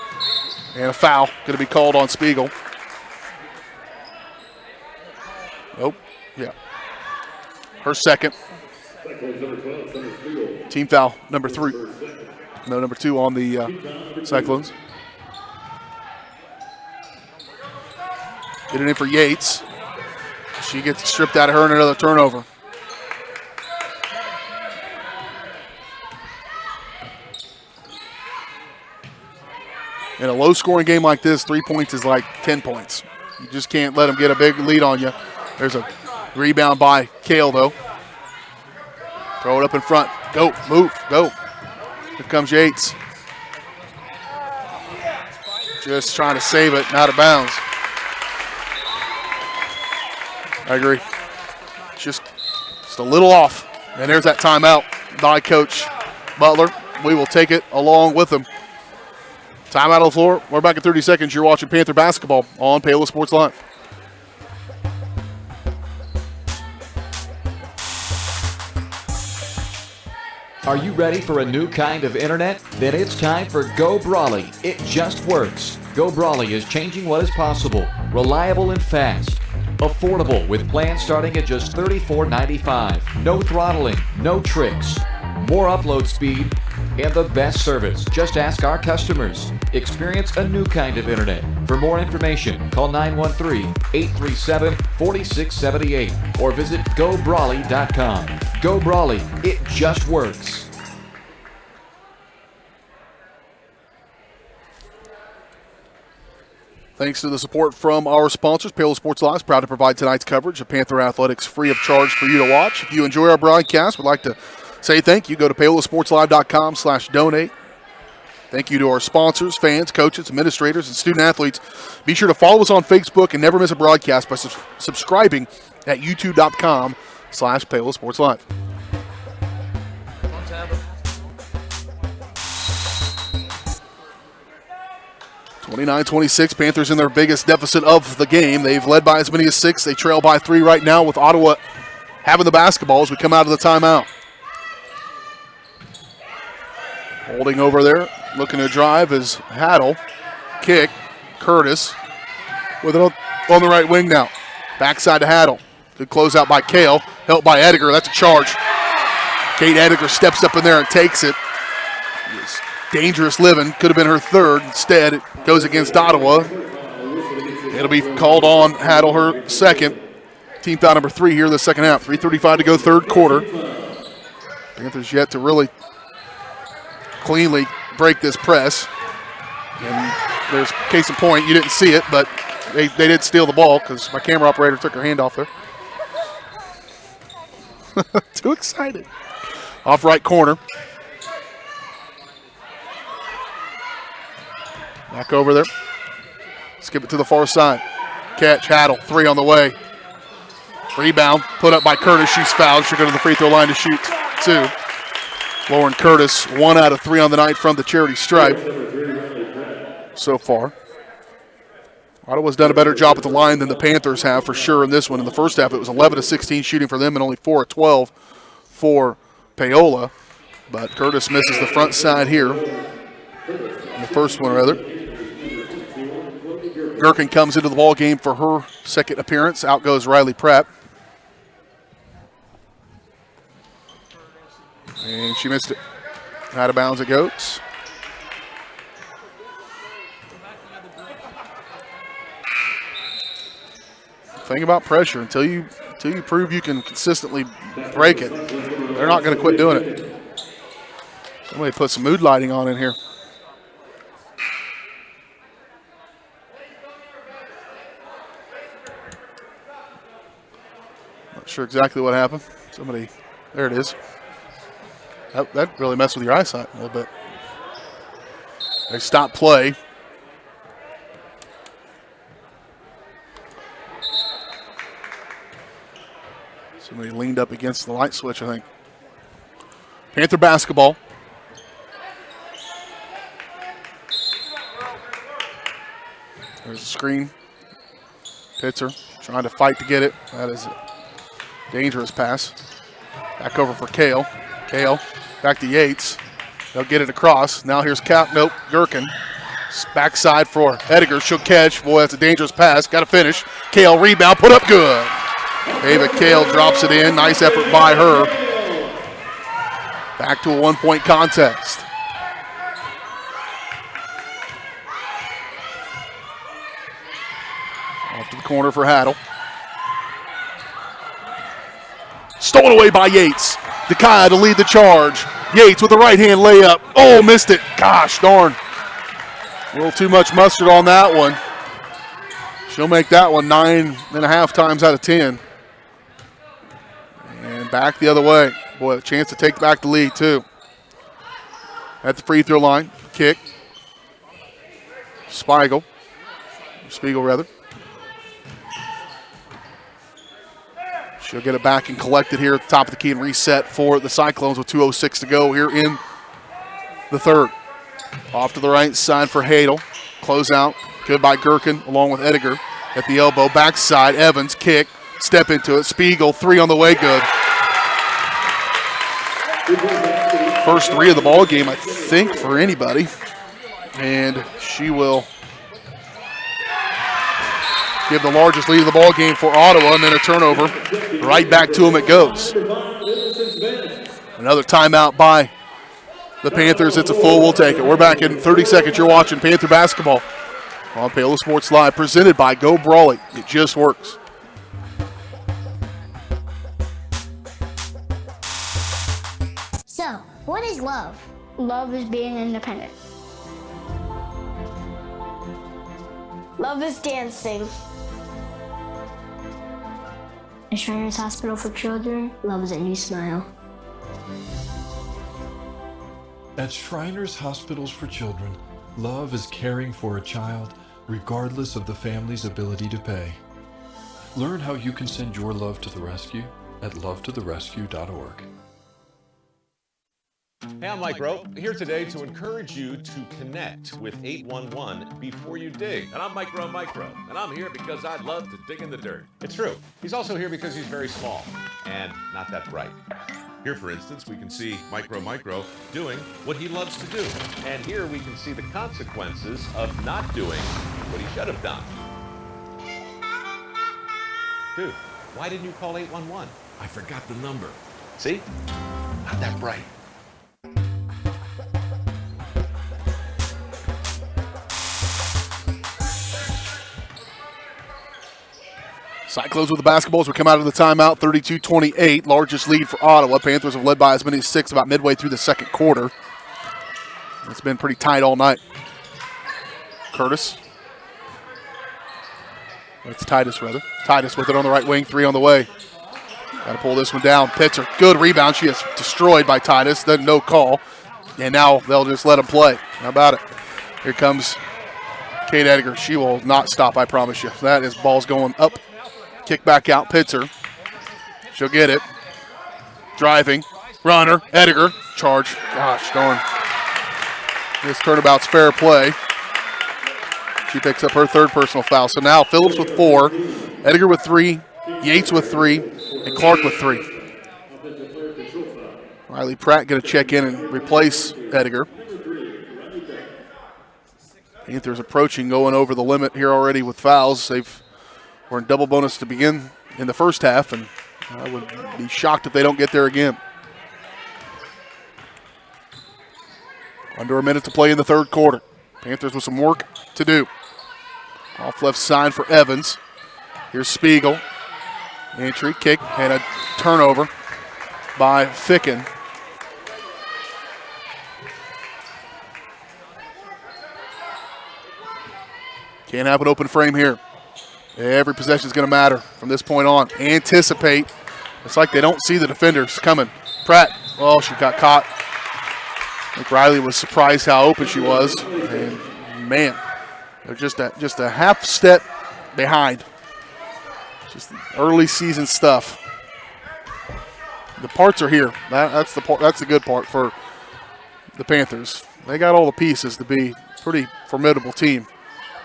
Speaker 1: and a foul going to be called on Spiegel. Nope, yeah. Her second. Team foul, number 3. No, number 2 on the Cyclones. Get it in for Yates. She gets stripped out of her and another turnover. In a low-scoring game like this, 3 points is like 10 points. You just can't let them get a big lead on you. There's a rebound by Kale, though. Throw it up in front. Go, move, go. Here comes Yates. Just trying to save it, out of bounds. I agree. Just a little off. And there's that timeout by Coach Butler. We will take it along with him. Timeout on the floor. We're back in 30 seconds. You're watching Panther basketball on Paola Sports Live.
Speaker 5: Are you ready for a new kind of internet? Then it's time for Go Brawley. It just works. Go Brawley is changing what is possible. Reliable and fast. Affordable with plans starting at just $34.95. No throttling, no tricks. More upload speed and the best service. Just ask our customers. Experience a new kind of internet. For more information, call 913-837-4678 or visit GoBrawley.com. Go Brawley, it just works.
Speaker 1: Thanks to the support from our sponsors, Paola Sports Live is proud to provide tonight's coverage of Panther Athletics free of charge for you to watch. If you enjoy our broadcast, we'd like to say thank you. Go to PaolaSportsLive.com/donate. Thank you to our sponsors, fans, coaches, administrators, and student athletes. Be sure to follow us on Facebook and never miss a broadcast by subscribing at youtube.com/Paola Sports Live. 29-26, Panthers in their biggest deficit of the game. They've led by as many as 6. They trail by 3 right now with Ottawa having the basketball as we come out of the timeout. Holding over there, looking to drive is Hadel. Kick, Curtis with it on the right wing now. Backside to Hadel. Good closeout by Kale, helped by Ediger. That's a charge. Kate Ediger steps up in there and takes it. It's dangerous living. Could have been her third. Instead, it goes against Ottawa. It'll be called on Hadel, her second. Team foul number 3 here in the second half. 3:35 to go, third quarter. Panthers yet to really cleanly break this press. And there's case in point, you didn't see it, but they did steal the ball because my camera operator took her hand off there. Too excited. Off right corner. Back over there. Skip it to the far side. Catch, Hadel, 3 on the way. Rebound, put up by Curtis. She's fouled. She'll go to the free throw line to shoot 2. Lauren Curtis, 1 out of 3 on the night from the charity stripe so far. Ottawa's done a better job at the line than the Panthers have for sure in this one. In the first half, it was 11 of 16 shooting for them and only 4 of 12 for Paola. But Curtis misses the front side here. In the first one, rather. Gherkin comes into the ball game for her second appearance. Out goes Riley Pratt. And she missed it. Out of bounds it goes. Thing about pressure, until you prove you can consistently break it, they're not going to quit doing it. Somebody put some mood lighting on in here. Not sure exactly what happened. Somebody, there it is. That really messed with your eyesight a little bit. They stopped play. Somebody leaned up against the light switch, I think. Panther basketball. There's a screen. Pitzer trying to fight to get it. That is a dangerous pass. Back over for Kale. Kale back to Yates. They'll get it across. Now here's Gherkin. Backside for Ediger. She'll catch. Boy, that's a dangerous pass. Got to finish. Kale rebound. Put up good. Ava Kale drops it in. Nice effort by her. Back to a 1-point contest. Off to the corner for Haddle. Stolen away by Yates. Dekai to lead the charge. Yates with the right-hand layup. Oh, missed it. Gosh darn. A little too much mustard on that one. She'll make that one 9.5 times out of 10. And back the other way. Boy, a chance to take back the lead, too. At the free throw line. Kick. Spiegel, rather. She'll get it back and collect it here at the top of the key and reset for the Cyclones with 2:06 to go here in the third. Off to the right side for Hadel. Closeout. Good by Gherkin along with Ediger at the elbow. Backside. Evans. Kick. Step into it. Spiegel. 3 on the way. Good. First 3 of the ball game, I think, for anybody. And she will give the largest lead of the ball game for Ottawa, and then a turnover. Right back to them it goes. Another timeout by the Panthers. It's a full. We'll take it. We're back in 30 seconds. You're watching Panther basketball on Paola Sports Live, presented by Go Brawley. It just works.
Speaker 8: So, what is love? Love is being independent. Love is dancing. At Shriners Hospital for Children, love is a new smile.
Speaker 19: At Shriners Hospitals for Children, love is caring for a child regardless of the family's ability to pay. Learn how you can send your love to the rescue at lovetotherescue.org.
Speaker 15: Hey, I'm Mike Rowe, here today to encourage you to connect with 811 before you dig. And I'm Mike Rowe, and I'm here because I love to dig in the dirt. It's true. He's also here because he's very small and not that bright. Here, for instance, we can see Mike Rowe doing what he loves to do. And here we can see the consequences of not doing what he should have done. Dude, why didn't you call 811? I forgot the number. See? Not that bright.
Speaker 1: Cyclones with the basketballs. We come out of the timeout, 32-28, largest lead for Ottawa. Panthers have led by as many as 6 about midway through the second quarter. It's been pretty tight all night. Curtis. It's Titus, rather. Titus with it on the right wing, 3 on the way. Got to pull this one down. Pitzer, good rebound. She is destroyed by Titus. Then no call. And now they'll just let him play. How about it? Here comes Kate Ediger. She will not stop, I promise you. That is balls going up. Kick back out. Pitzer She'll get it. Driving. Runner. Ediger. Charge. Gosh darn. This turnabout's fair play. She picks up her third personal foul. So now Phillips with 4, Ediger with 3, Yates with 3, and Clark with 3. Riley Pratt going to check in and replace Ediger. Panthers approaching, going over the limit here already with fouls. We're in double bonus to begin in the first half, and I would be shocked if they don't get there again. Under a minute to play in the third quarter. Panthers with some work to do. Off left side for Evans. Here's Spiegel. Entry, kick, and a turnover by Ficken. Can't have an open frame here. Every possession is going to matter from this point on. Anticipate. It's like they don't see the defenders coming. Pratt, oh, she got caught. I think Riley was surprised how open she was. And, man, they're just a half step behind. Just early season stuff. The parts are here. That's the good part for the Panthers. They got all the pieces to be a pretty formidable team.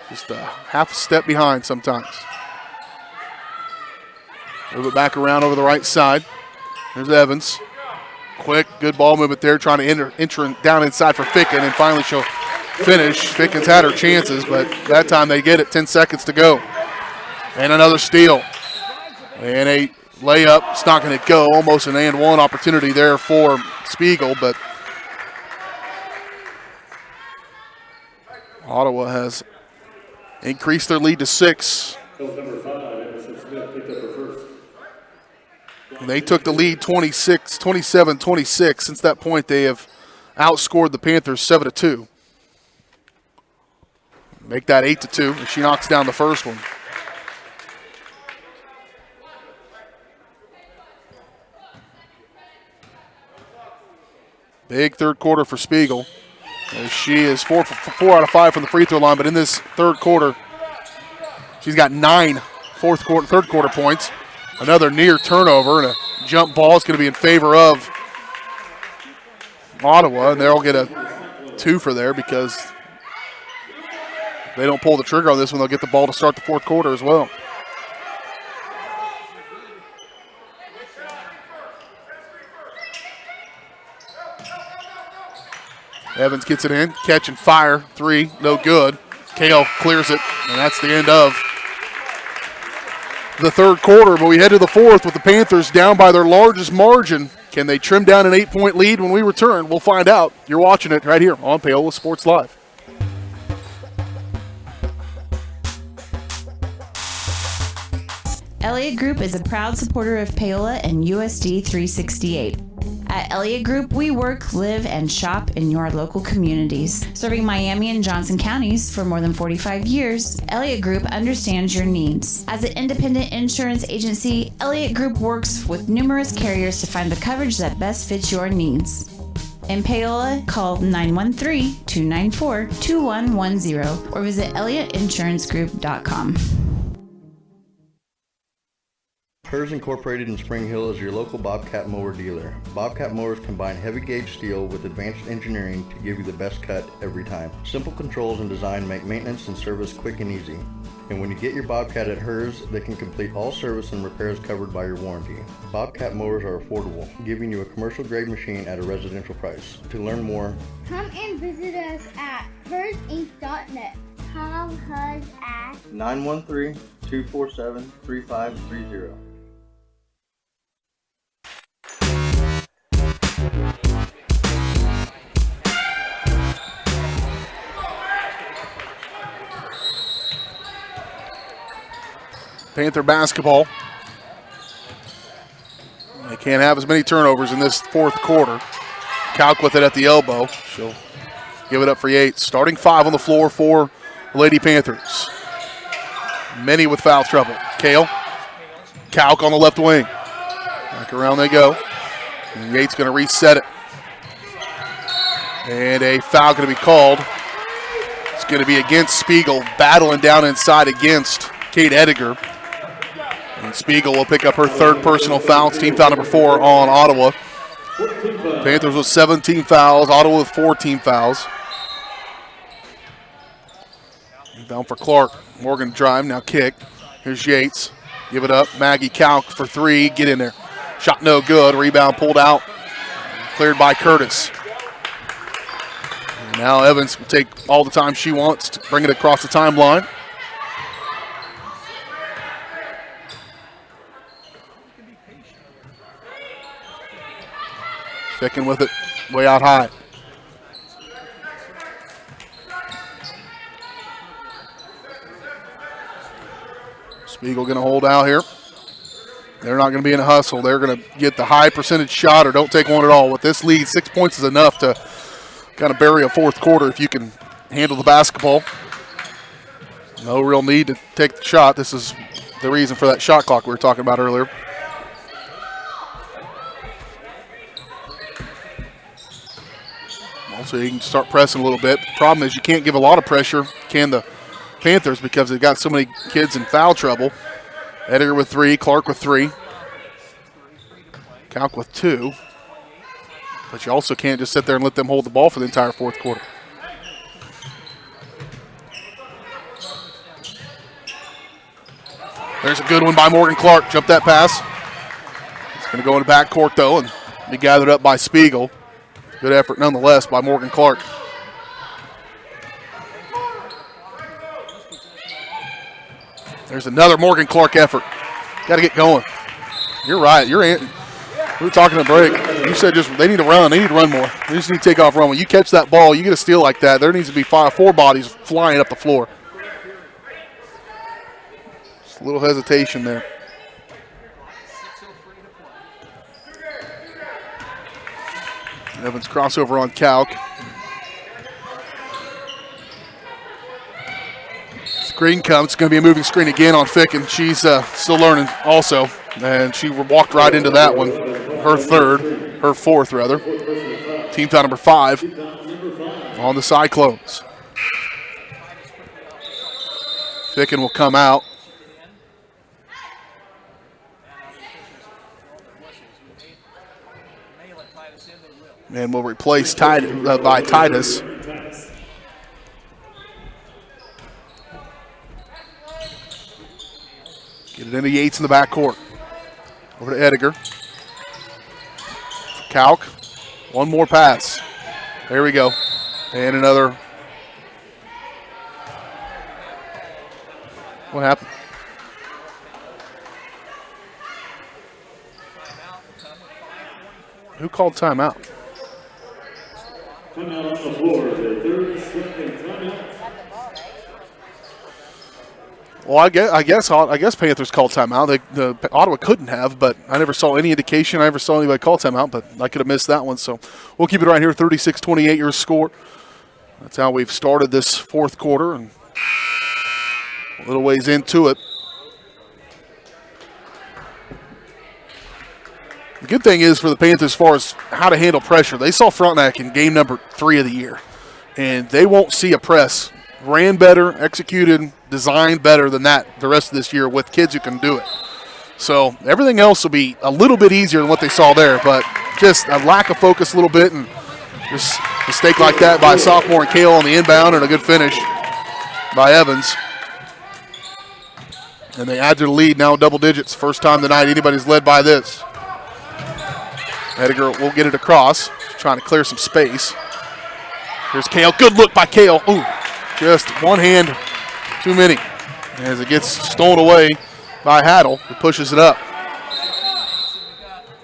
Speaker 1: Just a half step behind sometimes. Move it back around over the right side. There's Evans. Quick, good ball movement there, trying to enter down inside for Ficken, and finally she'll finish. Ficken's had her chances, but that time they get it. 10 seconds to go. And another steal. And a layup. It's not going to go. Almost an and one opportunity there for Spiegel, but Ottawa has increased their lead to 6. They took the lead 27-26. Since that point, they have outscored the Panthers 7-2. Make that 8-2, and she knocks down the first one. Big third quarter for Spiegel. She is 4 out of 5 from the free throw line, but in this third quarter, she's got 9 third quarter points. Another near turnover, and a jump ball is going to be in favor of Ottawa, and they'll get a 2 for there because if they don't pull the trigger on this one, they'll get the ball to start the fourth quarter as well. Evans gets it in, catch and fire, 3, no good. Kale clears it, and that's the end of the third quarter. But we head to the fourth with the Panthers down by their largest margin. Can they trim down an 8-point lead when we return? We'll find out. You're watching it right here on Paola Sports Live.
Speaker 6: Elliott Group is a proud supporter of Paola and USD 368. At Elliott Group, we work, live, and shop in your local communities. Serving Miami and Johnson counties for more than 45 years, Elliott Group understands your needs. As an independent insurance agency, Elliott Group works with numerous carriers to find the coverage that best fits your needs. In Paola, call 913-294-2110 or visit ElliottInsuranceGroup.com.
Speaker 7: Hers Incorporated in Spring Hill is your local Bobcat mower dealer. Bobcat mowers combine heavy gauge steel with advanced engineering to give you the best cut every time. Simple controls and design make maintenance and service quick and easy. And when you get your Bobcat at Hers, they can complete all service and repairs covered by your warranty. Bobcat mowers are affordable, giving you a commercial grade machine at a residential price. To learn more,
Speaker 8: Come and visit us at hersinc.net. Call Hers at
Speaker 7: 913-247-3530.
Speaker 1: Panther basketball. They can't have as many turnovers in this fourth quarter. Calc with it at the elbow. She'll give it up for Yates. Starting 5 on the floor for the Lady Panthers. Many with foul trouble. Kale. Calc on the left wing. Back around they go. And Yates going to reset it. And a foul going to be called. It's going to be against Spiegel, battling down inside against Kate Ediger. And Spiegel will pick up her third personal foul. It's team foul number 4 on Ottawa. Panthers with 17 fouls, Ottawa with 14 fouls. Down for Clark. Morgan drive, now kick. Here's Yates. Give it up. Maggie Kalk for 3. Get in there. Shot no good. Rebound pulled out. Cleared by Curtis. And now Evans will take all the time she wants to bring it across the timeline. Sticking with it way out high. Spiegel going to hold out here. They're not going to be in a hustle. They're going to get the high percentage shot or don't take one at all. With this lead, 6 points is enough to kind of bury a fourth quarter if you can handle the basketball. No real need to take the shot. This is the reason for that shot clock we were talking about earlier. Also, you can start pressing a little bit. The problem is you can't give a lot of pressure, can the Panthers, because they've got so many kids in foul trouble. Ediger with 3, Clark with 3. Kalk with 2. But you also can't just sit there and let them hold the ball for the entire fourth quarter. There's a good one by Morgan Clark. Jump that pass. It's going to go in the backcourt, though, and be gathered up by Spiegel. Good effort nonetheless by Morgan Clark. There's another Morgan Clark effort. Got to get going. You're right. We were talking a break. You said just they need to run. They need to run more. They just need to take off run. When you catch that ball, you get a steal like that, there needs to be 4 bodies flying up the floor. Just a little hesitation there. Evans crossover on Kalk. Screen comes. It's going to be a moving screen again on Fick, and she's still learning also. And she walked right into that one. Her fourth rather. Team foul number 5 on the Cyclones. Ficken will come out. And will replace by Titus. Get it into Yates in the backcourt. Over to Ediger. Kalk. One more pass. There we go. And another. What happened? Who called timeout?
Speaker 14: Timeout on the floor. The third second timeout.
Speaker 1: Well, I guess Panthers called timeout. The Ottawa couldn't have, but I never saw any indication. I never saw anybody call timeout, but I could have missed that one. So we'll keep it right here, 36-28 your score. That's how we've started this fourth quarter, and a little ways into it. The good thing is for the Panthers as far as how to handle pressure, they saw Frontenac in game number 3 of the year, and they won't see a press. Ran better, executed, designed better than that the rest of this year with kids who can do it. So everything else will be a little bit easier than what they saw there, but just a lack of focus a little bit, and just a mistake like that by sophomore and Kale on the inbound, and a good finish by Evans. And they add to the lead now double digits. First time tonight anybody's led by this. Ediger will get it across, trying to clear some space. Here's Kale. Good look by Kale. Ooh. Just one hand too many as it gets stolen away by Haddle, who pushes it up.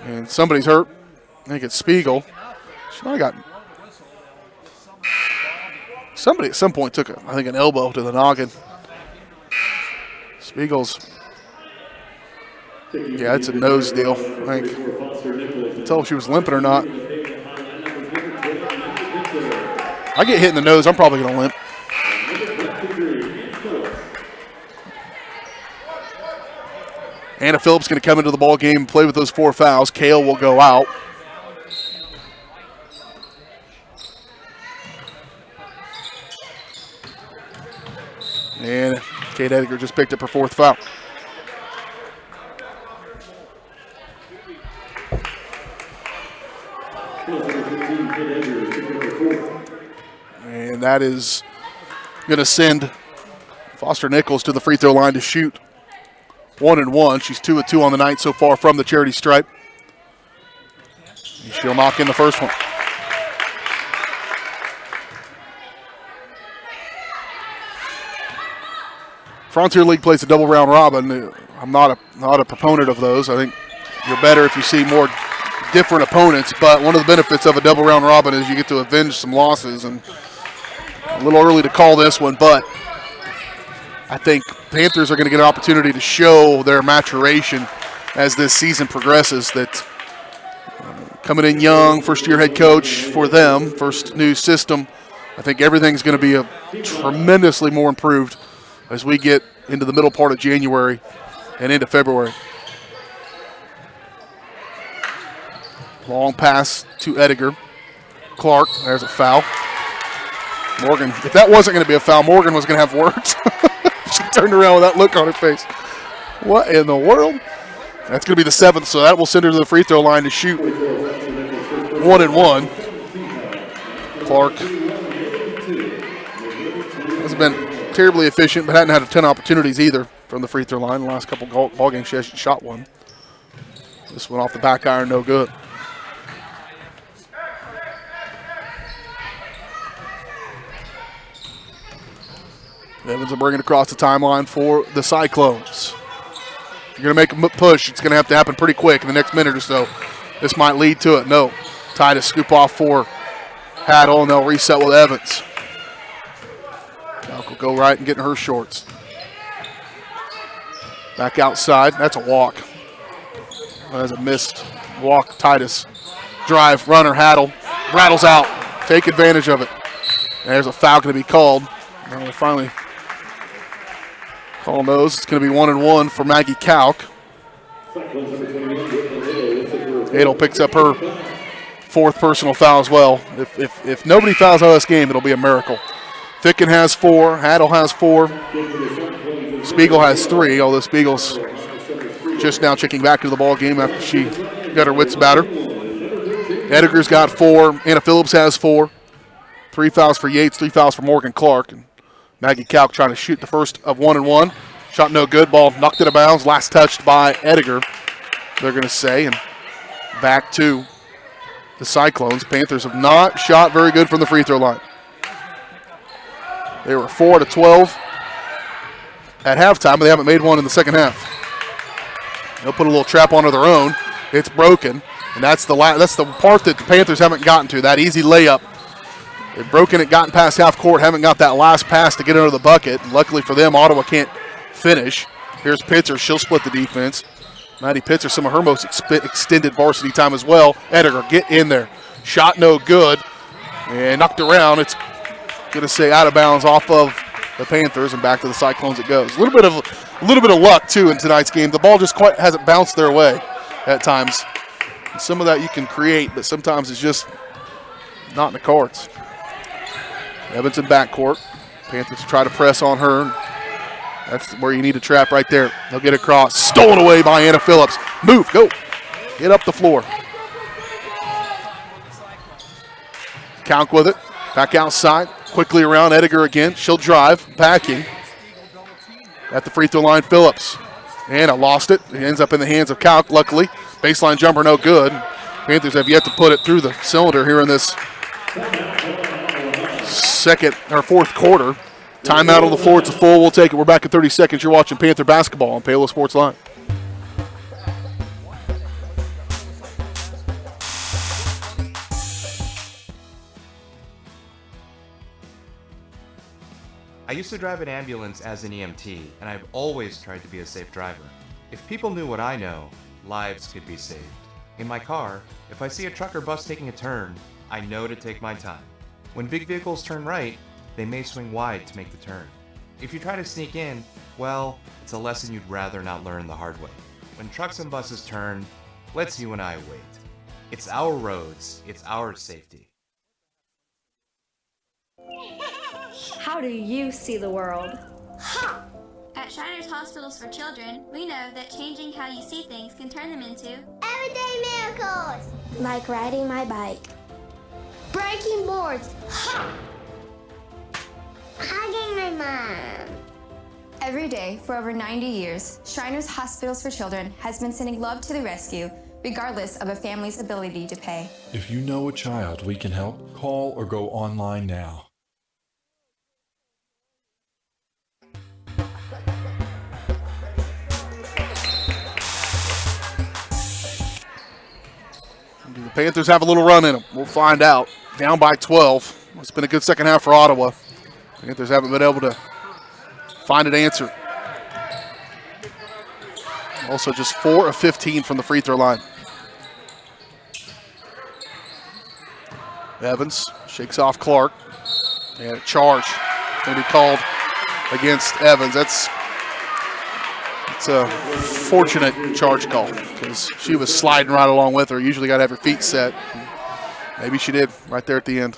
Speaker 1: And somebody's hurt. I think it's Spiegel. She might have got somebody at some point took an elbow to the noggin. Spiegel's, yeah, it's a nose deal. I think. I can't tell if she was limping or not. I get hit in the nose, I'm probably going to limp. Anna Phillips going to come into the ball game and play with those 4 fouls. Kale will go out. And Kate Ediger just picked up her 4th foul. And that is going to send Foster Nichols to the free throw line to shoot 1-1. She's 2 of 2 on the night so far from the charity stripe. And she'll knock in the first one. Frontier League plays a double round robin. I'm not a proponent of those. I think you're better if you see more different opponents, but one of the benefits of a double round robin is you get to avenge some losses, and a little early to call this one, but I think Panthers are going to get an opportunity to show their maturation as this season progresses, that coming in young, first-year head coach for them, first new system, I think everything's going to be tremendously more improved as we get into the middle part of January and into February. Long pass to Ediger. Clark, there's a foul. Morgan, if that wasn't going to be a foul, Morgan was going to have words. She turned around with that look on her face. What in the world? That's going to be the 7th, so that will send her to the free throw line to shoot 1-1. Clark hasn't been terribly efficient, but hadn't had a ton of opportunities either from the free throw line. The last couple ball games, she hasn't shot one. This one off the back iron, no good. Evans will bring it across the timeline for the Cyclones. If you're going to make a push, it's going to have to happen pretty quick in the next minute or so. This might lead to it. No. Titus scoop off for Haddle, and they'll reset with Evans. Elk will go right and get in her shorts. Back outside. That's a walk. That's a missed walk. Titus. Drive, runner, Haddle. Rattles out. Take advantage of it. There's a foul going to be called. And we'll finally call those. It's going to be 1-1 for Maggie Kalk. Adel picks up her 4th personal foul as well. If nobody fouls out of this game, it'll be a miracle. Ficken has 4. Haddle has 4. Spiegel has 3, although Spiegel's just now checking back into the ball game after she got her wits about her. Ediger's got 4. Anna Phillips has 4. 3 fouls for Yates, 3 fouls for Morgan Clark. And Maggie Kalk trying to shoot the first of 1-1. Shot no good. Ball knocked out of bounds. Last touched by Ediger, they're going to say. And back to the Cyclones. Panthers have not shot very good from the free throw line. They were 4 to 12 at halftime, but they haven't made one in the second half. They'll put a little trap onto their own. It's broken, and that's the part that the Panthers haven't gotten to, that easy layup. They've broken it, gotten past half court, haven't got that last pass to get under the bucket. And luckily for them, Ottawa can't finish. Here's Pitzer. She'll split the defense. Maddie Pitzer, some of her most extended varsity time as well. Ediger, get in there. Shot no good. And knocked around. It's going to say out of bounds off of the Panthers, and back to the Cyclones it goes. A little bit of luck, too, in tonight's game. The ball just quite hasn't bounced their way at times. And some of that you can create, but sometimes it's just not in the cards. Evans in backcourt. Panthers try to press on her. That's where you need a trap right there. They'll get across. Stolen away by Anna Phillips. Move, go. Get up the floor. Kalk with it. Back outside. Quickly around Ediger again. She'll drive. Backing. At the free throw line, Phillips. Anna lost it. It ends up in the hands of Kalk, luckily. Baseline jumper, no good. Panthers have yet to put it through the cylinder here in this fourth quarter. Timeout on the floor. It's a full. We'll take it. We're back in 30 seconds. You're watching Panther basketball on Paola Sports Live.
Speaker 20: I used to drive an ambulance as an EMT, and I've always tried to be a safe driver. If people knew what I know, lives could be saved. In my car, if I see a truck or bus taking a turn, I know to take my time. When big vehicles turn right, they may swing wide to make the turn. If you try to sneak in, well, it's a lesson you'd rather not learn the hard way. When trucks and buses turn, let's you and I wait. It's our roads, it's our safety.
Speaker 21: How do you see the world?
Speaker 8: At Shriners Hospitals for Children, we know that changing how you see things can turn them into everyday miracles. Like riding my bike. breaking boards, hugging my mom.
Speaker 4: Every day for over 90 years, Shriners Hospitals for Children has been sending love to the rescue, regardless of a family's ability to pay.
Speaker 19: If you know a child we can help, call or go online now.
Speaker 1: Do the Panthers have a little run in them? We'll find out. Down by 12. It's been a good second half for Ottawa. Panthers haven't been able to find an answer. Also just 4 of 15 from the free throw line. Evans shakes off Clark. And a charge going to be called against Evans. It's a fortunate charge call because she was sliding right along with her. Usually got to have her feet set. Maybe she did right there at the end.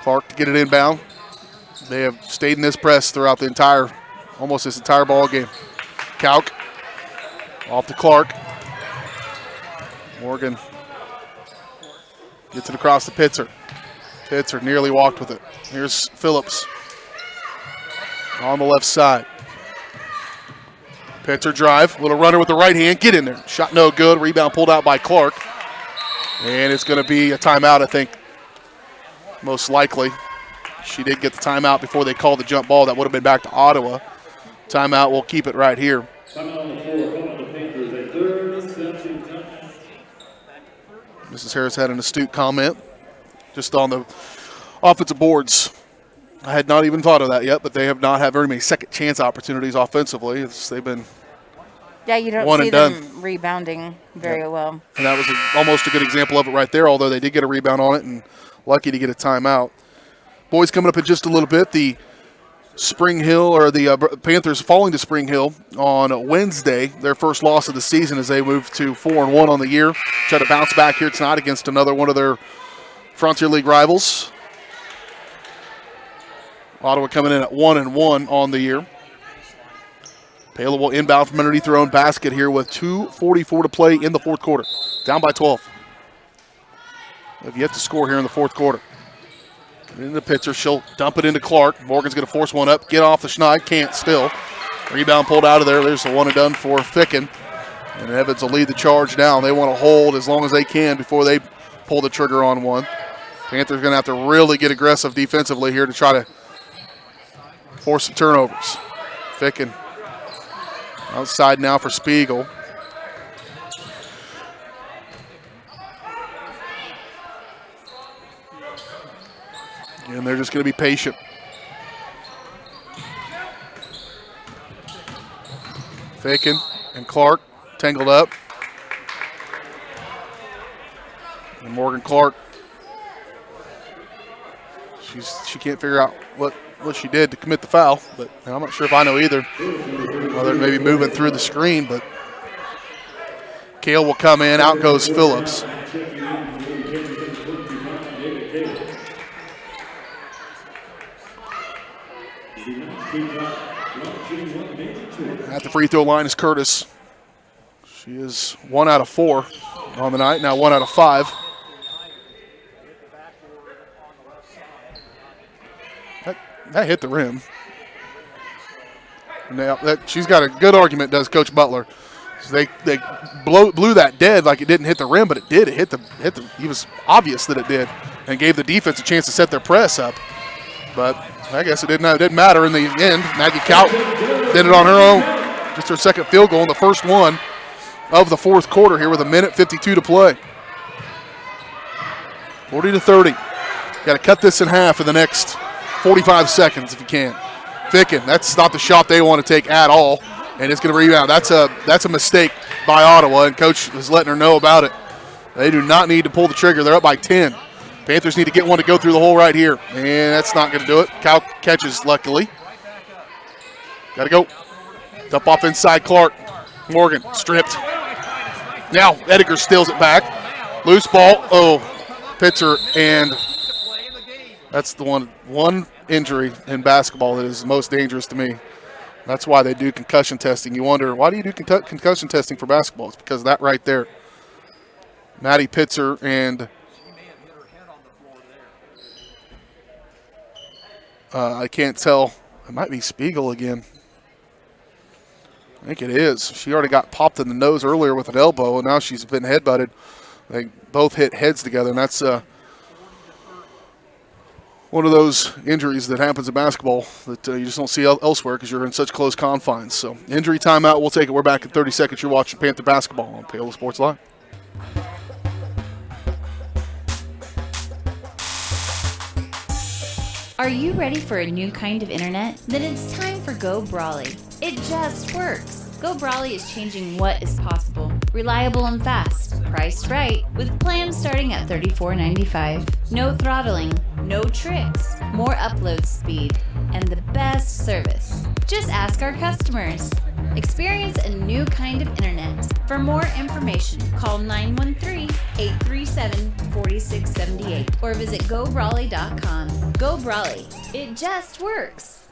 Speaker 1: Clark to get it inbound. They have stayed in this press throughout the almost this entire ball game. Kauk off to Clark. Morgan gets it across to Pitzer. Pitzer nearly walked with it. Here's Phillips on the left side. Pitzer drive, little runner with the right hand, get in there. Shot no good, rebound pulled out by Clark. And it's going to be a timeout, I think, most likely. She did get the timeout before they called the jump ball. That would have been back to Ottawa. Timeout, we'll keep it right here. Mrs. Harris had an astute comment just on the offensive boards. I had not even thought of that yet, but they have not had very many second chance opportunities offensively. They've been
Speaker 11: you don't
Speaker 1: one
Speaker 11: see
Speaker 1: and done.
Speaker 11: them rebounding very well.
Speaker 1: And that was almost a good example of it right there, although they did get a rebound on it and lucky to get a timeout. Boys coming up in just a little bit. The Spring Hill, or the Panthers falling to Spring Hill on Wednesday, their first loss of the season as they move to 4-1 on the year. Try to bounce back here tonight against another one of their Frontier League rivals. Ottawa coming in at 1-1 on the year. Paola will inbound from underneath their own basket here with 2:44 to play in the fourth quarter. Down by 12. They've yet to score here in the fourth quarter. Into Pitzer, she'll dump it into Clark. Morgan's going to force one up, get off the schneid, can't still. Rebound pulled out of there. There's the one and done for Ficken. And Evans will lead the charge down. They want to hold as long as they can before they pull the trigger on one. Panthers going to have to really get aggressive defensively here to try to force some turnovers. Ficken outside now for Spiegel. And they're just going to be patient. Ficken and Clark tangled up. And Morgan Clark, she can't figure out what she did to commit the foul, but I'm not sure if I know either. Whether it may be moving through the screen, but Kale will come in. Out goes Phillips. At the free throw line is Curtis. She is 1 out of 4 on the night, now 1 out of 5. That hit the rim. Now she's got a good argument, does Coach Butler. They blew that dead like it didn't hit the rim, but it did. It hit the. It was obvious that it did, and gave the defense a chance to set their press up. But I guess it didn't matter in the end. Maggie Kaut did it on her own. Just her second field goal, and the first one of the fourth quarter here with 1:52 to play. 40-30. Got to cut this in half in the next 45 seconds if you can. Ficken, that's not the shot they want to take at all, and it's going to rebound. That's a mistake by Ottawa, and Coach is letting her know about it. They do not need to pull the trigger. They're up by 10. Panthers need to get one to go through the hole right here, and that's not going to do it. Cal catches, luckily. Got to go. Dump off inside Clark. Morgan stripped. Now Ediger steals it back. Loose ball. Oh, Pitzer, and that's the one injury in basketball that is most dangerous to me. That's why they do concussion testing. You wonder, why do you do concussion testing for basketball? It's because of that right there. Maddie Pitzer and I can't tell. It might be Spiegel again. I think it is. She already got popped in the nose earlier with an elbow, and now she's been headbutted. They both hit heads together, and that's one of those injuries that happens in basketball that you just don't see elsewhere because you're in such close confines. So injury timeout, we'll take it. We're back in 30 seconds. You're watching Panther basketball on Paola Sports Live.
Speaker 6: Are you ready for a new kind of internet? Then it's time for Go Brawley. It just works. Go Brawley is changing what is possible. Reliable and fast, priced right, with plans starting at $34.95. No throttling, no tricks, more upload speed, and the best service. Just ask our customers. Experience a new kind of internet. For more information, call 913-837-4678 or visit GoBrawley.com. Go Brawley. It just works.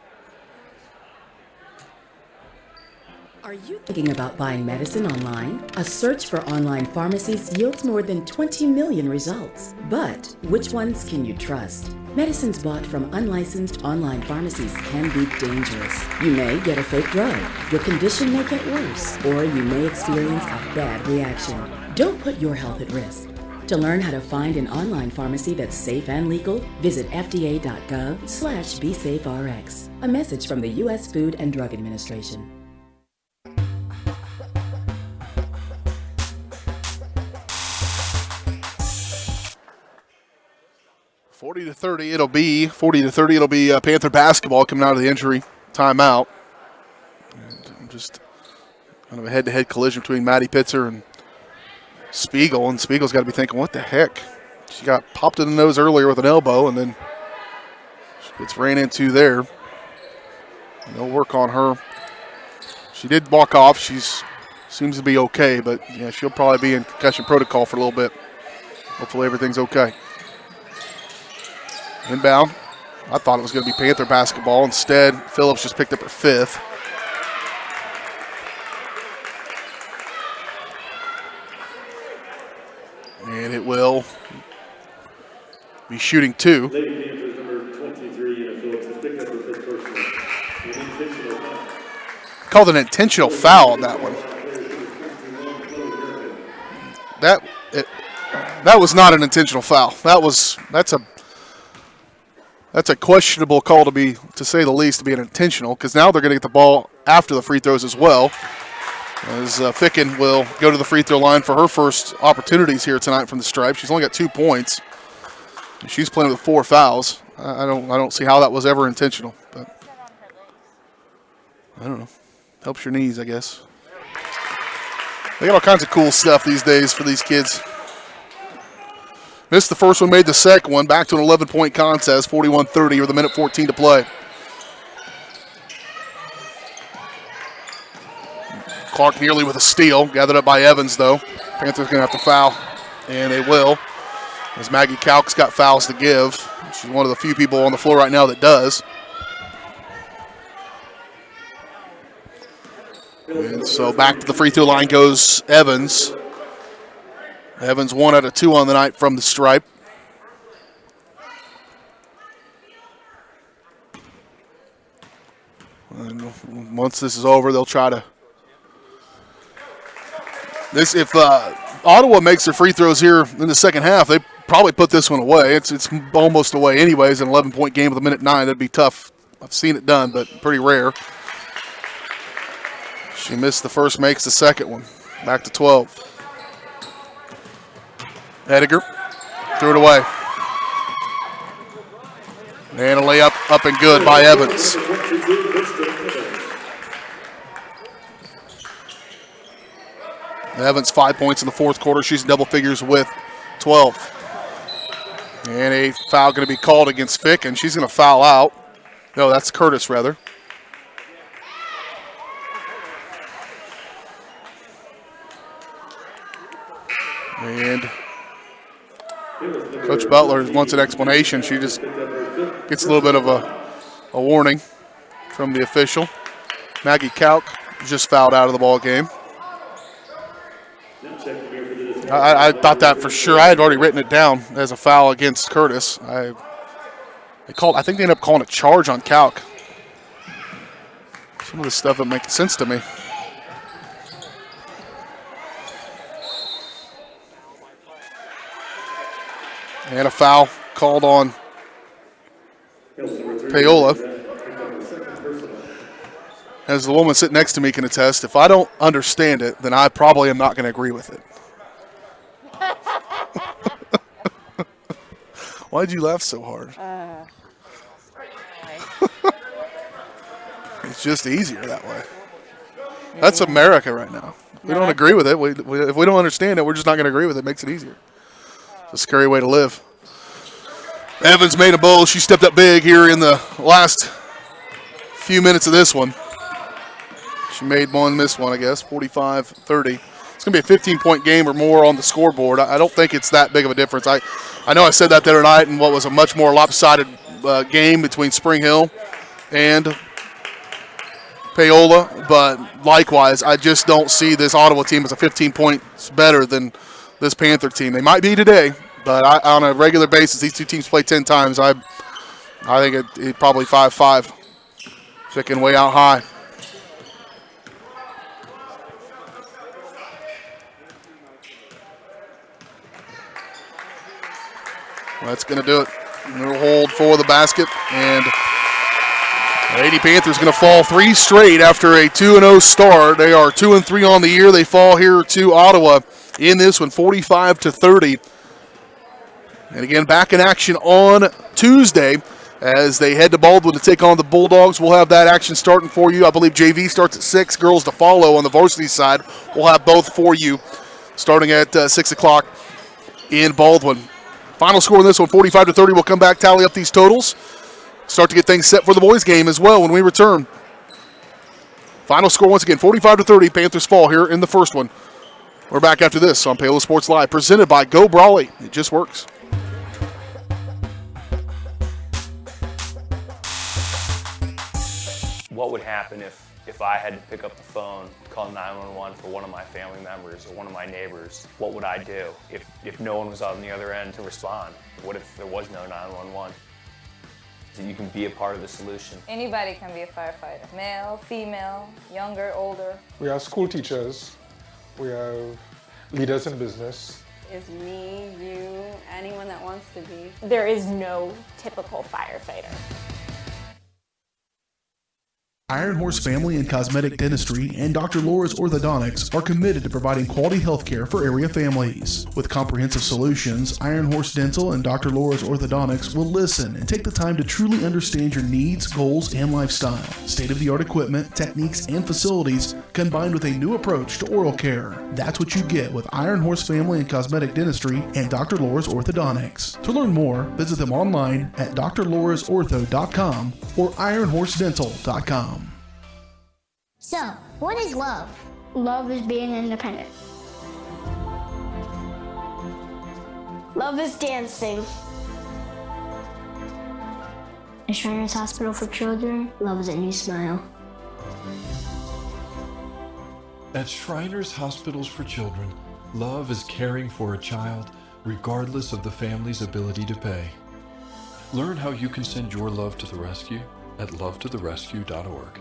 Speaker 17: Are you thinking about buying medicine online? A search for online pharmacies yields more than 20 million results. But which ones can you trust? Medicines bought from unlicensed online pharmacies can be dangerous. You may get a fake drug, your condition may get worse, or you may experience a bad reaction. Don't put your health at risk. To learn how to find an online pharmacy that's safe and legal, visit fda.gov/BeSafeRx. A message from the U.S. Food and Drug Administration.
Speaker 1: 40-30, it'll be Panther basketball coming out of the injury timeout. And just kind of a head-to-head collision between Maddie Pitzer and Spiegel, and Spiegel's got to be thinking, what the heck? She got popped in the nose earlier with an elbow, and then she gets ran into there. And they'll work on her. She did walk off. Seems to be okay, but yeah, she'll probably be in concussion protocol for a little bit. Hopefully everything's okay. Inbound. I thought it was going to be Panther basketball. Instead, Phillips just picked up her fifth. And it will be shooting two.
Speaker 14: Lady Panthers number 23, Phillips has picked up her fifth personal. An intentional foul.
Speaker 1: Called an intentional foul on that one. That was not an intentional foul. That's a questionable call to say the least, to be an intentional, because now they're going to get the ball after the free throws as well. As Ficken will go to the free throw line for her first opportunities here tonight from the stripe. She's only got 2 points. She's playing with 4 fouls. I don't see how that was ever intentional, but I don't know. Helps your knees, I guess. They got all kinds of cool stuff these days for these kids. Missed the first one, made the second one. Back to an 11-point contest, 41-30 with a minute 14 to play. Clark nearly with a steal, gathered up by Evans, though. Panthers going to have to foul, and they will, as Maggie Kalk's got fouls to give. She's one of the few people on the floor right now that does. And so back to the free throw line goes Evans. Evans 1 out of 2 on the night from the stripe. And once this is over, they'll try to. If Ottawa makes their free throws here in the second half, they probably put this one away. It's almost away anyways. An 11-point game with a minute 9, that'd be tough. I've seen it done, but pretty rare. She missed the first, makes the second one. Back to 12. Ediger threw it away. And a layup up and good by Evans. Evans 5 points in the fourth quarter. She's in double figures with 12. And a foul going to be called against Fick, and she's going to foul out. No, that's Curtis, rather. And Coach Butler wants an explanation. She just gets a little bit of a warning from the official. Maggie Kalk just fouled out of the ball game. I thought that for sure. I had already written it down as a foul against Curtis. I think they ended up calling a charge on Calc. Some of this stuff doesn't make sense to me. And a foul called on Paola. As the woman sitting next to me can attest, if I don't understand it, then I probably am not going to agree with it. Why'd you laugh so hard? It's just easier that way. That's America right now. If we don't agree with it, if we don't understand it, we're just not going to agree with it. It makes it easier. It's a scary way to live. Evans made a bowl. She stepped up big here in the last few minutes of this one. She made one, missed one, I guess, 45-30. It's going to be a 15-point game or more on the scoreboard. I don't think it's that big of a difference. I know I said that the other night in what was a much more lopsided game between Spring Hill and Paola, but likewise, I just don't see this Ottawa team as a 15 points better than this Panther team. They might be today, but on a regular basis, these two teams play 10 times. I think it probably 5-5. Sticking way out high. That's going to do it. We'll hold for the basket, and the Lady Panthers going to fall 3 straight after a 2-0 start. They are 2-3 on the year. They fall here to Ottawa in this one, 45-30. And again, back in action on Tuesday as they head to Baldwin to take on the Bulldogs. We'll have that action starting for you. I believe JV starts at 6, girls to follow on the varsity side. We'll have both for you starting at 6 o'clock in Baldwin. Final score in this one, 45-30. We'll come back, tally up these totals. Start to get things set for the boys' game as well when we return. Final score once again, 45-30. Panthers fall here in the first one. We're back after this on Paola Sports Live, presented by Go Brawley. It just works.
Speaker 2: What would happen if I had to pick up the phone, call 911 for one of my family members or one of my neighbors? What would I do if no one was on the other end to respond? What if there was no 911? So you can be a part of the solution.
Speaker 22: Anybody can be a firefighter. Male, female, younger, older.
Speaker 23: We have school teachers. We have leaders in business.
Speaker 24: Is me, you, anyone that wants to be.
Speaker 25: There is no typical firefighter.
Speaker 12: Iron Horse Family and Cosmetic Dentistry and Dr. Laura's Orthodontics are committed to providing quality health care for area families. With comprehensive solutions, Iron Horse Dental and Dr. Laura's Orthodontics will listen and take the time to truly understand your needs, goals, and lifestyle. State-of-the-art equipment, techniques, and facilities combined with a new approach to oral care. That's what you get with Iron Horse Family and Cosmetic Dentistry and Dr. Laura's Orthodontics. To learn more, visit them online at drlaurasortho.com or ironhorsedental.com.
Speaker 8: So, what is love? Love is being independent. Love is dancing. At Shriners Hospital for Children, love is a new smile.
Speaker 19: At Shriners Hospitals for Children, love is caring for a child regardless of the family's ability to pay. Learn how you can send your love to the rescue at lovetotherescue.org.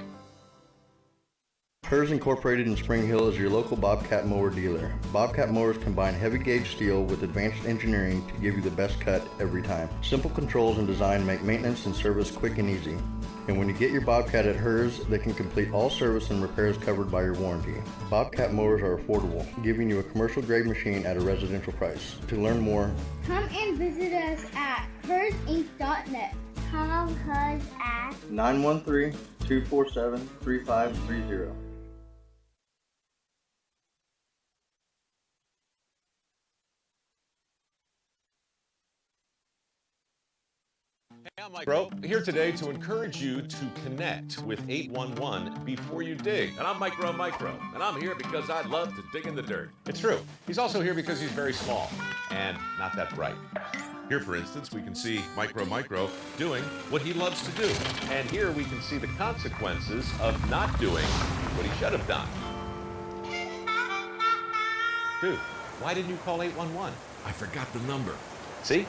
Speaker 7: Hers Incorporated in Spring Hill is your local Bobcat mower dealer. Bobcat mowers combine heavy gauge steel with advanced engineering to give you the best cut every time. Simple controls and design make maintenance and service quick and easy. And when you get your Bobcat at Hers, they can complete all service and repairs covered by your warranty. Bobcat mowers are affordable, giving you a commercial grade machine at a residential price. To learn more,
Speaker 8: Come and visit us at hersinc.net. Call Hers at
Speaker 7: 913-247-3530.
Speaker 15: Hey, I'm Mike Bro, here today to encourage you to connect with 811 before you dig. And I'm Micro, and I'm here because I love to dig in the dirt. It's true. He's also here because he's very small and not that bright. Here, for instance, we can see Micro doing what he loves to do. And here we can see the consequences of not doing what he should have done. Dude, why didn't you call 811?
Speaker 26: I forgot the number.
Speaker 15: See?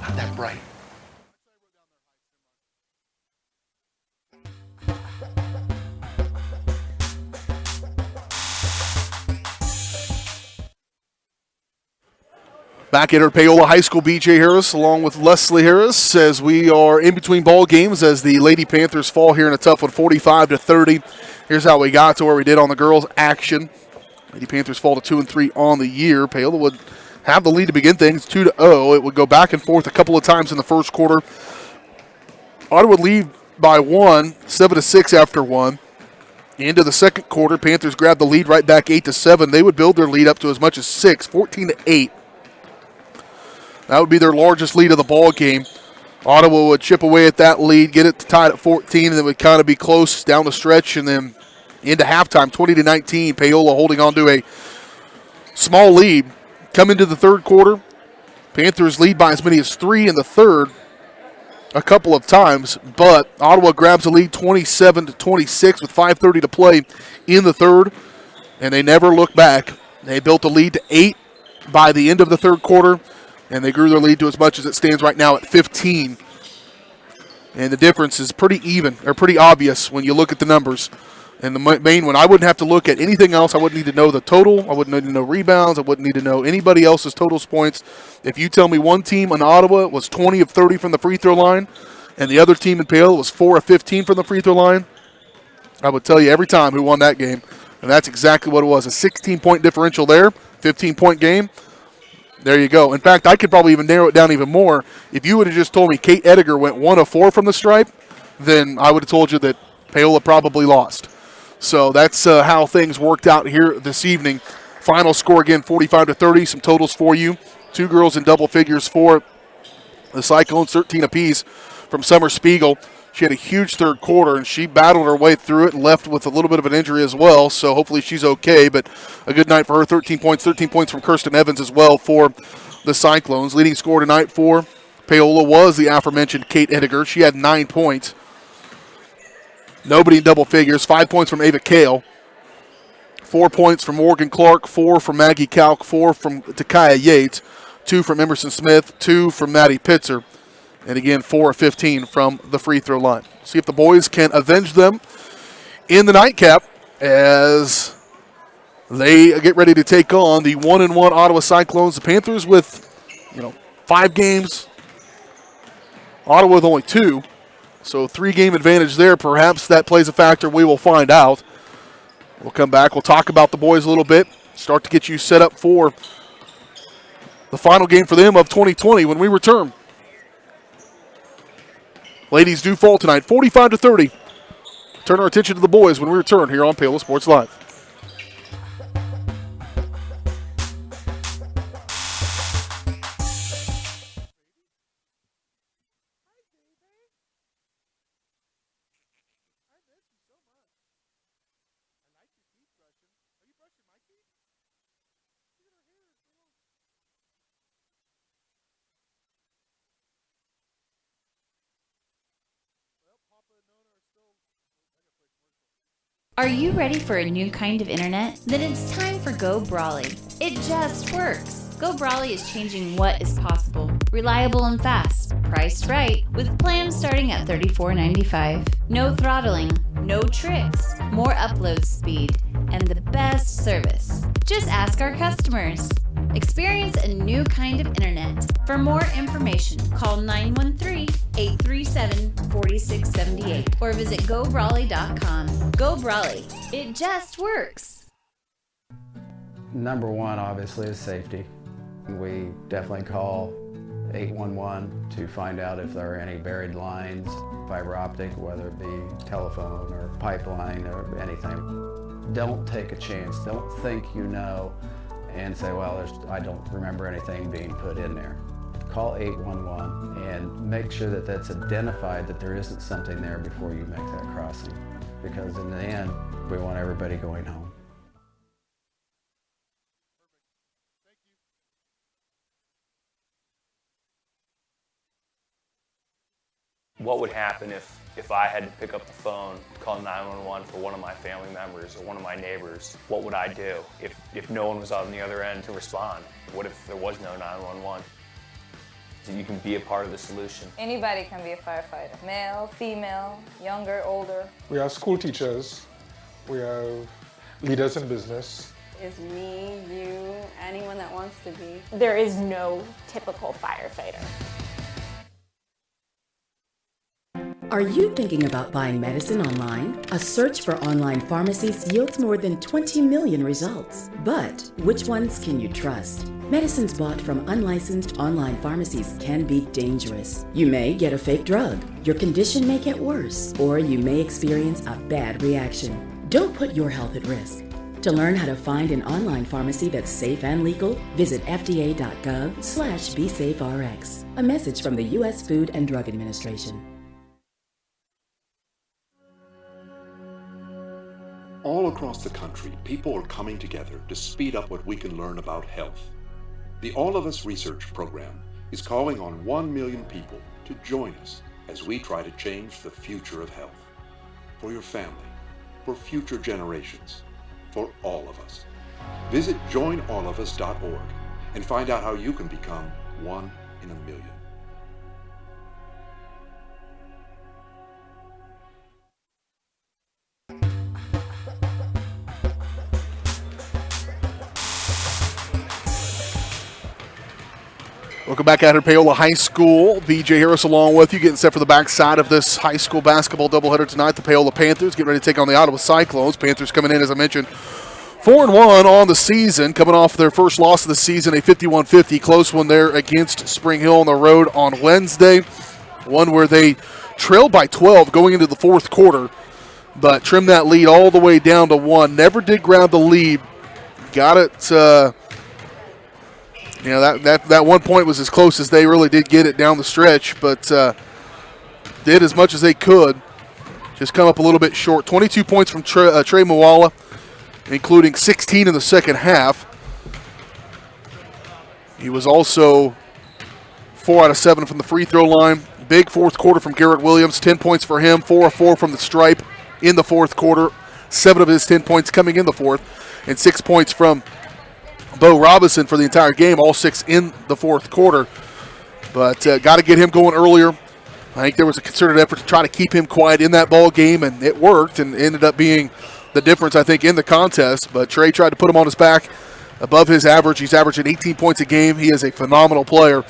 Speaker 26: Not that bright.
Speaker 1: Back at our Paola High School, BJ Harris along with Leslie Harris as we are in between ball games as the Lady Panthers fall here in a tough one, 45-30. Here's how we got to where we did on the girls' action. Lady Panthers fall to 2-3 on the year. Paola would have the lead to begin things, 2-0. It would go back and forth a couple of times in the first quarter. Ottawa would lead by 1, 7-6 after 1. Into the second quarter, Panthers grabbed the lead right back 8-7. They would build their lead up to as much as 6, 14-8. That would be their largest lead of the ball game. Ottawa would chip away at that lead, get it tied at 14, and then would kind of be close down the stretch, and then into halftime, 20-19. Paola holding on to a small lead. Come into the third quarter, Panthers lead by as many as 3 in the third a couple of times, but Ottawa grabs the lead 27-26 with 5:30 to play in the third, and they never look back. They built the lead to 8 by the end of the third quarter, and they grew their lead to as much as it stands right now at 15. And the difference is pretty even, or pretty obvious when you look at the numbers. And the main one, I wouldn't have to look at anything else. I wouldn't need to know the total. I wouldn't need to know rebounds. I wouldn't need to know anybody else's totals points. If you tell me one team in Ottawa was 20 of 30 from the free throw line and the other team in Paola was 4 of 15 from the free throw line, I would tell you every time who won that game. And that's exactly what it was. A 16-point differential there, 15-point game. There you go. In fact, I could probably even narrow it down even more. If you would have just told me Kate Ediger went 1 of 4 from the stripe, then I would have told you that Paola probably lost. So that's how things worked out here this evening. Final score again, 45-30. Some totals for you. 2 girls in double figures for the Cyclones, 13 apiece from Summer Spiegel. She had a huge third quarter, and she battled her way through it and left with a little bit of an injury as well, so hopefully she's okay. But a good night for her, 13 points from Kirsten Evans as well for the Cyclones. Leading scorer tonight for Paola was the aforementioned Kate Ediger. She had 9 points. Nobody in double figures. 5 points from Ava Kale. 4 points from Morgan Clark. 4 from Maggie Kalk. 4 from Takaya Yates. 2 from Emerson Smith. 2 from Maddie Pitzer. And again, 4 of 15 from the free throw line. See if the boys can avenge them in the nightcap as they get ready to take on the 1-1 Ottawa Cyclones. The Panthers with, 5 games. Ottawa with only 2. So 3-game advantage there. Perhaps that plays a factor. We will find out. We'll come back. We'll talk about the boys a little bit. Start to get you set up for the final game for them of 2020 when we return. Ladies do fall tonight, 45-30. Turn our attention to the boys when we return here on Paola Sports Live.
Speaker 6: Are you ready for a new kind of internet? Then it's time for Go Brawly. It just works. Go Brawly is changing what is possible. Reliable and fast. Priced right. With plans starting at $34.95. No throttling. No tricks. More upload speed. And the best service. Just ask our customers. Experience a new kind of internet. For more information, call 913-837-4678 or visit GoBrawly.com. Go Brawly. It just works.
Speaker 10: Number one, obviously, is safety. We definitely call 811 to find out if there are any buried lines, fiber optic, whether it be telephone or pipeline or anything. Don't take a chance. Don't think you know and say, well, I don't remember anything being put in there. Call 811 and make sure that that's identified, that there isn't something there before you make that crossing. Because in the end, we want everybody going home.
Speaker 2: What would happen if I had to pick up the phone, call 911 for one of my family members or one of my neighbors? What would I do if no one was on the other end to respond? What if there was no 911? So you can be a part of the solution.
Speaker 22: Anybody can be a firefighter. Male, female, younger, older.
Speaker 23: We have school teachers. We have leaders in business.
Speaker 24: is me, you, anyone that wants to be.
Speaker 25: There is no typical firefighter.
Speaker 17: Are you thinking about buying medicine online? A search for online pharmacies yields more than 20 million results. But which ones can you trust? Medicines bought from unlicensed online pharmacies can be dangerous. You may get a fake drug, your condition may get worse, or you may experience a bad reaction. Don't put your health at risk. To learn how to find an online pharmacy that's safe and legal, visit fda.gov/BeSafeRx. A message from the U.S. Food and Drug Administration.
Speaker 3: All across the country, people are coming together to speed up what we can learn about health. The All of Us Research Program is calling on 1 million people to join us as we try to change the future of health. For your family, for future generations, for all of us. Visit joinallofus.org and find out how you can become 1 in a million.
Speaker 1: Welcome back out here, Paola High School. BJ Harris along with you, getting set for the backside of this high school basketball doubleheader tonight. The Paola Panthers getting ready to take on the Ottawa Cyclones. Panthers coming in, as I mentioned, 4-1 on the season, coming off their first loss of the season, a 51-50 close one there against Spring Hill on the road on Wednesday. One where they trailed by 12 going into the fourth quarter, but trimmed that lead all the way down to 1. Never did grab the lead. Got it. That 1 point was as close as they really did get it down the stretch, but did as much as they could. Just come up a little bit short. 22 points from Trey Moala, including 16 in the second half. He was also 4 out of 7 from the free throw line. Big fourth quarter from Garrett Williams. 10 points for him, 4 of 4 from the stripe in the fourth quarter. 7 of his 10 points coming in the fourth, and 6 points from Bo Robinson for the entire game, all 6 in the fourth quarter. But got to get him going earlier. I think there was a concerted effort to try to keep him quiet in that ball game, and it worked and ended up being the difference, I think, in the contest. But Trey tried to put him on his back above his average. He's averaging 18 points a game. He is a phenomenal player,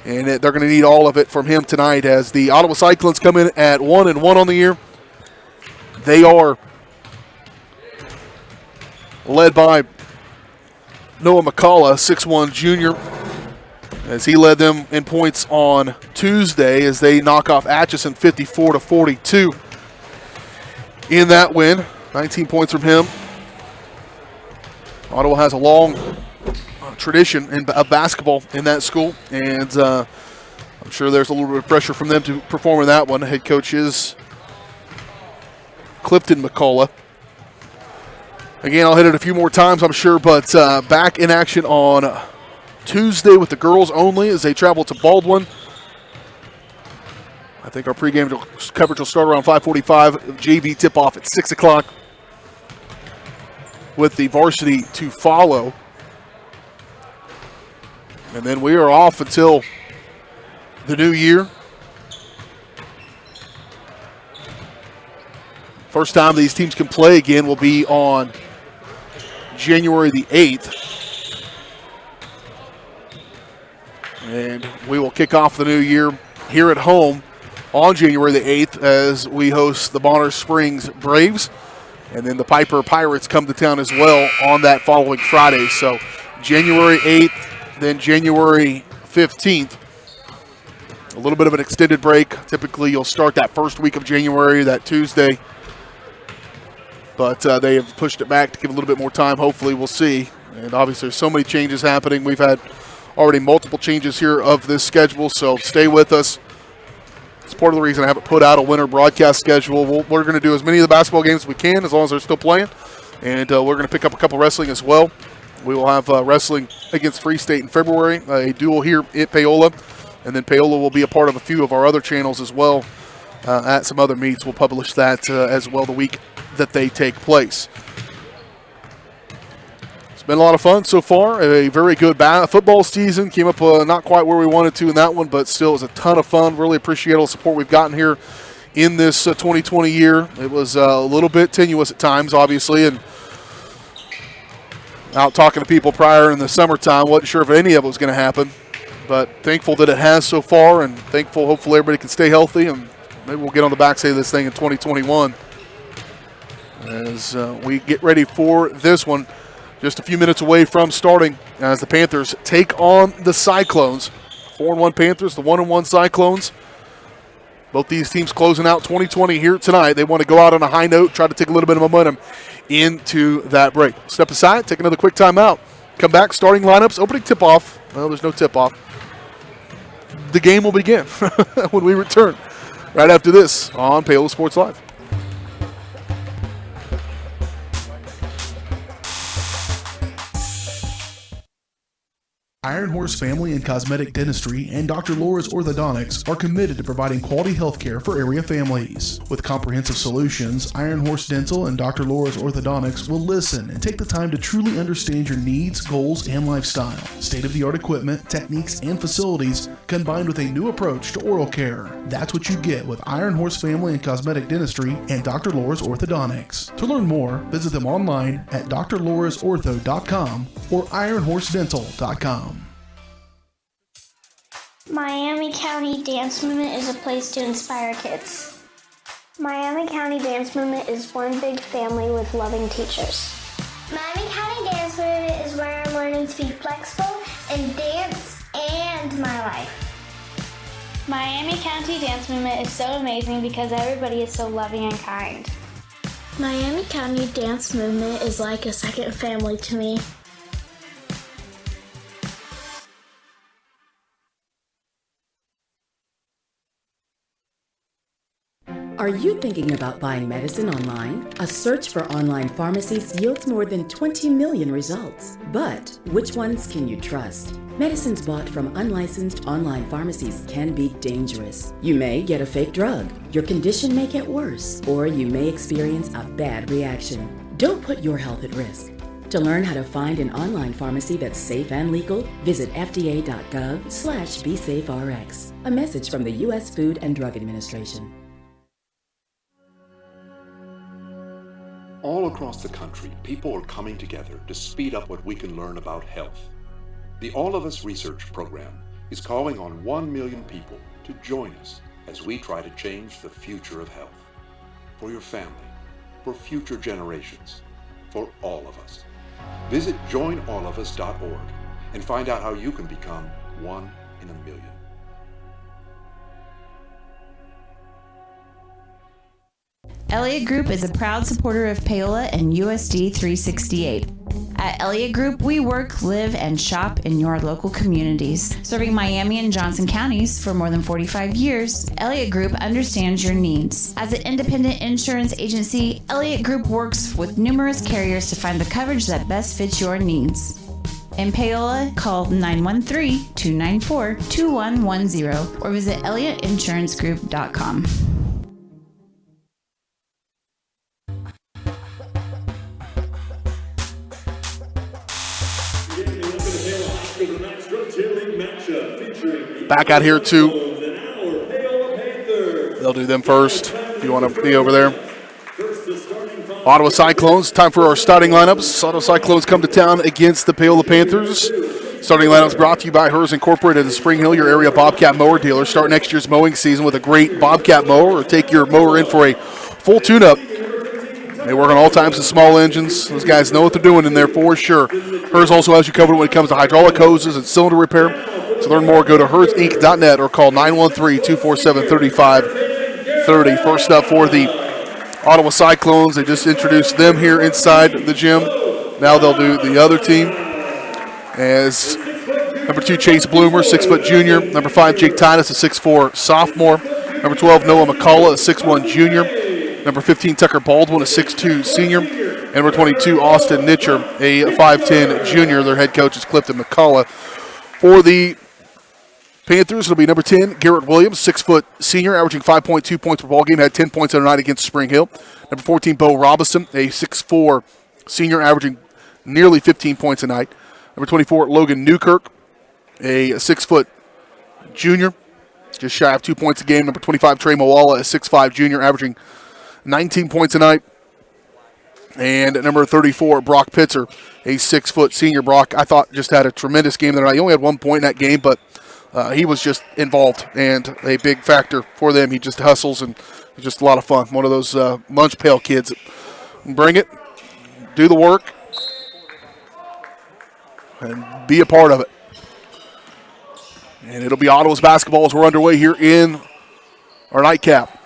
Speaker 1: and they're going to need all of it from him tonight as the Ottawa Cyclones come in at 1-1 on the year. They are led by Noah McCullough, 6'1 junior, as he led them in points on Tuesday as they knock off Atchison 54-42 in that win. 19 points from him. Ottawa has a long tradition of basketball in that school, and I'm sure there's a little bit of pressure from them to perform in that one. The head coach is Clifton McCullough. Again, I'll hit it a few more times, I'm sure, but back in action on Tuesday with the girls only as they travel to Baldwin. I think our pregame coverage will start around 5:45. JV tip-off at 6 o'clock with the varsity to follow. And then we are off until the new year. First time these teams can play again will be on January the 8th. And we will kick off the new year here at home on January the 8th as we host the Bonner Springs Braves. And then the Piper Pirates come to town as well on that following Friday. So January 8th, then January 15th. A little bit of an extended break. Typically you'll start that first week of January, that Tuesday. But they have pushed it back to give a little bit more time. Hopefully, we'll see. And obviously, there's so many changes happening. We've had already multiple changes here of this schedule, so stay with us. It's part of the reason I haven't put out a winter broadcast schedule. We're going to do as many of the basketball games as we can as long as they're still playing. And we're going to pick up a couple wrestling as well. We will have wrestling against Free State in February, a duel here at Paola. And then Paola will be a part of a few of our other channels as well at some other meets. We'll publish that as well the week that they take place. It's been a lot of fun so far. A very good football season. Came up not quite where we wanted to in that one, but still it was a ton of fun. Really appreciate all the support we've gotten here in this 2020 year. It was a little bit tenuous at times, obviously, and Out talking to people prior in the summertime, wasn't sure if any of it was going to happen, but thankful that it has so far, and thankful hopefully everybody can stay healthy, and maybe we'll get on the backside of this thing in 2021 as we get ready for this one. Just a few minutes away from starting as the Panthers take on the Cyclones. 4-1 Panthers, the 1-1 Cyclones. Both these teams closing out 2020 here tonight. They want to go out on a high note, try to take a little bit of momentum into that break. Step aside, take another quick timeout. Come back, starting lineups, opening tip-off. Well, there's no tip-off. The game will begin when we return right after this on Paola Sports Live.
Speaker 12: Iron Horse Family and Cosmetic Dentistry and Dr. Laura's Orthodontics are committed to providing quality health care for area families. With comprehensive solutions, Iron Horse Dental and Dr. Laura's Orthodontics will listen and take the time to truly understand your needs, goals, and lifestyle. State-of-the-art equipment, techniques, and facilities combined with a new approach to oral care. That's what you get with Iron Horse Family and Cosmetic Dentistry and Dr. Laura's Orthodontics. To learn more, visit them online at drlaurasortho.com or ironhorsedental.com.
Speaker 8: Miami County Dance Movement is a place to inspire kids. Miami County Dance Movement is one big family with loving teachers. Miami County Dance Movement is where I'm learning to be flexible in dance and my life.
Speaker 21: Miami County Dance Movement is so amazing because everybody is so loving and kind.
Speaker 8: Miami County Dance Movement is like a second family to me.
Speaker 17: Are you thinking about buying medicine online? A search for online pharmacies yields more than 20 million results. But which ones can you trust? Medicines bought from unlicensed online pharmacies can be dangerous. You may get a fake drug, your condition may get worse, or you may experience a bad reaction. Don't put your health at risk. To learn how to find an online pharmacy that's safe and legal, visit fda.gov/BeSafeRx. A message from the U.S. Food and Drug Administration.
Speaker 3: All across the country, people are coming together to speed up what we can learn about health. The All of Us Research Program is calling on 1 million people to join us as we try to change the future of health. For your family, for future generations, for all of us. Visit joinallofus.org and find out how you can become one in a million.
Speaker 6: Elliott Group is a proud supporter of Paola and USD 368. At Elliott Group, we work, live, and shop in your local communities. Serving Miami and Johnson counties for more than 45 years, Elliott Group understands your needs. As an independent insurance agency, Elliott Group works with numerous carriers to find the coverage that best fits your needs. In Paola, call 913-294-2110 or visit elliottInsuranceGroup.com.
Speaker 1: Back out here too. They'll do them first. If you want to be over there. Ottawa Cyclones, time for our starting lineups. Ottawa Cyclones come to town against the Paola Panthers. Starting lineups brought to you by Hers Incorporated in Spring Hill, your area Bobcat mower dealer. Start next year's mowing season with a great Bobcat mower or take your mower in for a full tune-up. They work on all types of small engines. Those guys know what they're doing in there for sure. Hers also has you covered when it comes to hydraulic hoses and cylinder repair. To learn more, go to hersinc.net or call 913-247-3530. First up for the Ottawa Cyclones. They just introduced them here inside the gym. Now they'll do the other team. As number 2, Chase Bloomer, 6-foot junior. Number 5, Jake Titus, a 6'4" sophomore. Number 12, Noah McCullough, a 6'1" junior. Number 15, Tucker Baldwin, a 6'2" senior. And number 22, Austin Nitcher, a 5'10" junior. Their head coach is Clifton McCullough. For the Panthers, it'll be number 10, Garrett Williams, 6-foot senior, averaging 5.2 points per ball game. Had 10 points the other night against Spring Hill. Number 14, Bo Robinson, a 6'4" senior, averaging nearly 15 points a night. Number 24, Logan Newkirk, a 6-foot junior, just shy of 2 points a game. Number 25, Trey Moala, a 6'5" junior, averaging 19 points a night. And at number 34, Brock Pitzer, a 6-foot senior. Brock, I thought, just had a tremendous game tonight. He only had 1 point in that game, but he was just involved and a big factor for them. He just hustles, and it's just a lot of fun. One of those lunch pail kids that bring it, do the work, and be a part of it. And it'll be Ottawa's basketball as we're underway here in our nightcap.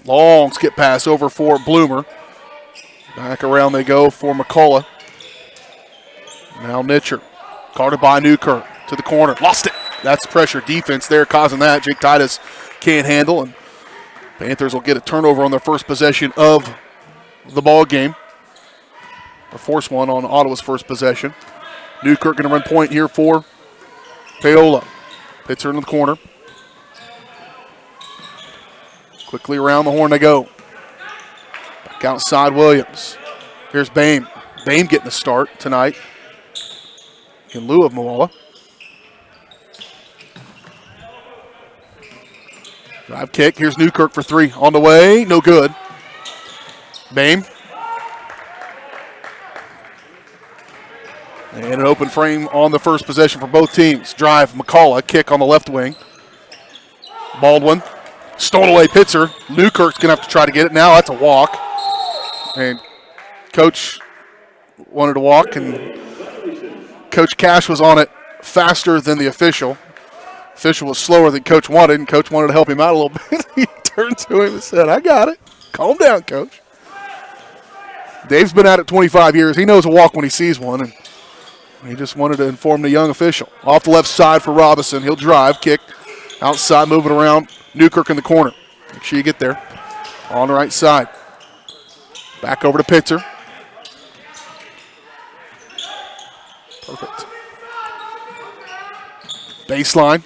Speaker 1: Long skip pass over for Bloomer. Back around they go for McCullough. Now Nitcher. Guarded by Newkirk to the corner. Lost it. That's pressure defense there causing that. Jake Titus can't handle, and Panthers will get a turnover on their first possession of the ball game. Or force one on Ottawa's first possession. Newkirk going to run point here for Paola. Pitzer in the corner. Quickly around the horn they go. Back outside Williams. Here's Bame. Bame getting the start tonight in lieu of Moala. Drive kick. Here's Newkirk for three. On the way. No good. Bame. And an open frame on the first possession for both teams. Drive McCullough. Kick on the left wing. Baldwin. Stolen away Pitzer. Newkirk's going to have to try to get it now. That's a walk. And Coach wanted to walk, and Coach Cash was on it faster than the official. Official was slower than Coach wanted, and Coach wanted to help him out a little bit. He turned to him and said, I got it. Calm down, Coach. Dave's been at it 25 years. He knows a walk when he sees one, and he just wanted to inform the young official. Off the left side for Robinson. He'll drive, kick, outside, move it around. Newkirk in the corner. Make sure you get there. On the right side. Back over to Pitzer. Perfect. Baseline.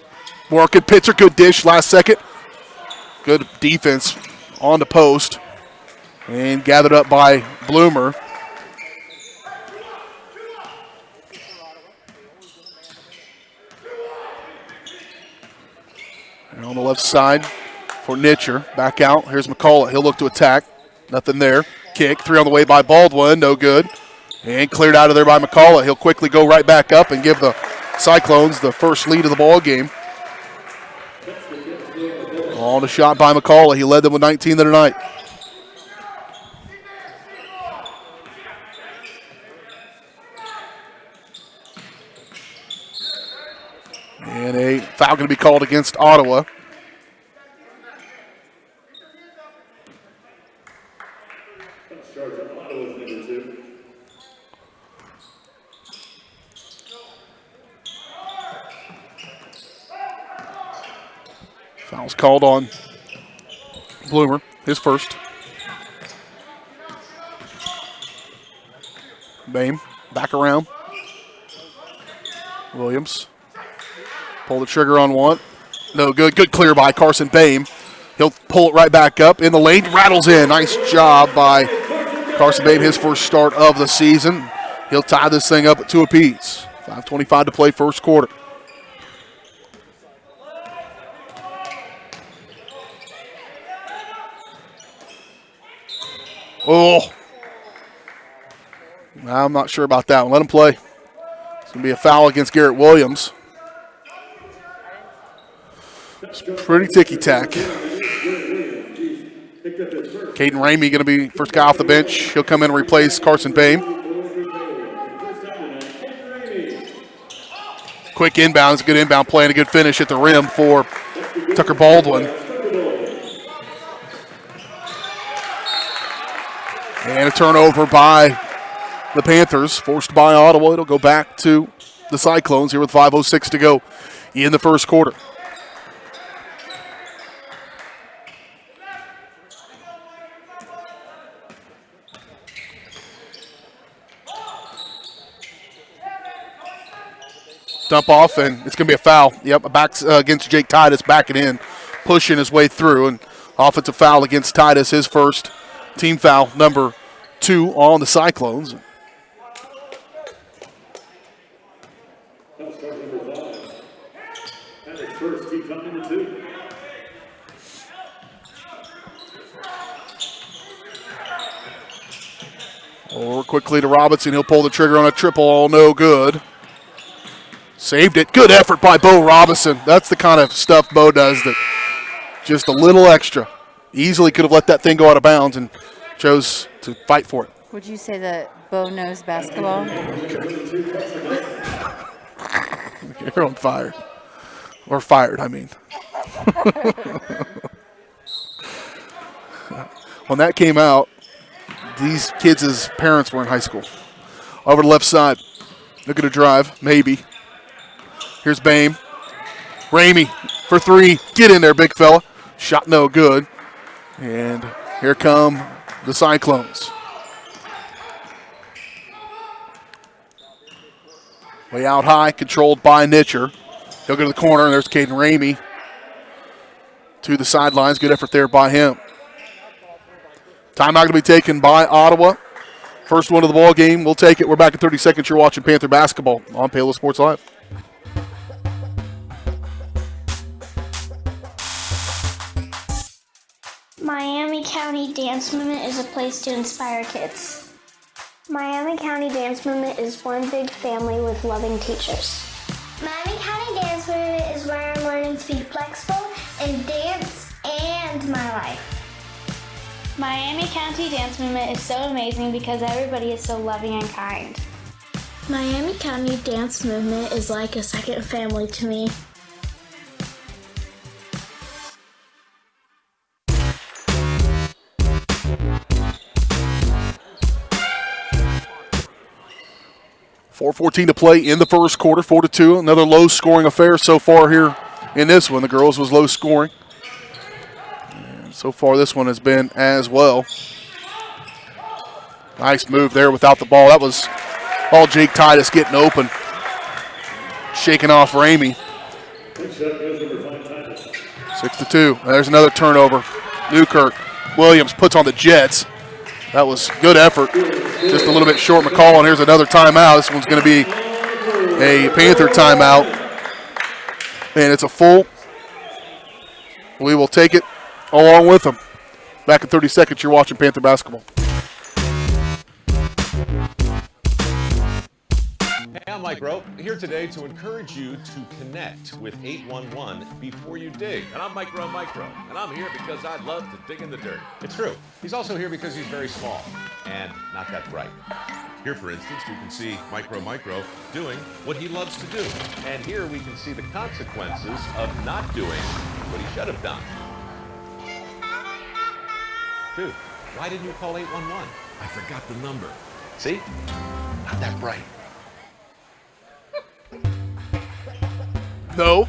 Speaker 1: Working Pitzer. Good dish last second. Good defense on the post. And gathered up by Bloomer. And on the left side for Nitcher. Back out. Here's McCullough. He'll look to attack. Nothing there. Kick. Three on the way by Baldwin. No good. And cleared out of there by McCullough. He'll quickly go right back up and give the Cyclones the first lead of the ball game. On a shot by McCullough. He led them with 19 the night. And a foul going to be called against Ottawa. Foul's called on Bloomer, his first. Bame, back around. Williams. Pull the trigger on one. No good. Good clear by Carson Bame. He'll pull it right back up in the lane. Rattles in. Nice job by Carson Bame, his first start of the season. He'll tie this thing up at 2 apiece. 5:25 to play first quarter. Oh. I'm not sure about that one. Let him play. It's going to be a foul against Garrett Williams. It's pretty ticky-tack. Caden Ramey going to be first guy off the bench. He'll come in and replace Carson Bame. Quick inbound. It's a good inbound play and a good finish at the rim for Tucker Baldwin. And a turnover by the Panthers, forced by Ottawa. It'll go back to the Cyclones here with 5:06 to go in the first quarter. Dump off, and it's going to be a foul. Yep, back against Jake Titus, backing in, pushing his way through, and offensive foul against Titus, his first. Team foul number 2 on the Cyclones.
Speaker 14: First, team foul number 2.
Speaker 1: Over quickly to Robinson. He'll pull the trigger on a triple. All no good. Saved it. Good effort by Bo Robinson. That's the kind of stuff Bo does, that just a little extra. Easily could have let that thing go out of bounds and chose to fight for it.
Speaker 11: Would you say that Bo knows basketball?
Speaker 1: You're on fire. Or fired, I mean. When that came out, these kids' parents were in high school. Over the left side. Look at a drive, maybe. Here's Bame. Ramey for three. Get in there, big fella. Shot no good. And here come the Cyclones. Way out high, controlled by Nitcher. He'll go to the corner, and there's Caden Ramey to the sidelines. Good effort there by him. Timeout going to be taken by Ottawa. First one of the ball game. We'll take it. We're back in 30 seconds. You're watching Panther basketball on Paola Sports Live.
Speaker 8: Miami County Dance Movement is a place to inspire kids. Miami County Dance Movement is one big family with loving teachers. Miami County Dance Movement is where I'm learning to be flexible in dance and my life.
Speaker 21: Miami County Dance Movement is so amazing because everybody is so loving and kind.
Speaker 8: Miami County Dance Movement is like a second family to me.
Speaker 1: .4:14 to play in the first quarter, 4-2. Another low-scoring affair so far here in this one. The girls was low-scoring. And so far this one has been as well. Nice move there without the ball. That was all Jake Titus getting open. Shaking off Ramey. 6-2. There's another turnover. Newkirk. Williams puts on the Jets. That was good effort. Just a little bit short McCall, and here's another timeout. This one's going to be a Panther timeout. And it's a full. We will take it along with them. Back in 30 seconds, you're watching Panther basketball.
Speaker 15: Hey, I'm Mike Rowe, here today to encourage you to connect with 811 before you dig. And I'm Mike Rowe, and I'm here because I love to dig in the dirt. It's true. He's also here because he's very small and not that bright. Here, for instance, we can see Mike Rowe doing what he loves to do. And here we can see the consequences of not doing what he should have done. Dude, why didn't you call 811? I forgot the number. See? Not that bright.
Speaker 1: No.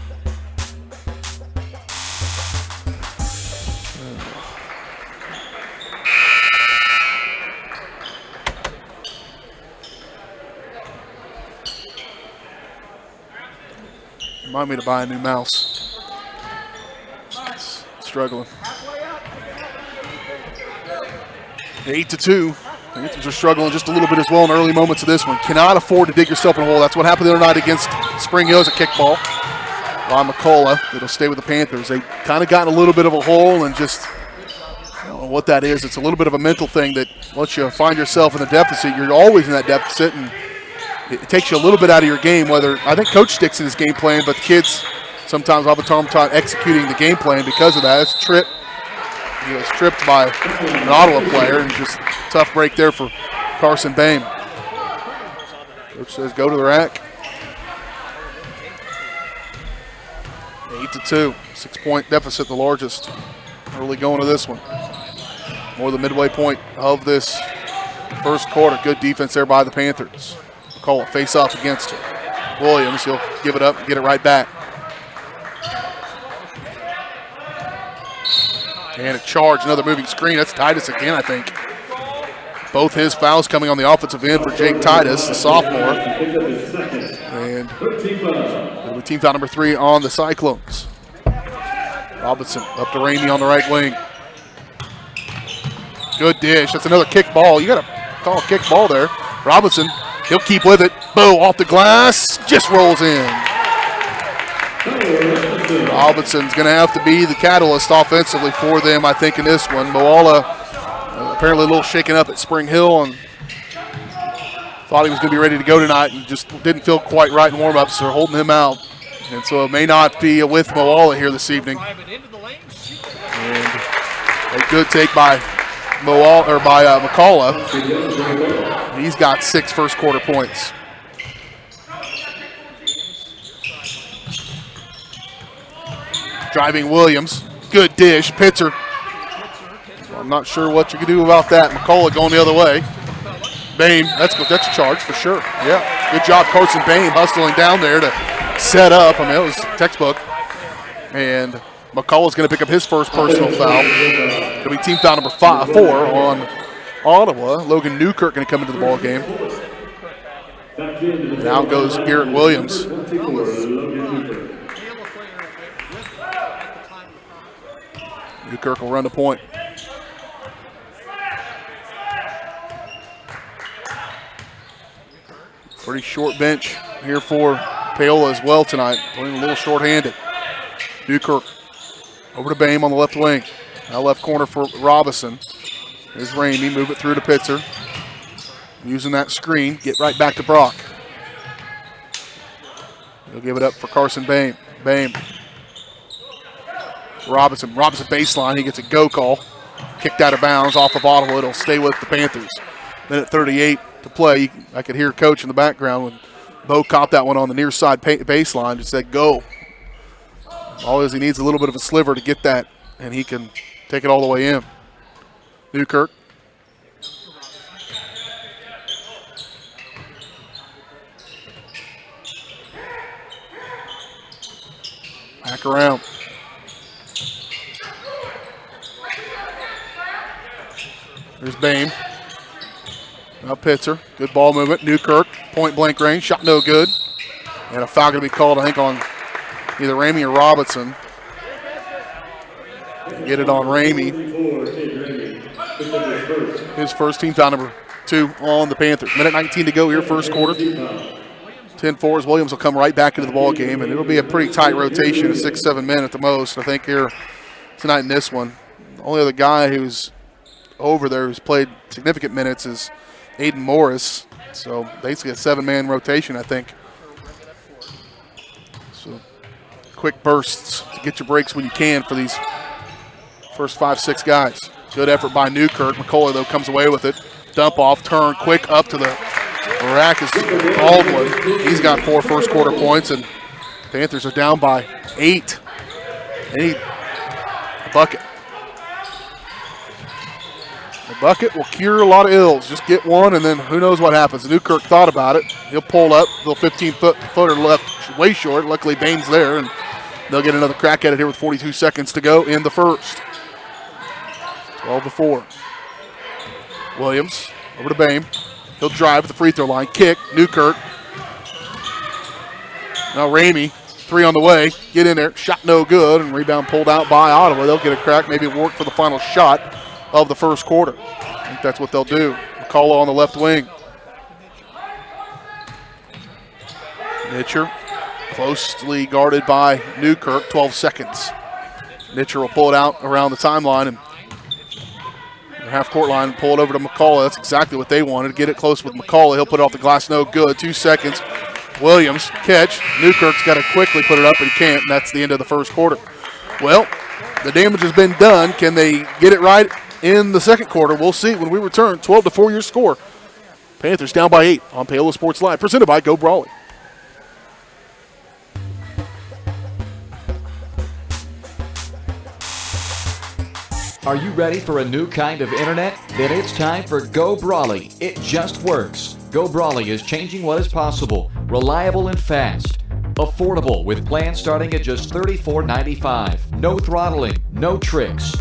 Speaker 1: Remind me to buy a new mouse. Struggling. 8-2. The Panthers are struggling just a little bit as well in early moments of this one. Cannot afford to dig yourself in a hole. That's what happened the other night against Spring Hill as a kickball. By McCullough. It'll stay with the Panthers. They kind of got in a little bit of a hole and just, I don't know what that is. It's a little bit of a mental thing that once you find yourself in a deficit, you're always in that deficit, and it takes you a little bit out of your game. Whether I think Coach sticks in his game plan, but the kids sometimes have a hard time executing the game plan because of that. It's a trip. He was tripped by an Ottawa player, and just tough break there for Carson Bame. Coach says go to the rack. 8-2, 6-point deficit, the largest early going to this one. More the midway point of this first quarter. Good defense there by the Panthers. Call it face off against her. Williams, he'll give it up and get it right back. And a charge, another moving screen. That's Titus again, I think. Both his fouls coming on the offensive end for Jake Titus, the sophomore. And it'll be team foul number 3 on the Cyclones. Robinson up to Ramey on the right wing. Good dish. That's another kick ball. You got to call a kick ball there. Robinson, he'll keep with it. Bo off the glass, just rolls in. Robinson's going to have to be the catalyst offensively for them, I think, in this one. Paola apparently a little shaken up at Spring Hill, and thought he was going to be ready to go tonight and just didn't feel quite right in warm-ups, so they're holding him out. And so it may not be with Paola here this evening. And a good take by McCullough. He's got 6 first-quarter points. Driving Williams. Good dish. Pitzer. Well, I'm not sure what you can do about that. McCullough going the other way. Bame. That's a charge for sure. Yeah. Good job, Carson Bame, hustling down there to set up. I mean, it was textbook. And McCullough's going to pick up his first personal foul. It'll be team foul number 4 on Ottawa. Logan Newkirk going to come into the ball game. And out goes Garrett Williams. Newkirk will run the point. Pretty short bench here for Paola as well tonight. Playing a little short-handed. Newkirk over to Bame on the left wing. Now left corner for Robinson. There's Ramey. Move it through to Pitzer. Using that screen. Get right back to Brock. He'll give it up for Carson Bame. Bame. Robinson baseline. He gets a go call. Kicked out of bounds off of Ottawa. It'll stay with the Panthers. Minute 38 to play. I could hear Coach in the background when Bo caught that one on the near side baseline. Just said go. All he needs a little bit of a sliver to get that, and he can take it all the way in. Newkirk. Back around. There's Bame. Now Pitzer. Good ball movement. Newkirk. Point blank range. Shot no good. And a foul going to be called, I think, on either Ramey or Robinson. Get it on Ramey. His first, team foul number 2 on the Panthers. Minute 19 to go here, first quarter. 10-4 as Williams will come right back into the ball game, and it'll be a pretty tight rotation, a 6-7 men at the most, I think, here tonight in this one. The only other guy who's over there who's played significant minutes is Aiden Morris. So basically a 7-man rotation, I think. So quick bursts to get your breaks when you can for these first 5-6 guys. Good effort by Newkirk. McCullough, though, comes away with it. Dump off, turn, quick up to the rack is Baldwin. He's got 4 first quarter points, and Panthers are down by 8. They need a bucket. A bucket will cure a lot of ills. Just get one, and then who knows what happens. Newkirk thought about it. He'll pull up. Little 15-footer left way short. Luckily, Bain's there, and they'll get another crack at it here with 42 seconds to go in the first. 12-4. Williams over to Bame. He'll drive at the free throw line. Kick. Newkirk. Now Ramey. 3 on the way. Get in there. Shot no good, and rebound pulled out by Ottawa. They'll get a crack. Maybe work for the final shot of the first quarter. I think that's what they'll do. McCullough on the left wing. Nitcher closely guarded by Newkirk. 12 seconds. Nitcher will pull it out around the timeline and the half-court line and pull it over to McCullough. That's exactly what they wanted. Get it close with McCullough. He'll put it off the glass. No good. 2 seconds. Williams, catch. Newkirk's got to quickly put it up, but he can't, and that's the end of the first quarter. Well, the damage has been done. Can they get it right in the second quarter? We'll see when we return. 12-4 your score. Panthers down by 8 on Paola Sports Live, presented by Go Brawley.
Speaker 5: Are you ready for a new kind of internet? Then it's time for Go Brawley. It just works. Go Brawley is changing what is possible. Reliable and fast. Affordable with plans starting at just $34.95. No throttling, no tricks.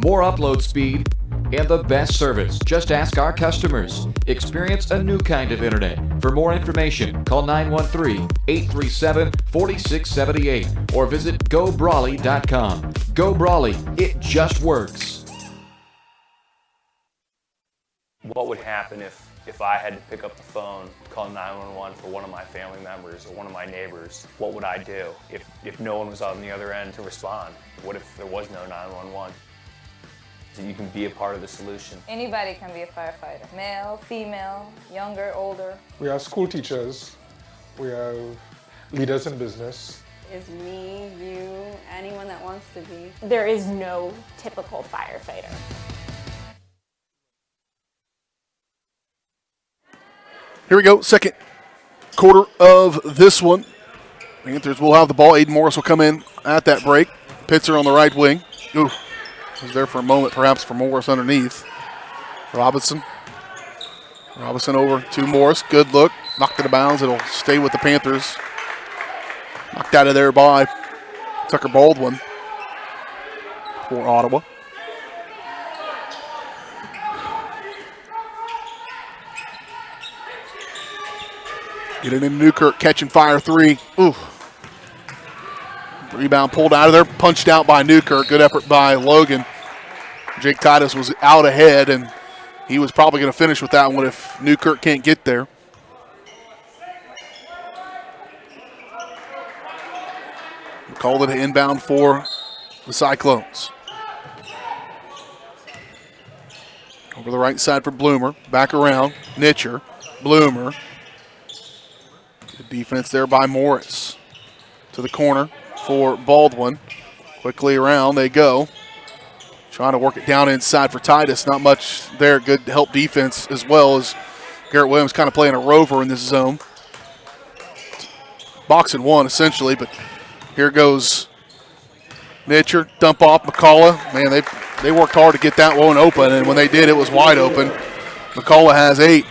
Speaker 5: More upload speed and the best service. Just ask our customers. Experience a new kind of internet. For more information, call 913-837-4678 or visit GoBrawley.com. Go Brawley, it just works.
Speaker 2: What would happen if I had to pick up the phone, call 911 for one of my family members or one of my neighbors? What would I do if no one was on the other end to respond? What if there was no 911? So you can be a part of the solution.
Speaker 22: Anybody can be a firefighter. Male, female, younger, older.
Speaker 23: We have school teachers. We have leaders in business.
Speaker 24: Is me, you, anyone that wants to be.
Speaker 25: There is no typical firefighter.
Speaker 1: Here we go, second quarter of this one. Panthers will have the ball. Aiden Morris will come in at that break. Pitzer on the right wing. Ooh, was there for a moment, perhaps for Morris underneath. Robinson over to Morris. Good look. Knocked it out of bounds. It'll stay with the Panthers. Knocked out of there by Tucker Baldwin for Ottawa. Getting into Newkirk, catch and fire three. Ooh. Rebound pulled out of there, punched out by Newkirk. Good effort by Logan. Jake Titus was out ahead, and he was probably going to finish with that one if Newkirk can't get there. Called it an inbound for the Cyclones. Over the right side for Bloomer. Back around. Nitcher. Bloomer. Good defense there by Morris. To the corner for Baldwin. Quickly around they go. Trying to work it down inside for Titus. Not much there. Good help defense as well as Garrett Williams kind of playing a rover in this zone. Boxing one essentially, but here goes Nitcher. Dump off McCullough. Man, they worked hard to get that one open, and when they did, it was wide open. McCullough has 8.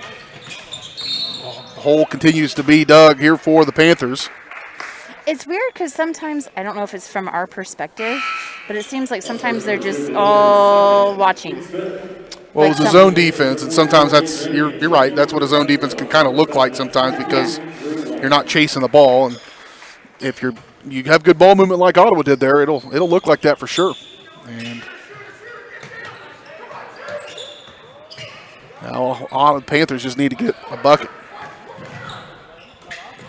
Speaker 1: The hole continues to be dug here for the Panthers.
Speaker 11: It's weird because sometimes, I don't know if it's from our perspective, but it seems like sometimes they're just all watching.
Speaker 1: Well, it was a zone defense, and sometimes that's, you're right, that's what a zone defense can kind of look like sometimes because you're not chasing the ball. And if you have good ball movement like Ottawa did there, it'll look like that for sure. And now Ottawa Panthers just need to get a bucket.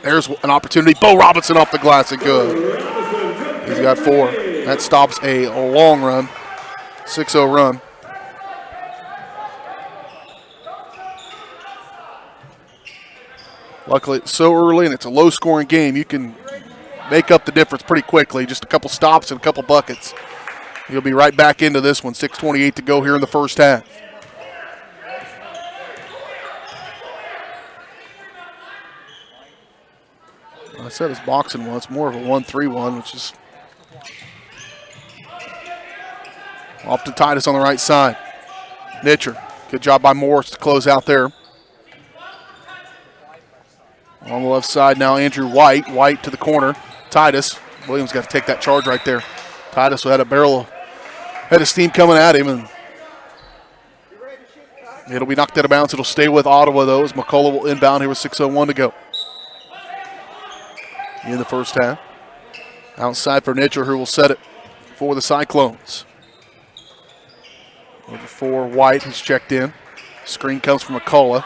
Speaker 1: There's an opportunity. Bo Robinson off the glass and good. He's got 4. That stops a long run, 6-0 run. Luckily, it's so early and it's a low-scoring game. You can make up the difference pretty quickly. Just a couple stops and a couple buckets. You'll be right back into this one. 6:28 to go here in the first half. I said it's boxing one. It's more of a 1-3-1, which is off to Titus on the right side. Nitcher. Good job by Morris to close out there. On the left side now, Andrew White. White to the corner. Titus. Williams got to take that charge right there. Titus had a barrel of head of steam coming at him, and it'll be knocked out of bounds. It'll stay with Ottawa, though, as McCullough will inbound here with 6:01 to go in the first half. Outside for Nitcher, who will set it for the Cyclones. Over for White, who's checked in. Screen comes from McCullough.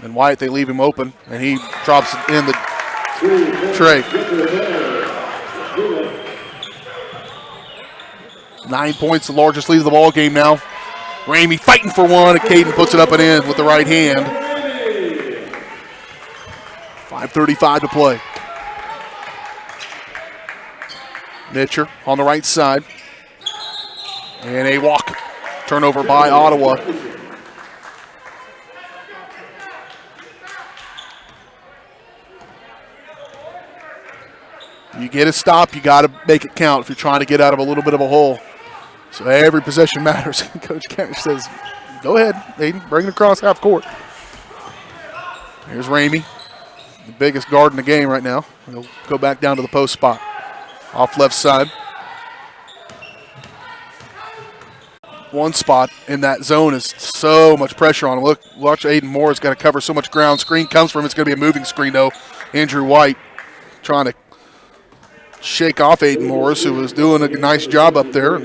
Speaker 1: And White, they leave him open, and he drops it in the tray. 9 points, the largest lead of the ball game now. Ramey fighting for one, and Caden puts it up and in with the right hand. 5:35 to play. Nitcher on the right side. And a walk. Turnover by Ottawa. You get a stop, you got to make it count if you're trying to get out of a little bit of a hole. So every possession matters. Coach Kent says, go ahead, Aiden, bring it across half court. Here's Ramey, the biggest guard in the game right now. He'll go back down to the post spot. Off left side. One spot in that zone is so much pressure on him. Look, watch Aiden Moore's got to cover so much ground. Screen comes from him. It's going to be a moving screen, though. Andrew White trying to shake off Aiden Morris, who was doing a nice job up there.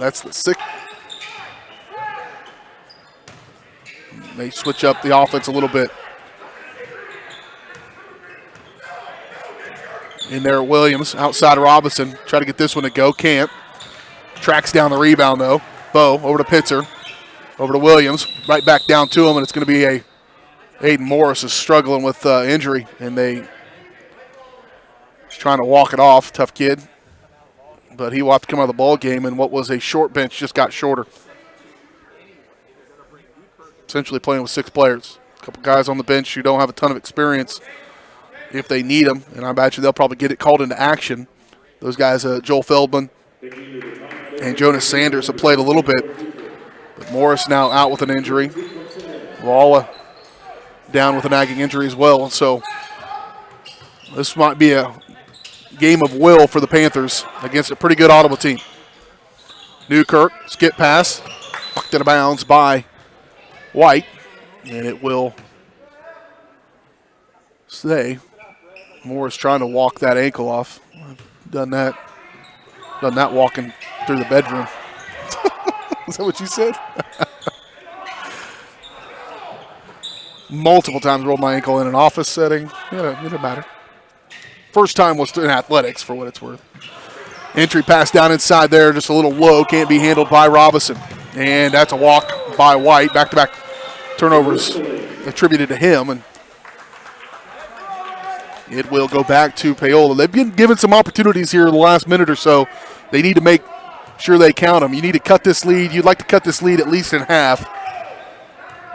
Speaker 1: That's the 6th. They switch up the offense a little bit. In there, Williams, outside Robinson. Try to get this one to go. Can't. Tracks down the rebound, though. Bo over to Pitzer. Over to Williams. Right back down to him, and it's going to be Aiden Morris is struggling with injury, and he's trying to walk it off. Tough kid. But he will have to come out of the ball game, and what was a short bench just got shorter. Essentially playing with 6 players. A couple guys on the bench who don't have a ton of experience if they need them, and I bet you they'll probably get it called into action. Those guys, Joel Feldman and Jonas Sanders, have played a little bit, but Morris now out with an injury. Paola down with a nagging injury as well, so this might be a game of will for the Panthers against a pretty good Ottawa team. Newkirk, skip pass, knocked out of bounds by White, and it will stay. Morris trying to walk that ankle off. I've done that walking through the bedroom. Is that what you said? Multiple times rolled my ankle in an office setting. Yeah, it didn't matter. First time was in athletics, for what it's worth. Entry pass down inside there, just a little low, can't be handled by Robinson. And that's a walk by White. Back-to-back turnovers attributed to him, and it will go back to Paola. They've been given some opportunities here in the last minute or so. They need to make sure they count them. You need to cut this lead. You'd like to cut this lead at least in half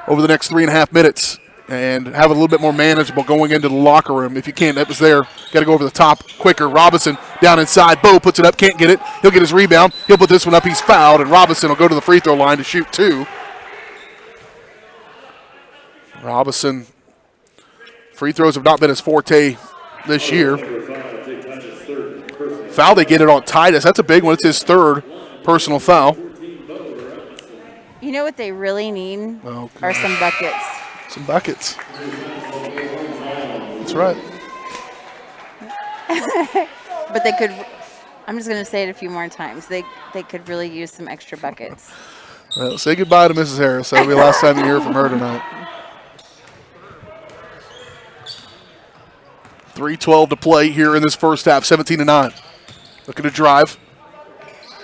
Speaker 1: over the next 3.5 minutes and have it a little bit more manageable going into the locker room. If you can, that was there. Got to go over the top quicker. Robinson down inside. Bo puts it up, can't get it. He'll get his rebound. He'll put this one up. He's fouled, and Robinson will go to the free throw line to shoot 2. Robinson, free throws have not been his forte this year. Foul, they get it on Titus. That's a big one. It's his 3rd personal foul.
Speaker 11: You know what they really need are some buckets.
Speaker 1: Some buckets. That's right.
Speaker 11: But they could, I'm just going to say it a few more times. They could really use some extra buckets.
Speaker 1: Well, say goodbye to Mrs. Harris. That'll be the last time you hear from her tonight. 3:12 to play here in this first half, 17-9. Looking to drive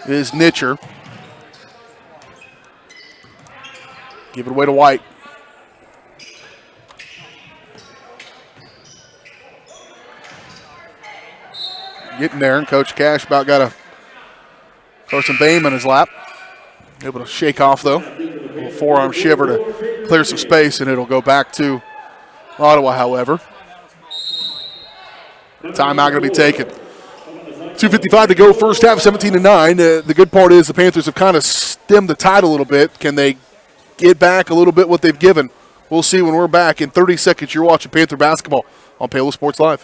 Speaker 1: is Nitcher. Give it away to White. Getting there, and Coach Cash about got a Carson Bame in his lap. Able to shake off, though. A little forearm shiver to clear some space, and it'll go back to Ottawa, however. Timeout going to be taken. 2:55 to go, first half, 17-9. The good part is the Panthers have kind of stemmed the tide a little bit. Can they get back a little bit what they've given? We'll see when we're back. In 30 seconds, you're watching Panther basketball on Paola Sports Live.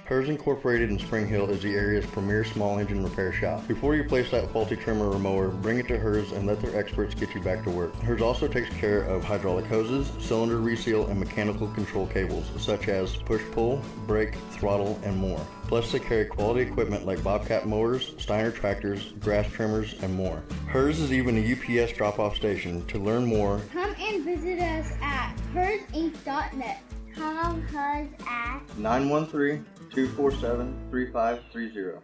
Speaker 7: Hers Incorporated in Spring Hill is the area's premier small engine repair shop. Before you place that faulty trimmer or mower, bring it to Hers and let their experts get you back to work. Hers also takes care of hydraulic hoses, cylinder reseal, and mechanical control cables, such as push-pull, brake, throttle, and more. Plus, they carry quality equipment like Bobcat mowers, Steiner tractors, grass trimmers, and more. Hers is even a UPS drop-off station. To learn more,
Speaker 8: Come and visit us at hersinc.net. Call Hers at
Speaker 7: 913-247-3530.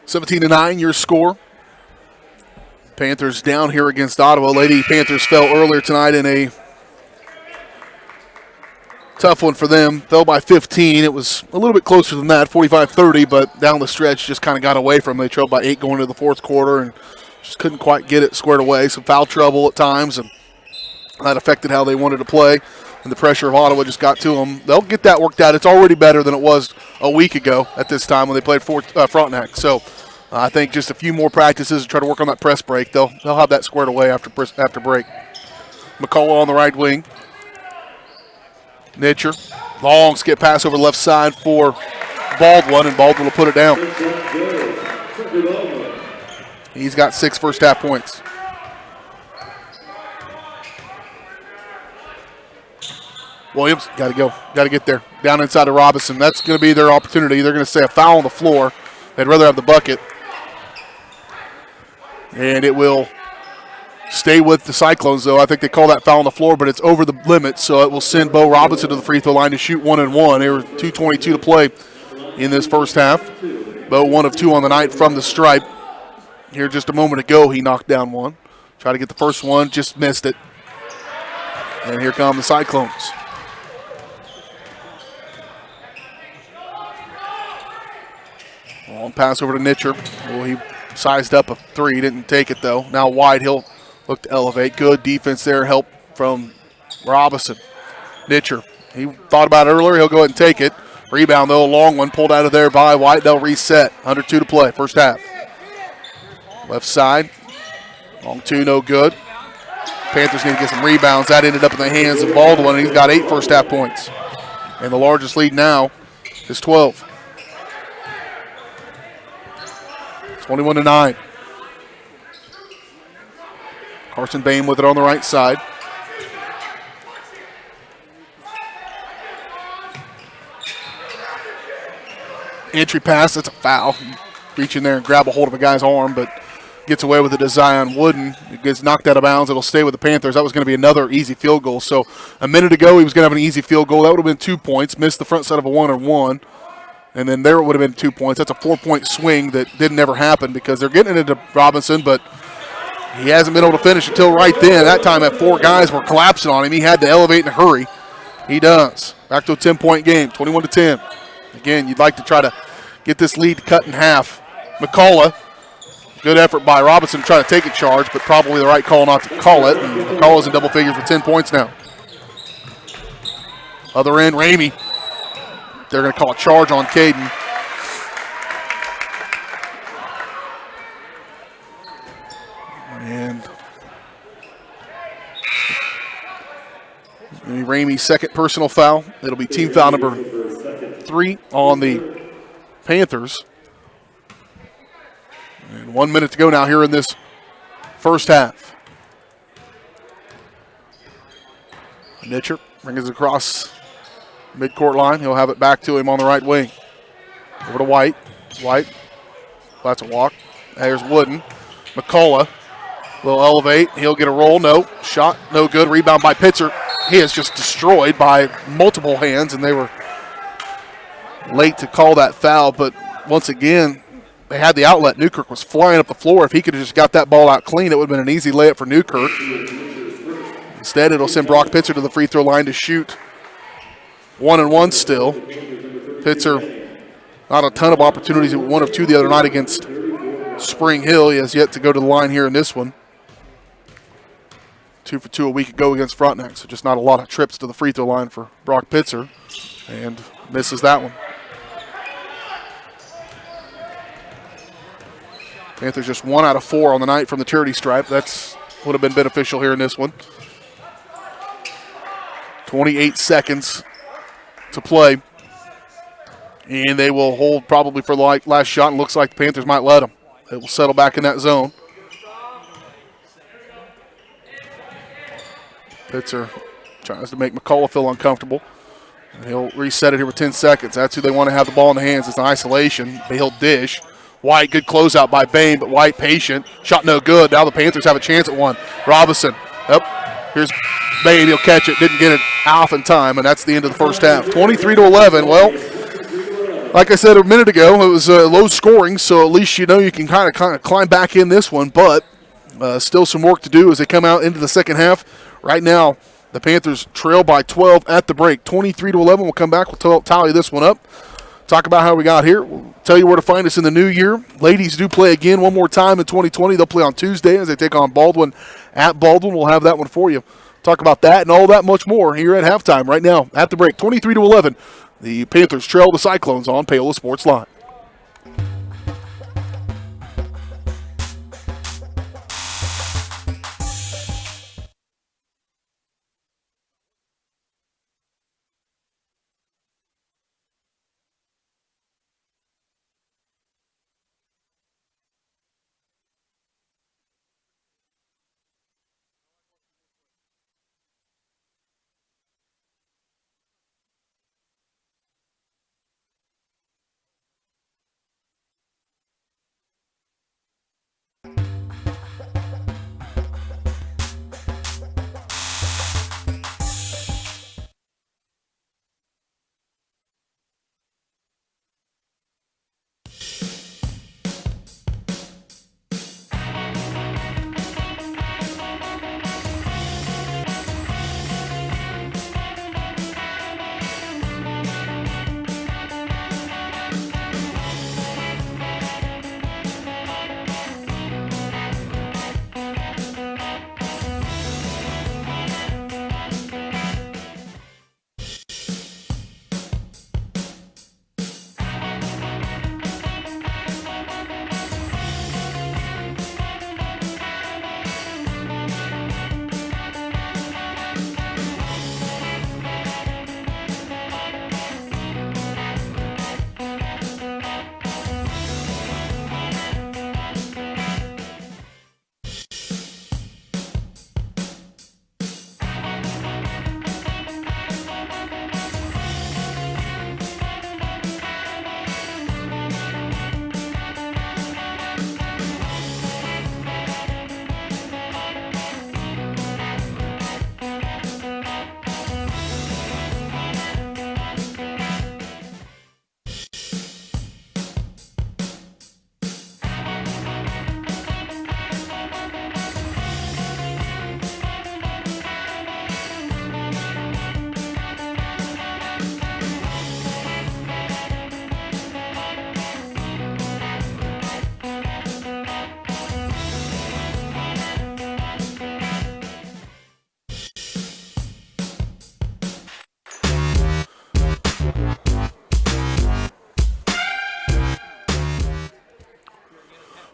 Speaker 1: (17-9) your score. Panthers down here against Ottawa. Lady Panthers fell earlier tonight in a tough one for them. Fell by 15. It was a little bit closer than that, 45-30, but down the stretch just kind of got away from them. They trailed by 8 going into the fourth quarter and just couldn't quite get it squared away. Some foul trouble at times, and that affected how they wanted to play, and the pressure of Ottawa just got to them. They'll get that worked out. It's already better than it was a week ago at this time when they played Frontenac. So I think just a few more practices and try to work on that press break. They'll have that squared away after break. McCullough on the right wing. Nitcher. Long skip pass over the left side for Baldwin, and Baldwin will put it down. He's got 6 first half points. Williams, got to go. Got to get there. Down inside of Robinson. That's going to be their opportunity. They're going to say a foul on the floor. They'd rather have the bucket. And it will stay with the Cyclones, though. I think they call that foul on the floor, but it's over the limit, so it will send Bo Robinson to the free throw line to shoot 1 and 1. There were 2:22 to play in this first half. Bo 1 of 2 on the night from the stripe. Here just a moment ago, he knocked down one. Tried to get the first one, just missed it. And here come the Cyclones. Long pass over to Nitcher. Well, he sized up a three, didn't take it though. Now wide, he'll look to elevate. Good defense there, help from Robinson. Nitcher, he thought about it earlier, he'll go ahead and take it. Rebound though, a long one pulled out of there by White. They'll reset. Under 2 to play, first half. Left side, long two, no good. Panthers need to get some rebounds. That ended up in the hands of Baldwin, and he's got 8 first half points. And the largest lead now is 12. 21-9. Carson Bain with it on the right side. Entry pass, that's a foul. Reach in there and grab a hold of a guy's arm, but gets away with it to Zion Wooden. It gets knocked out of bounds. It'll stay with the Panthers. That was going to be another easy field goal. So a minute ago, he was going to have an easy field goal. That would have been 2 points. Missed the front side of a 1-on-1. And then there it would have been 2 points. That's a 4-point swing that didn't ever happen because they're getting it into Robinson, but he hasn't been able to finish until right then. That time that 4 guys were collapsing on him. He had to elevate in a hurry. He does. Back to a 10-point game, 21-10. Again, you'd like to try to get this lead cut in half. McCullough, good effort by Robinson to try to take a charge, but probably the right call not to call it. And McCullough's in double figures with 10 points now. Other end, Ramey. They're going to call a charge on Caden. And Ramey's second personal foul. It'll be team foul number 3 on the Panthers. And 1 minute to go now here in this first half. Nitcher brings it across midcourt line. He'll have it back to him on the right wing. Over to White. White. That's a walk. There's Wooden. McCullough will elevate. He'll get a roll. No. Shot. No good. Rebound by Pitzer. He is just destroyed by multiple hands, and they were late to call that foul. But once again, they had the outlet. Newkirk was flying up the floor. If he could have just got that ball out clean, it would have been an easy layup for Newkirk. Instead, it'll send Brock Pitzer to the free throw line to shoot 1-and-1 still. Pitzer, not a ton of opportunities. 1 of 2 the other night against Spring Hill. He has yet to go to the line here in this one. 2 for 2 a week ago against Frontenac, so just not a lot of trips to the free throw line for Brock Pitzer, and misses that one. Panthers just 1 out of 4 on the night from the charity stripe. That's would have been beneficial here in this one. 28 seconds to play. And they will hold probably for the last shot, and looks like the Panthers might let them. They will settle back in that zone. Pitzer tries to make McCullough feel uncomfortable. And he'll reset it here with 10 seconds. That's who they want to have the ball in the hands. It's an isolation. He'll dish. White, good closeout by Bain, but White patient. Shot no good. Now the Panthers have a chance at one. Robinson. Up. Here's Bain. He'll catch it. Didn't get it off in time, and that's the end of the first half. 23-11. Well, like I said a minute ago, it was low scoring, so at least you know you can kind of climb back in this one, but still some work to do as they come out into the second half. Right now, the Panthers trail by 12 at the break. 23-11. We'll come back. We'll tally this one up. Talk about how we got here. We'll tell you where to find us in the new year. Ladies do play again one more time in 2020. They'll play on Tuesday as they take on Baldwin at Baldwin. We'll have that one for you. Talk about that and all that much more here at halftime right now at the break. 23-11. The Panthers trail the Cyclones on Paola Sports Live.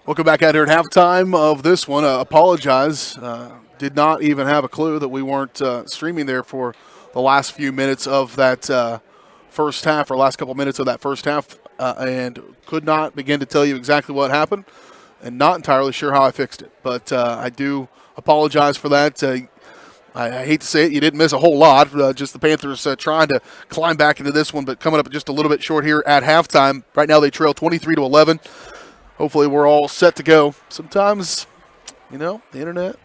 Speaker 1: Welcome back out here at halftime of this one. Apologize. Did not even have a clue that we weren't streaming there for the last few minutes of that first half, or last couple minutes of that first half, and could not begin to tell you exactly what happened, and not entirely sure how I fixed it. But I do apologize for that. I hate to say it, you didn't miss a whole lot. Just the Panthers trying to climb back into this one, but coming up just a little bit short here at halftime. Right now they trail 23-11. Hopefully we're all set to go. Sometimes, the internet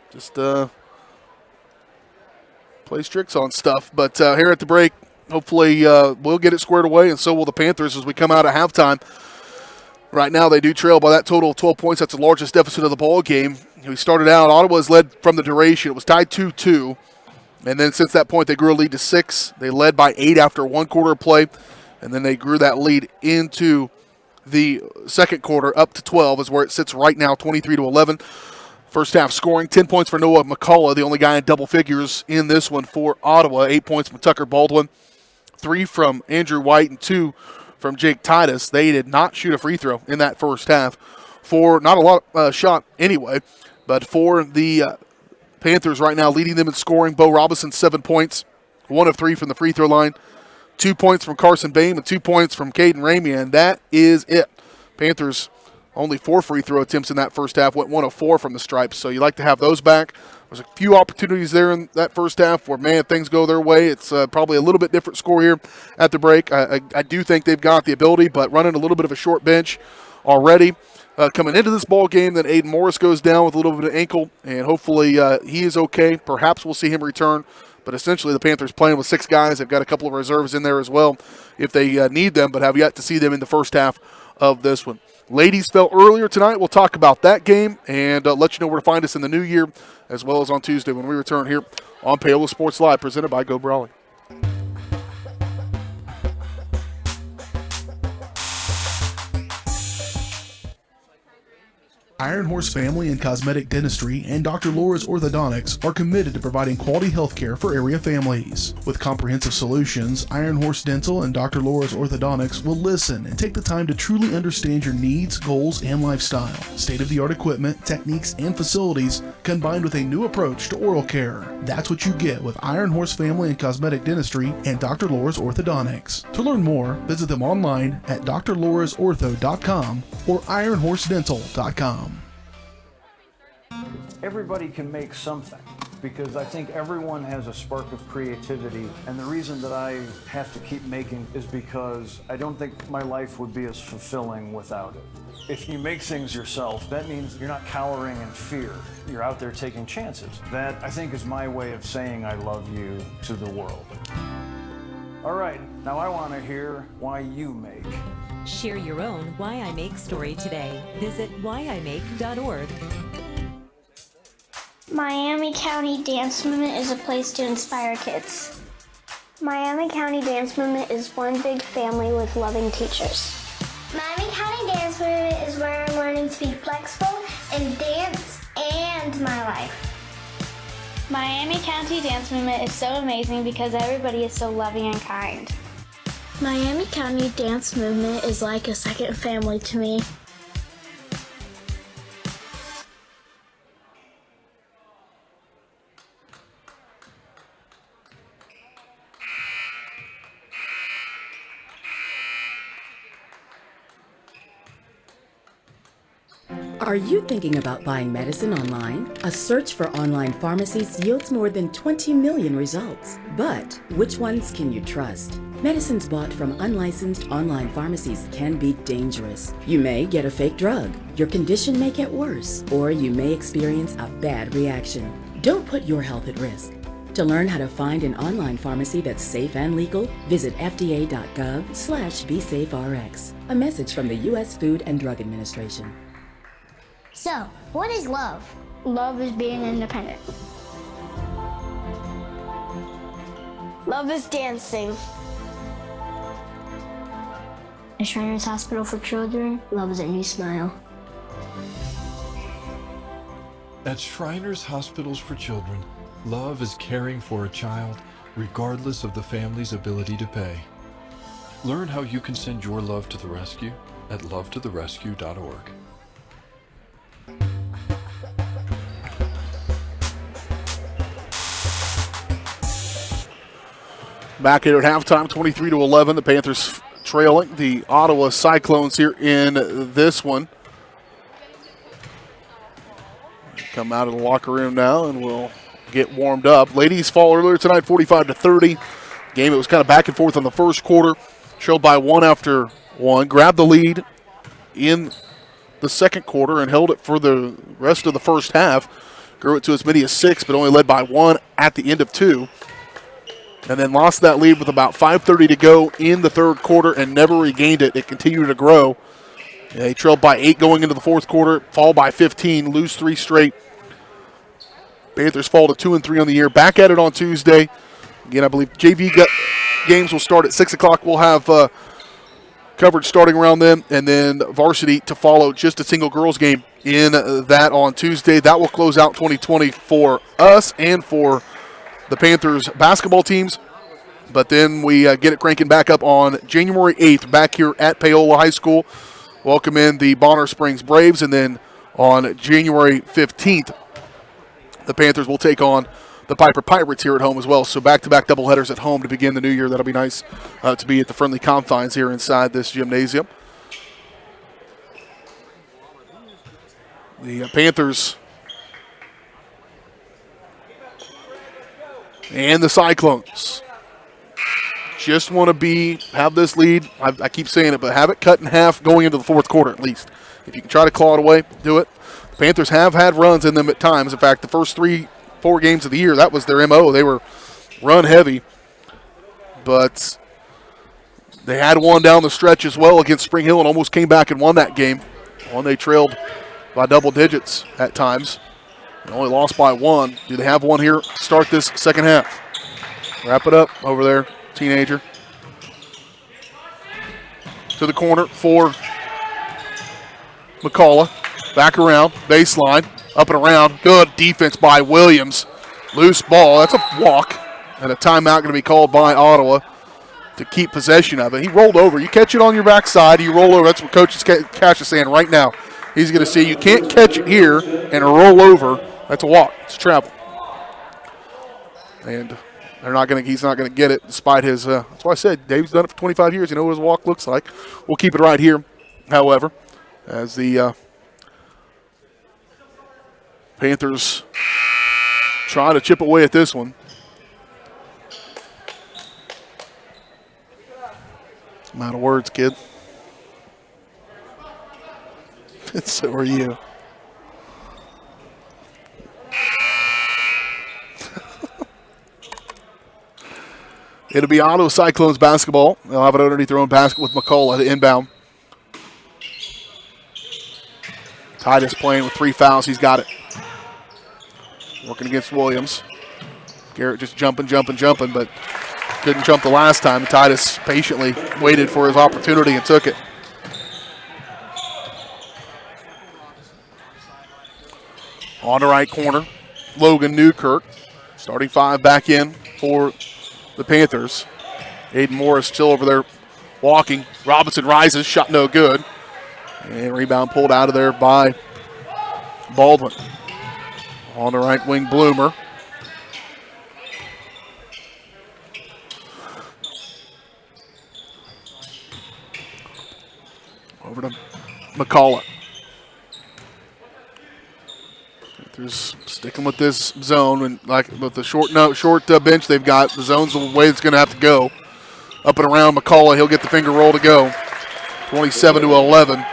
Speaker 1: just plays tricks on stuff. But here at the break, hopefully we'll get it squared away, and so will the Panthers as we come out at halftime. Right now they do trail by that total of 12 points. That's the largest deficit of the ball game. We started out, Ottawa's led from the duration. It was tied 2-2. And then since that point, they grew a lead to 6. They led by 8 after one quarter of play. And then they grew that lead into the second quarter up to 12 is where it sits right now, 23-11. First half scoring, 10 points for Noah McCullough, the only guy in double figures in this one for Ottawa. 8 points from Tucker Baldwin, 3 from Andrew White, and 2 from Jake Titus. They did not shoot a free throw in that first half. For not a lot shot anyway. But for the Panthers right now, leading them in scoring, Bo Robinson, 7 points, 1 of 3 from the free throw line, 2 points from Carson Bain, and 2 points from Caden Ramey, and that is it. Panthers only 4 free throw attempts in that first half, went 1 of 4 from the stripes, so you like to have those back. There's a few opportunities there in that first half where, man, if things go their way, it's probably a little bit different score here at the break. I do think they've got the ability, but running a little bit of a short bench already. Coming into this ball game, then Aiden Morris goes down with a little bit of ankle, and hopefully he is okay. Perhaps we'll see him return. But essentially the Panthers playing with 6 guys. They've got a couple of reserves in there as well if they need them, but have yet to see them in the first half of this one. Ladies fell earlier tonight. We'll talk about that game and let you know where to find us in the new year, as well as on Tuesday when we return here on Paola Sports Live, presented by Go Brawley.
Speaker 12: Iron Horse Family and Cosmetic Dentistry and Dr. Laura's Orthodontics are committed to providing quality health care for area families. With comprehensive solutions, Iron Horse Dental and Dr. Laura's Orthodontics will listen and take the time to truly understand your needs, goals, and lifestyle. State-of-the-art equipment, techniques, and facilities combined with a new approach to oral care. That's what you get with Iron Horse Family and Cosmetic Dentistry and Dr. Laura's Orthodontics. To learn more, visit them online at drlaurasortho.com or ironhorsedental.com.
Speaker 9: Everybody can make something, because I think everyone has a spark of creativity, and the reason that I have to keep making is because I don't think my life would be as fulfilling without it. If you make things yourself, that means you're not cowering in fear. You're out there taking chances. That, I think, is my way of saying I love you to the world. All right, now I want to hear why you make.
Speaker 13: Share your own Why I Make story today. Visit whyimake.org.
Speaker 8: Miami County Dance Movement is a place to inspire kids. Miami County Dance Movement is one big family with loving teachers. Miami County Dance Movement is where I'm learning to be flexible in dance and my life.
Speaker 21: Miami County Dance Movement is so amazing because everybody is so loving and kind.
Speaker 8: Miami County Dance Movement is like a second family to me.
Speaker 17: Are you thinking about buying medicine online? A search for online pharmacies yields more than 20 million results. But which ones can you trust? Medicines bought from unlicensed online pharmacies can be dangerous. You may get a fake drug, your condition may get worse, or you may experience a bad reaction. Don't put your health at risk. To learn how to find an online pharmacy that's safe and legal, visit fda.gov/BeSafeRx. A message from the U.S. Food and Drug Administration.
Speaker 8: So, what is love? Love is being independent. Love is dancing. At Shriners Hospital for Children, love is a new smile.
Speaker 19: At Shriners Hospitals for Children, love is caring for a child regardless of the family's ability to pay. Learn how you can send your love to the rescue at lovetotherescue.org.
Speaker 1: Back here at halftime, 23-11. The Panthers trailing the Ottawa Cyclones here in this one. Come out of the locker room now, and we'll get warmed up. Ladies fall earlier tonight, 45-30. Game, it was kind of back and forth in the first quarter. Trailed by one after one. Grabbed the lead in the second quarter and held it for the rest of the first half. Grew it to as many as 6, but only led by 1 at the end of 2. And then lost that lead with about 5:30 to go in the third quarter and never regained it. It continued to grow. They trailed by 8 going into the fourth quarter, fall by 15, lose 3 straight. Panthers fall to 2-3 on the year. Back at it on Tuesday. Again, I believe JV games will start at 6 o'clock. We'll have coverage starting around then, and then varsity to follow, just a single girls game in that on Tuesday. That will close out 2020 for us and for the Panthers basketball teams. But then we get it cranking back up on January 8th back here at Paola High School. Welcome in the Bonner Springs Braves, and then on January 15th, the Panthers will take on the Piper Pirates here at home as well. So back-to-back doubleheaders at home to begin the new year. That'll be nice to be at the friendly confines here inside this gymnasium. The Panthers and the Cyclones just want to have this lead. I keep saying it, but have it cut in half going into the fourth quarter at least. If you can try to claw it away, do it. The Panthers have had runs in them at times. In fact, the first 3-4 games of the year, that was their MO. They were run heavy, but they had one down the stretch as well against Spring Hill and almost came back and won that game. One they trailed by double digits at times. They only lost by 1. Do they have one here to start this second half? Wrap it up over there, teenager. To the corner for McCullough. Back around, baseline, up and around. Good defense by Williams. Loose ball, that's a walk. And a timeout going to be called by Ottawa to keep possession of it. He rolled over. You catch it on your backside, you roll over. That's what Coach Cash is saying right now. He's going to see you can't catch it here and roll over. That's a walk. It's travel. And he's not going to get it despite his, that's why I said Dave's done it for 25 years. You know what his walk looks like. We'll keep it right here, however, as the Panthers try to chip away at this one. I'm out of words, kid. So are you. It'll be Ottawa Cyclones basketball. They'll have it underneath their own basket with McCullough, the inbound. Titus playing with 3 fouls. He's got it. Working against Williams. Garrett just jumping, but couldn't jump the last time. Titus patiently waited for his opportunity and took it. On the right corner, Logan Newkirk. Starting 5 back in for the Panthers. Aiden Morris still over there walking. Robinson rises, shot no good. And rebound pulled out of there by Baldwin. On the right wing, Bloomer. Over to McCullough. Panthers sticking with this zone, and like with the short bench they've got, the zone's the way it's going to have to go. Up and around McCullough, he'll get the finger roll to go. 27-11.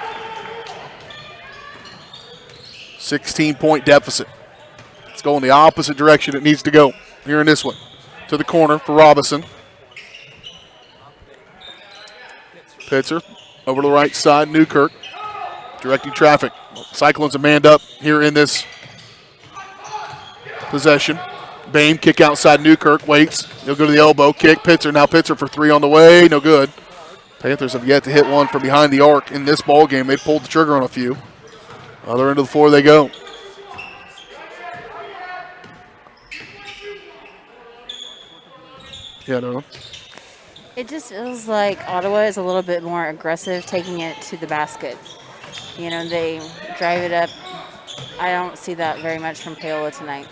Speaker 1: 16-point deficit. It's going the opposite direction it needs to go here in this one. To the corner for Robinson. Pitzer over to the right side, Newkirk directing traffic. Cyclones are manned up here in this possession. Bain kick outside Newkirk, waits. He'll go to the elbow, kick. Pitzer, now Pitzer for 3 on the way, no good. Panthers have yet to hit one from behind the arc in this ball game. They pulled the trigger on a few. Other end of the floor they go. Yeah, no.
Speaker 11: It just feels like Ottawa is a little bit more aggressive taking it to the basket. You know, they drive it up. I don't see that very much from Paola tonight.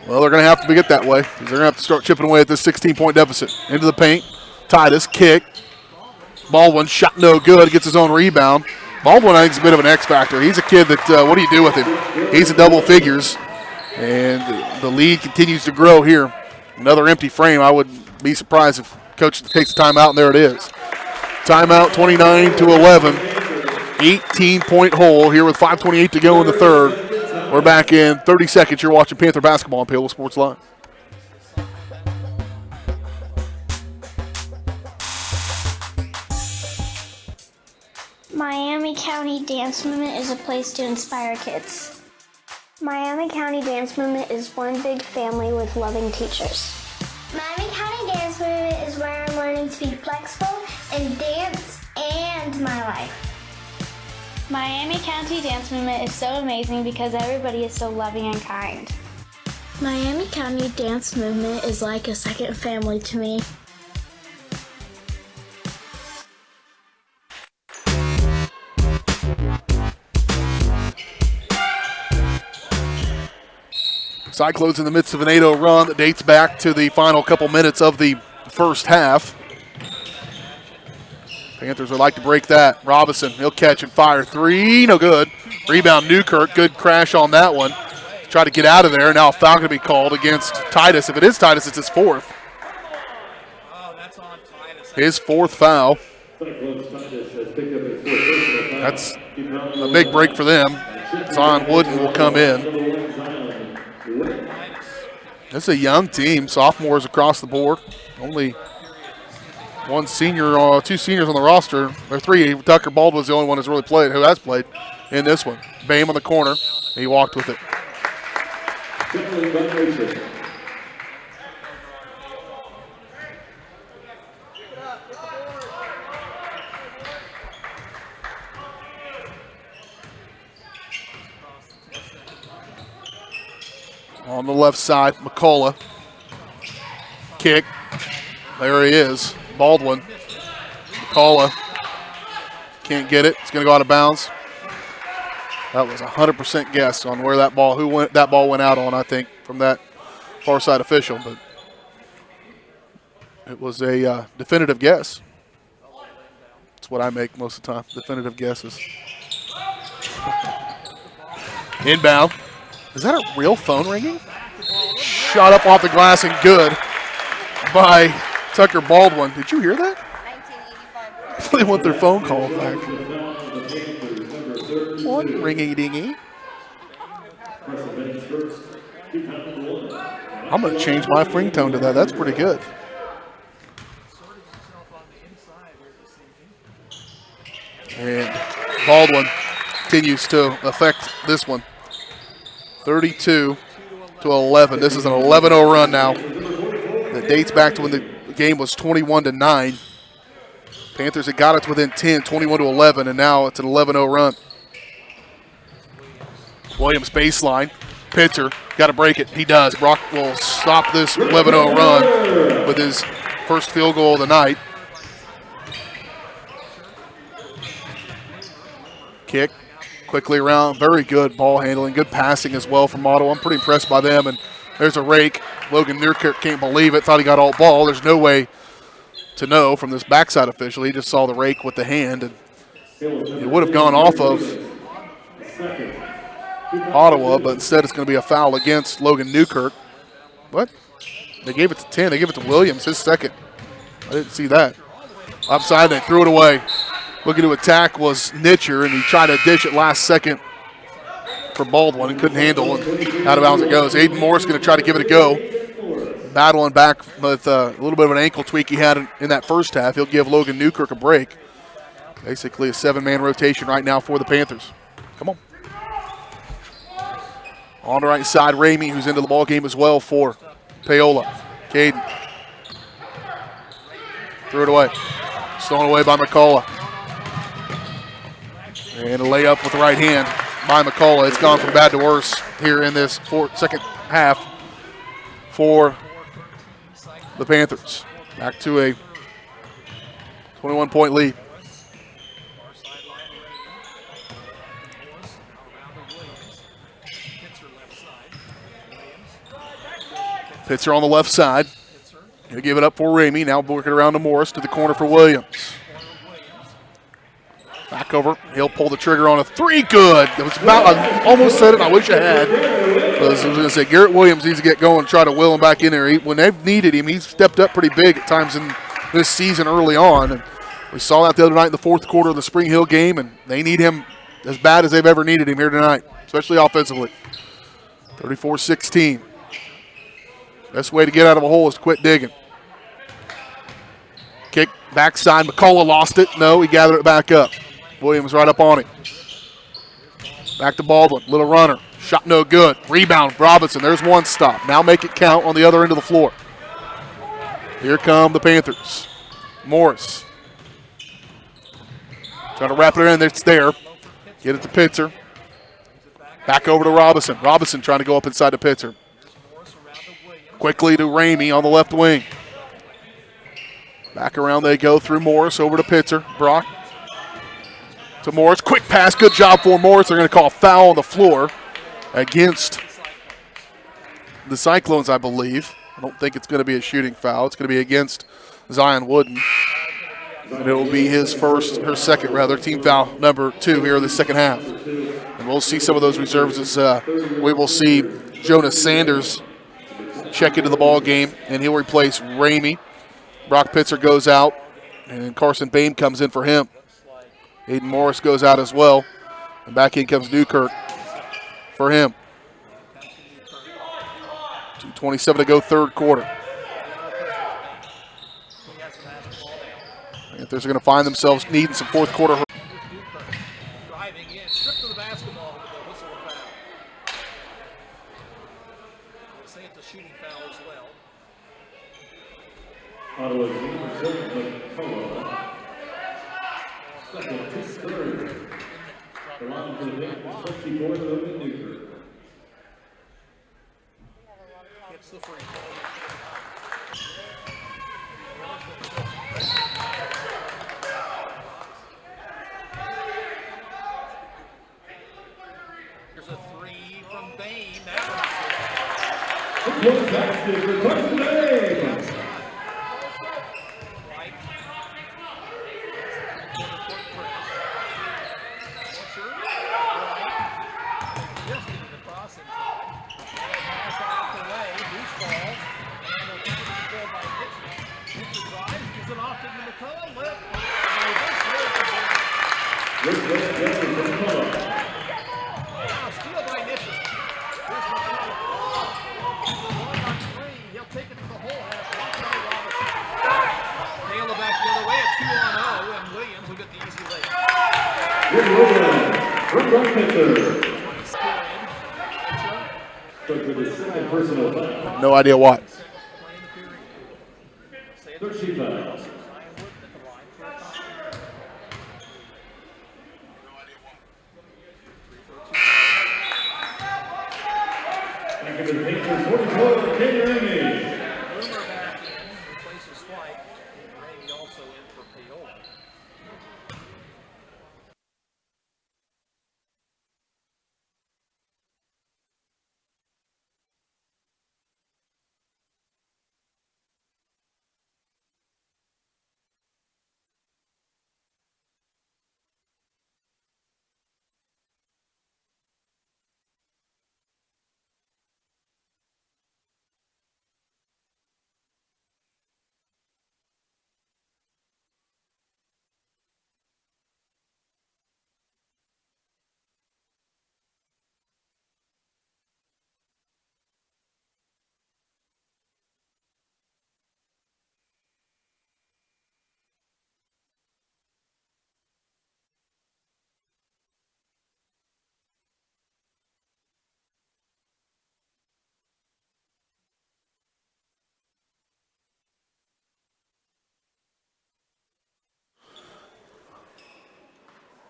Speaker 1: Well, they're going to have to get that way. They're going to have to start chipping away at this 16-point deficit. Into the paint. Titus, kick. Baldwin, shot no good. Gets his own rebound. Baldwin, I think, is a bit of an X factor. He's a kid that, what do you do with him? He's in double figures. And the lead continues to grow here. Another empty frame. I would be surprised if coach takes the timeout, and there it is. Timeout, 29-11. 18-point hole here with 5:28 to go in the third. We're back in 30 seconds. You're watching Panther basketball on Paola Sports Live.
Speaker 8: Miami County Dance Movement is a place to inspire kids. Miami County Dance Movement is one big family with loving teachers. Miami County Dance Movement is where I'm learning to be flexible in dance and my life.
Speaker 21: Miami County Dance Movement is so amazing because everybody is so loving and kind.
Speaker 8: Miami County Dance Movement is like a second family to me.
Speaker 1: Cyclones in the midst of an 8-0 run that dates back to the final couple minutes of the first half. Panthers would like to break that. Robinson, he'll catch and fire three. No good. Rebound Newkirk. Good crash on that one. Try to get out of there. Now a foul going to be called against Titus. If it is Titus, it's his fourth. His fourth foul. That's a big break for them. Zion Wooden will come in. This is a young team. Sophomores across the board. Only one senior, two seniors on the roster. Or three. Tucker Baldwin's the only one who has played in this one. Bame on the corner. He walked with it. On the left side, McCullough. Kick. There he is. Baldwin. McCullough. Can't get it. It's going to go out of bounds. That was a 100% guess on where that ball, that ball went out on, I think, from that far side official. But it was a definitive guess. That's what I make most of the time, definitive guesses. Inbound. Is that a real phone ringing? Shot up off the glass and good by Tucker Baldwin. Did you hear that? They want their phone call back. One ringy-dingy. I'm going to change my ringtone to that. That's pretty good. And Baldwin continues to affect this one. 32-11. This is an 11-0 run now that dates back to when the game was 21-9. Panthers had got it to within 10, 21-11, and now it's an 11-0 run. Williams baseline. Pitzer got to break it. He does. Brock will stop this 11-0 run with his first field goal of the night. Kick. Quickly around, very good ball handling, good passing as well from Ottawa. I'm pretty impressed by them. And there's a rake. Logan Newkirk can't believe it, thought he got all ball. There's no way to know from this backside official. He just saw the rake with the hand, and it would have gone off of Ottawa, but instead it's going to be a foul against Logan Newkirk. What? They gave it to 10. They gave it to Williams, his second. I didn't see that. Upside, they threw it away. Looking to attack was Nitcher, and he tried to dish it last second for Baldwin and couldn't handle it. Out of bounds it goes. Aiden Morris going to try to give it a go. Battling back with a little bit of an ankle tweak he had in that first half. He'll give Logan Newkirk a break. Basically a 7-man rotation right now for the Panthers. Come on. On the right side, Ramey, who's into the ball game as well for Paola. Caden. Threw it away. Stolen away by McCullough. And a layup with the right hand by McCullough. It's gone from bad to worse here in this second half for the Panthers. Back to a 21-point lead. Pitzer on the left side. He'll give it up for Ramey. Now working around to Morris to the corner for Williams. Back over. He'll pull the trigger on a three. Good. It was about, I almost said it. I wish I had. I was going to say Garrett Williams needs to get going and try to will him back in there. When they've needed him, he's stepped up pretty big at times in this season early on. And we saw that the other night in the fourth quarter of the Spring Hill game, and they need him as bad as they've ever needed him here tonight, especially offensively. 34-16. Best way to get out of a hole is to quit digging. Kick, backside. McCullough lost it. No, he gathered it back up. Williams right up on him. Back to Baldwin. Little runner. Shot no good. Rebound, Robinson. There's one stop. Now make it count on the other end of the floor. Here come the Panthers. Morris. Trying to wrap it in. It's there. Get it to Pitzer. Back over to Robinson. Robinson trying to go up inside the Pitzer. Quickly to Ramey on the left wing. Back around they go through Morris over to Pitzer. Brock to Morris. Quick pass. Good job for Morris. They're going to call a foul on the floor against the Cyclones, I believe. I don't think it's going to be a shooting foul. It's going to be against Zion Wooden. And it will be his first, or second rather, team foul number 2 here in the second half. And we'll see some of those reserves as we will see Jonas Sanders check into the ball game, and he'll replace Ramey. Brock Pitzer goes out, and Carson Bain comes in for him. Aiden Morris goes out as well, and back in comes Newkirk for him. 2:27 to go, third quarter. Panthers are going to find themselves needing some fourth quarter.
Speaker 4: Driving in, stripped to the basketball with the whistle of foul. They say it's a shooting foul as well.
Speaker 14: Ottawa's number 7, Paola. Second, third. The line for the Panthers, 24 to Logan Newkirk.
Speaker 4: Gets the free throw. There's a three from Bain. That one's good.
Speaker 14: The basket for Carson Bain.
Speaker 1: No idea what.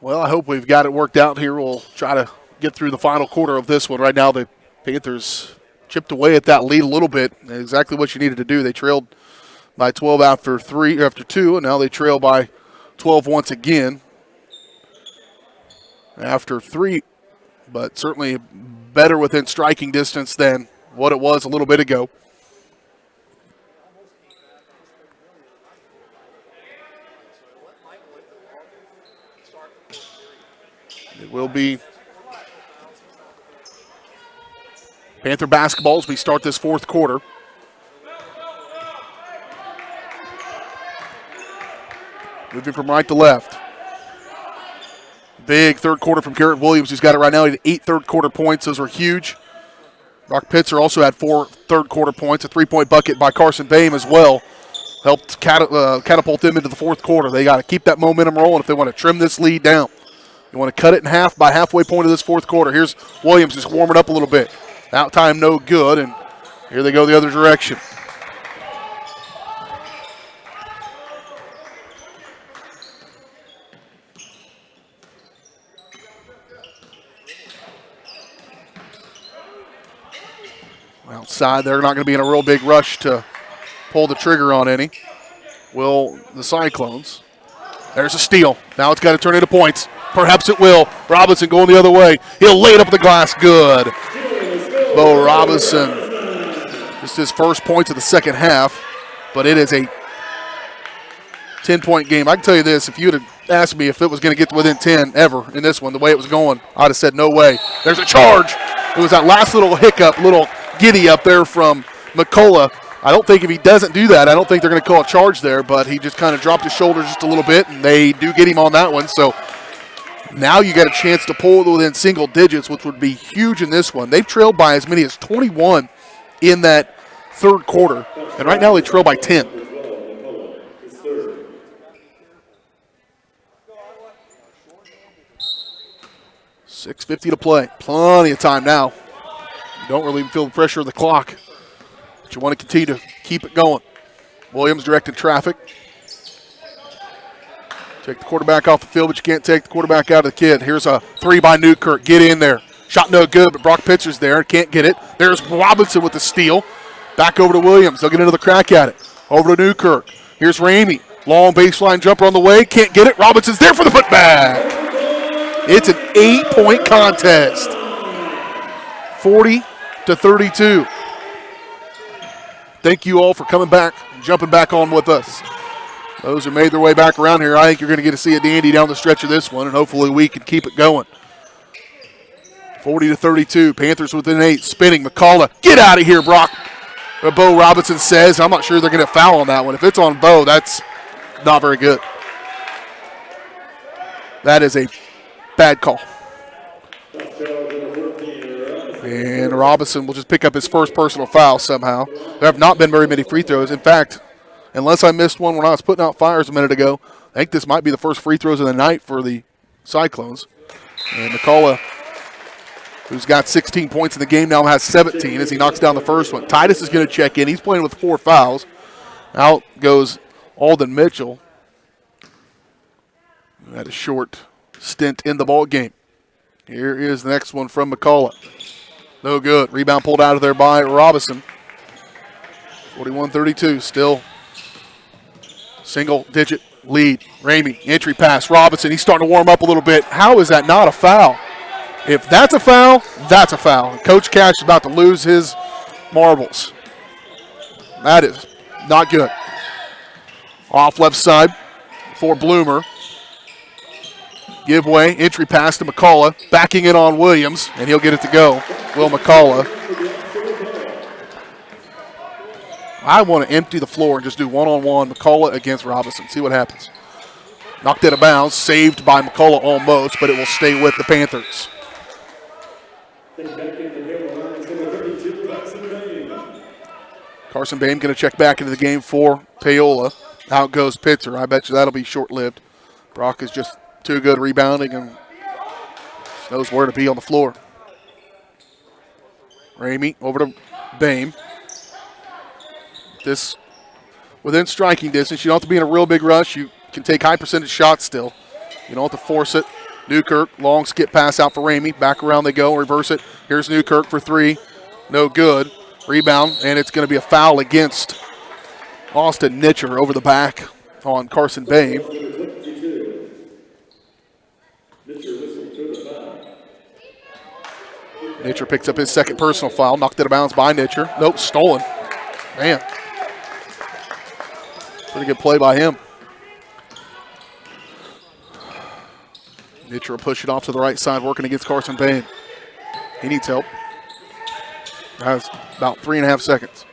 Speaker 1: Well, I hope we've got it worked out here. We'll try to get through the final quarter of this one. Right now, the Panthers chipped away at that lead a little bit. Exactly what you needed to do. They trailed by 12 after 2, and now they trail by 12 once again after 3, but certainly better within striking distance than what it was a little bit ago. It will be Panther basketball as we start this fourth quarter. Moving from right to left. Big third quarter from Garrett Williams, who's got it right now. He had 8 third quarter points. Those are huge. Brock Pitzer also had 4 third quarter points. A 3-point bucket by Carson Boehm as well. Helped catapult them into the fourth quarter. They got to keep that momentum rolling if they want to trim this lead down. You want to cut it in half by halfway point of this fourth quarter. Here's Williams just warming up a little bit. Out time no good, and here they go the other direction. Outside, they're not going to be in a real big rush to pull the trigger on any. Will the Cyclones? There's a steal. Now it's got to turn into points. Perhaps it will. Robinson going the other way. He'll lay it up the glass. Good. Bo Robinson. Just his first points of the second half, but it is a 10-point game. I can tell you this, if you would have asked me if it was going to get to within 10 ever in this one, the way it was going, I'd have said no way. There's a charge. It was that last little hiccup, little giddy up there from McCullough. I don't think if he doesn't do that, I don't think they're going to call a charge there, but he just kind of dropped his shoulders just a little bit, and they do get him on that one. So now you got a chance to pull it within single digits, which would be huge in this one. They've trailed by as many as 21 in that third quarter, and right now they trail by 10. $6:50 to play. Plenty of time now. You don't really feel the pressure of the clock, but you want to continue to keep it going. Williams directed traffic. Take the quarterback off the field, but you can't take the quarterback out of the kid. Here's a 3 by Newkirk. Get in there. Shot no good, but Brock Pitzer's there. Can't get it. There's Robinson with the steal. Back over to Williams. They'll get another crack at it. Over to Newkirk. Here's Ramey. Long baseline jumper on the way. Can't get it. Robinson's there for the putback. It's an 8-point contest. 40-32. Thank you all for coming back, jumping back on with us. Those who made their way back around here, I think you're going to get to see a dandy down the stretch of this one, and hopefully we can keep it going. 40-32, Panthers within 8, spinning. McCullough, get out of here, Brock. Bo Robinson says, I'm not sure they're going to foul on that one. If it's on Bo, that's not very good. That is a bad call. And Robinson will just pick up his first personal foul somehow. There have not been very many free throws. In fact, unless I missed one when I was putting out fires a minute ago, I think this might be the first free throws of the night for the Cyclones. And McCullough, who's got 16 points in the game, now has 17 as he knocks down the first one. Titus is going to check in. He's playing with 4 fouls. Out goes Alden Mitchell, who had a short stint in the ball game. Here is the next one from McCullough. No good. Rebound pulled out of there by Robinson. 41-32. Still single-digit lead. Ramey, entry pass. Robinson, he's starting to warm up a little bit. How is that not a foul? If that's a foul, that's a foul. Coach Cash is about to lose his marbles. That is not good. Off left side for Bloomer. Give way, entry pass to McCullough, backing it on Williams, and he'll get it to go. Will McCullough. I want to empty the floor and just do one-on-one McCullough against Robinson. See what happens. Knocked out of bounds, saved by McCullough almost, but it will stay with the Panthers. Carson Boehm going to check back into the game for Paola. Out goes Pitzer. I bet you that'll be short-lived. Brock is just too good rebounding and knows where to be on the floor. Ramey over to Boehm. This within striking distance. You don't have to be in a real big rush. You can take high percentage shots still. You don't have to force it. Newkirk, long skip pass out for Ramey. Back around they go, reverse it. Here's Newkirk for 3. No good. Rebound, and it's going to be a foul against Austin Nitcher over the back on Carson Bain. Nitcher picks up his second personal foul, knocked it out of bounds by Nitcher. Nope, stolen. Man. Pretty good play by him. Nitcher will push it off to the right side, working against Carson Bain. He needs help. Has about 3.5 seconds.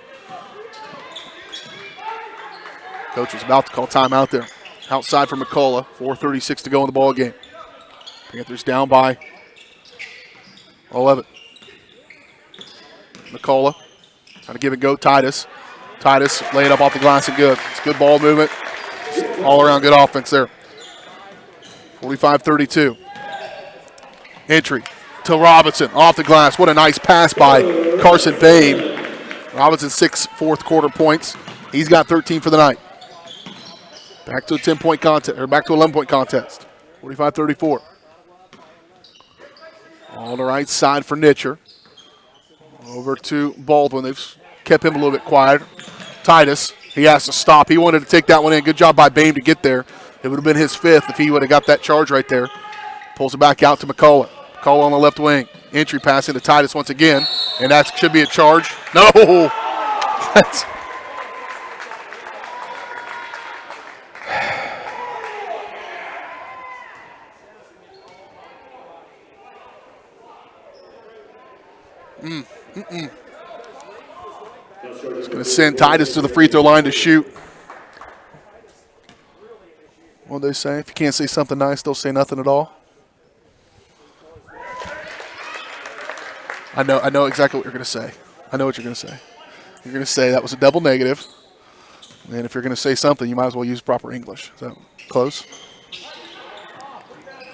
Speaker 1: Coach is about to call timeout there. Outside for McCullough. 4:36 to go in the ball game. Panthers down by 11. McCullough trying to give it go. Titus lay it up off the glass and good. It's good ball movement. All around good offense there. 45-32. Entry to Robinson off the glass. What a nice pass by Carson Bain. Robinson 6 fourth quarter points. He's got 13 for the night. Back to a 10-point contest, or back to 11-point contest. 45-34. On the right side for Nitcher. Over to Baldwin. They've kept him a little bit quiet. Titus, he has to stop. He wanted to take that one in. Good job by Bain to get there. It would have been his 5th if he would have got that charge right there. Pulls it back out to McCullough. McCullough on the left wing. Entry pass into Titus once again. And that should be a charge. No! That's It's going to send Titus to the free throw line to shoot. What do they say? If you can't say something nice, don't say nothing at all. I know exactly what you're going to say. I know what you're going to say. You're going to say that was a double negative. And if you're going to say something, you might as well use proper English. Is that close?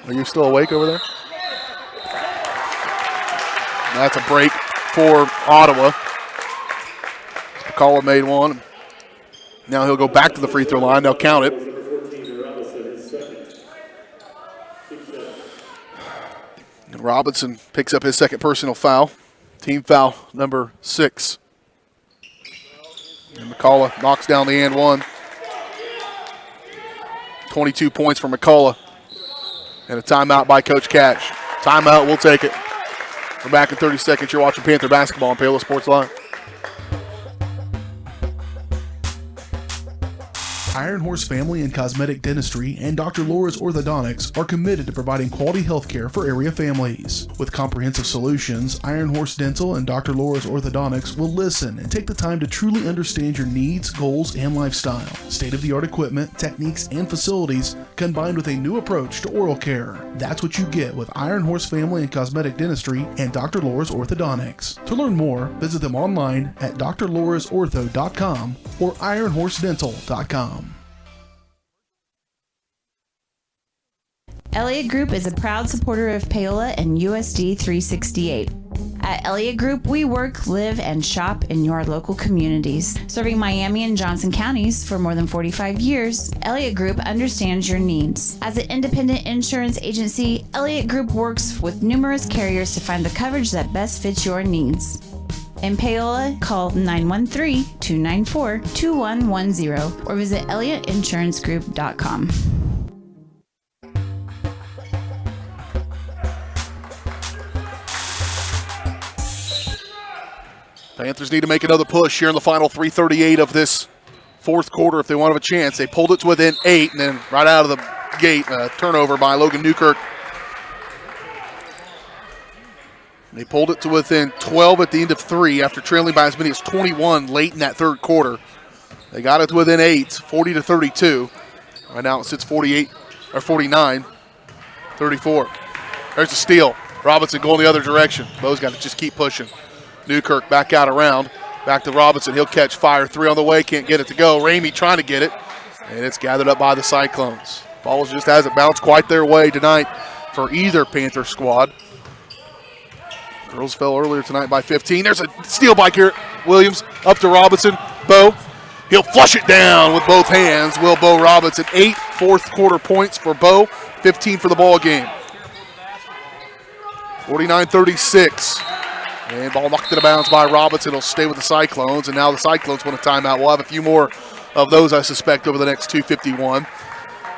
Speaker 1: Are you still awake over there? That's a break for Ottawa. McCullough made one. Now he'll go back to the free throw line. They'll count it. And Robinson picks up his second personal foul. Team foul number 6. And McCullough knocks down the and one. 22 points for McCullough. And a timeout by Coach Cash. Timeout, we'll take it. We're back in 30 seconds. You're watching Panther basketball on Paola Sports Live.
Speaker 12: Iron Horse Family and Cosmetic Dentistry and Dr. Laura's Orthodontics are committed to providing quality health care for area families. With comprehensive solutions, Iron Horse Dental and Dr. Laura's Orthodontics will listen and take the time to truly understand your needs, goals, and lifestyle. State-of-the-art equipment, techniques, and facilities combined with a new approach to oral care. That's what you get with Iron Horse Family and Cosmetic Dentistry and Dr. Laura's Orthodontics. To learn more, visit them online at drlaurasortho.com or ironhorsedental.com.
Speaker 6: Elliott Group is a proud supporter of Paola and USD 368. At Elliott Group, we work, live, and shop in your local communities. Serving Miami and Johnson counties for more than 45 years, Elliott Group understands your needs. As an independent insurance agency, Elliott Group works with numerous carriers to find the coverage that best fits your needs. In Paola, call 913-294-2110 or visit elliottInsuranceGroup.com.
Speaker 1: Panthers need to make another push here in the final 3:38 of this fourth quarter if they want to have a chance. They pulled it to within 8, and then right out of the gate, turnover by Logan Newkirk. They pulled it to within 12 at the end of 3 after trailing by as many as 21 late in that third quarter. They got it to within 8, 40-32. Right now it sits 49-34. There's a steal. Robinson going the other direction. Bo's got to just keep pushing. Newkirk back out around. Back to Robinson. He'll catch fire. 3 on the way. Can't get it to go. Ramey trying to get it. And it's gathered up by the Cyclones. Ball just hasn't bounced quite their way tonight for either Panther squad. Girls fell earlier tonight by 15. There's a steal by Garrett Williams. Up to Robinson. Bo. He'll flush it down with both hands. Will Bo Robinson. 8 fourth quarter points for Bo. 15 for the ball game. 49-36. And ball knocked out of bounds by Robinson. It'll stay with the Cyclones, and now the Cyclones want a timeout. We'll have a few more of those, I suspect, over the next 2:51.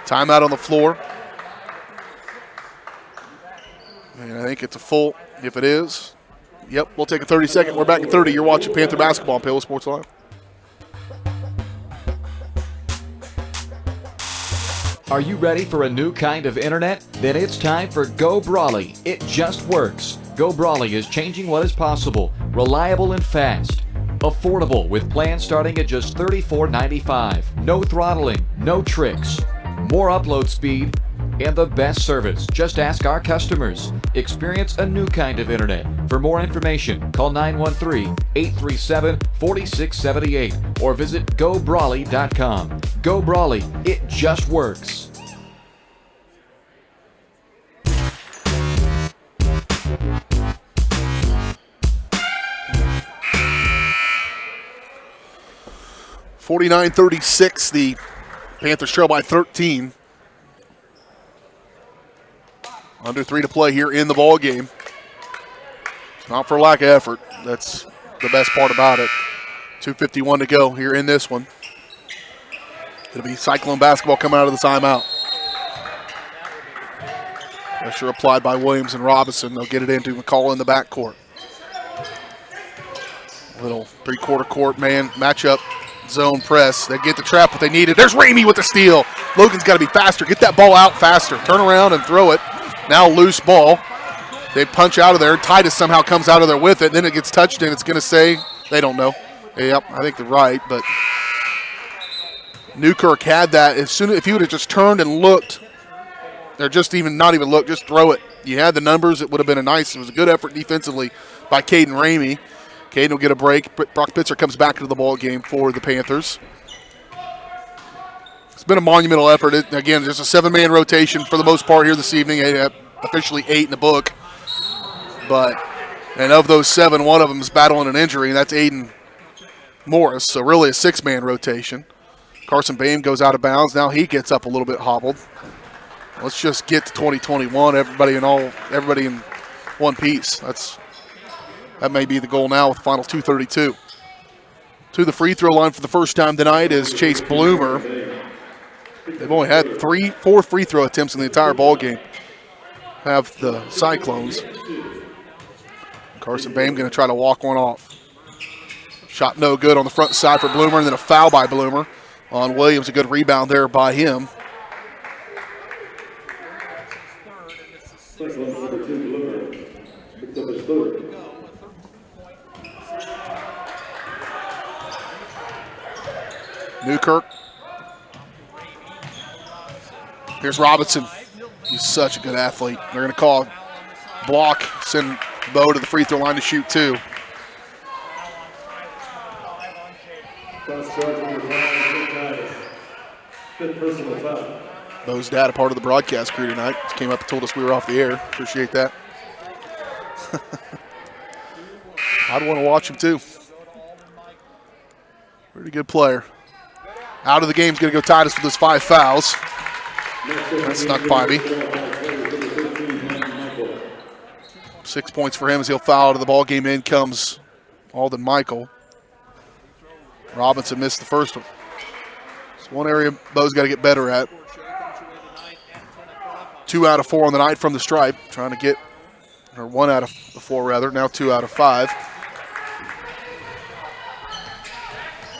Speaker 1: Timeout on the floor. And I think it's a full, if it is. Yep, we'll take a 30-second. We're back at 30. You're watching Panther basketball on Paola Sports Live.
Speaker 5: Are you ready for a new kind of internet? Then it's time for Go Brawley. It just works. Go Brawley is changing what is possible. Reliable and fast. Affordable with plans starting at just $34.95. No throttling, no tricks. More upload speed and the best service. Just ask our customers. Experience a new kind of internet. For more information, call 913-837-4678 or visit GoBrawley.com. Go Brawley, it just works.
Speaker 1: (49-36), the Panthers trail by 13. Under 3 to play here in the ball game. It's not for lack of effort. That's the best part about it. 2:51 to go here in this one. It'll be Cyclone basketball coming out of the timeout. Pressure applied by Williams and Robinson. They'll get it into McCall in the backcourt. Little three-quarter court man matchup. Zone press. They get the trap, but they need it. There's Ramey with the steal. Logan's got to be faster. Get that ball out faster. Turn around and throw it. Now loose ball. They punch out of there. Titus somehow comes out of there with it. Then it gets touched, and it's going to say, they don't know. Yep, I think they're right, but Newkirk had that. As soon as, if he would have just turned and looked, or just even not even look, just throw it. You had the numbers. It would have been it was a good effort defensively by Caden Ramey. Caden will get a break. Brock Pitzer comes back into the ball game for the Panthers. It's been a monumental effort. Again, there's a 7-man rotation for the most part here this evening. Officially 8 in the book. And of those 7, one of them is battling an injury, and that's Aiden Morris. So really a 6-man rotation. Carson Boehm goes out of bounds. Now he gets up a little bit hobbled. Let's just get to 2021. Everybody in one piece. That may be the goal now with the final 2:32. To the free throw line for the first time tonight is Chase Bloomer. They've only had 4 free throw attempts in the entire ball game. Have the Cyclones. Carson Boehm going to try to walk one off. Shot no good on the front side for Bloomer, and then a foul by Bloomer on Williams. A good rebound there by him. Newkirk. Here's Robinson. He's such a good athlete. They're going to call block, send Bo to the free throw line to shoot 2. Bo's dad, a part of the broadcast crew tonight. Just came up and told us we were off the air. Appreciate that. I'd want to watch him too. Pretty good player. Out of the game is going to go Titus with his 5 fouls. That's snuck by me. 6 points for him as he'll foul out of the ball game. In comes Alden Michael. Robinson missed the first one. It's one area Bo's got to get better at. 2 out of 4 on the night from the stripe. Trying to get, or 1 out of 4 rather, now 2 out of 5.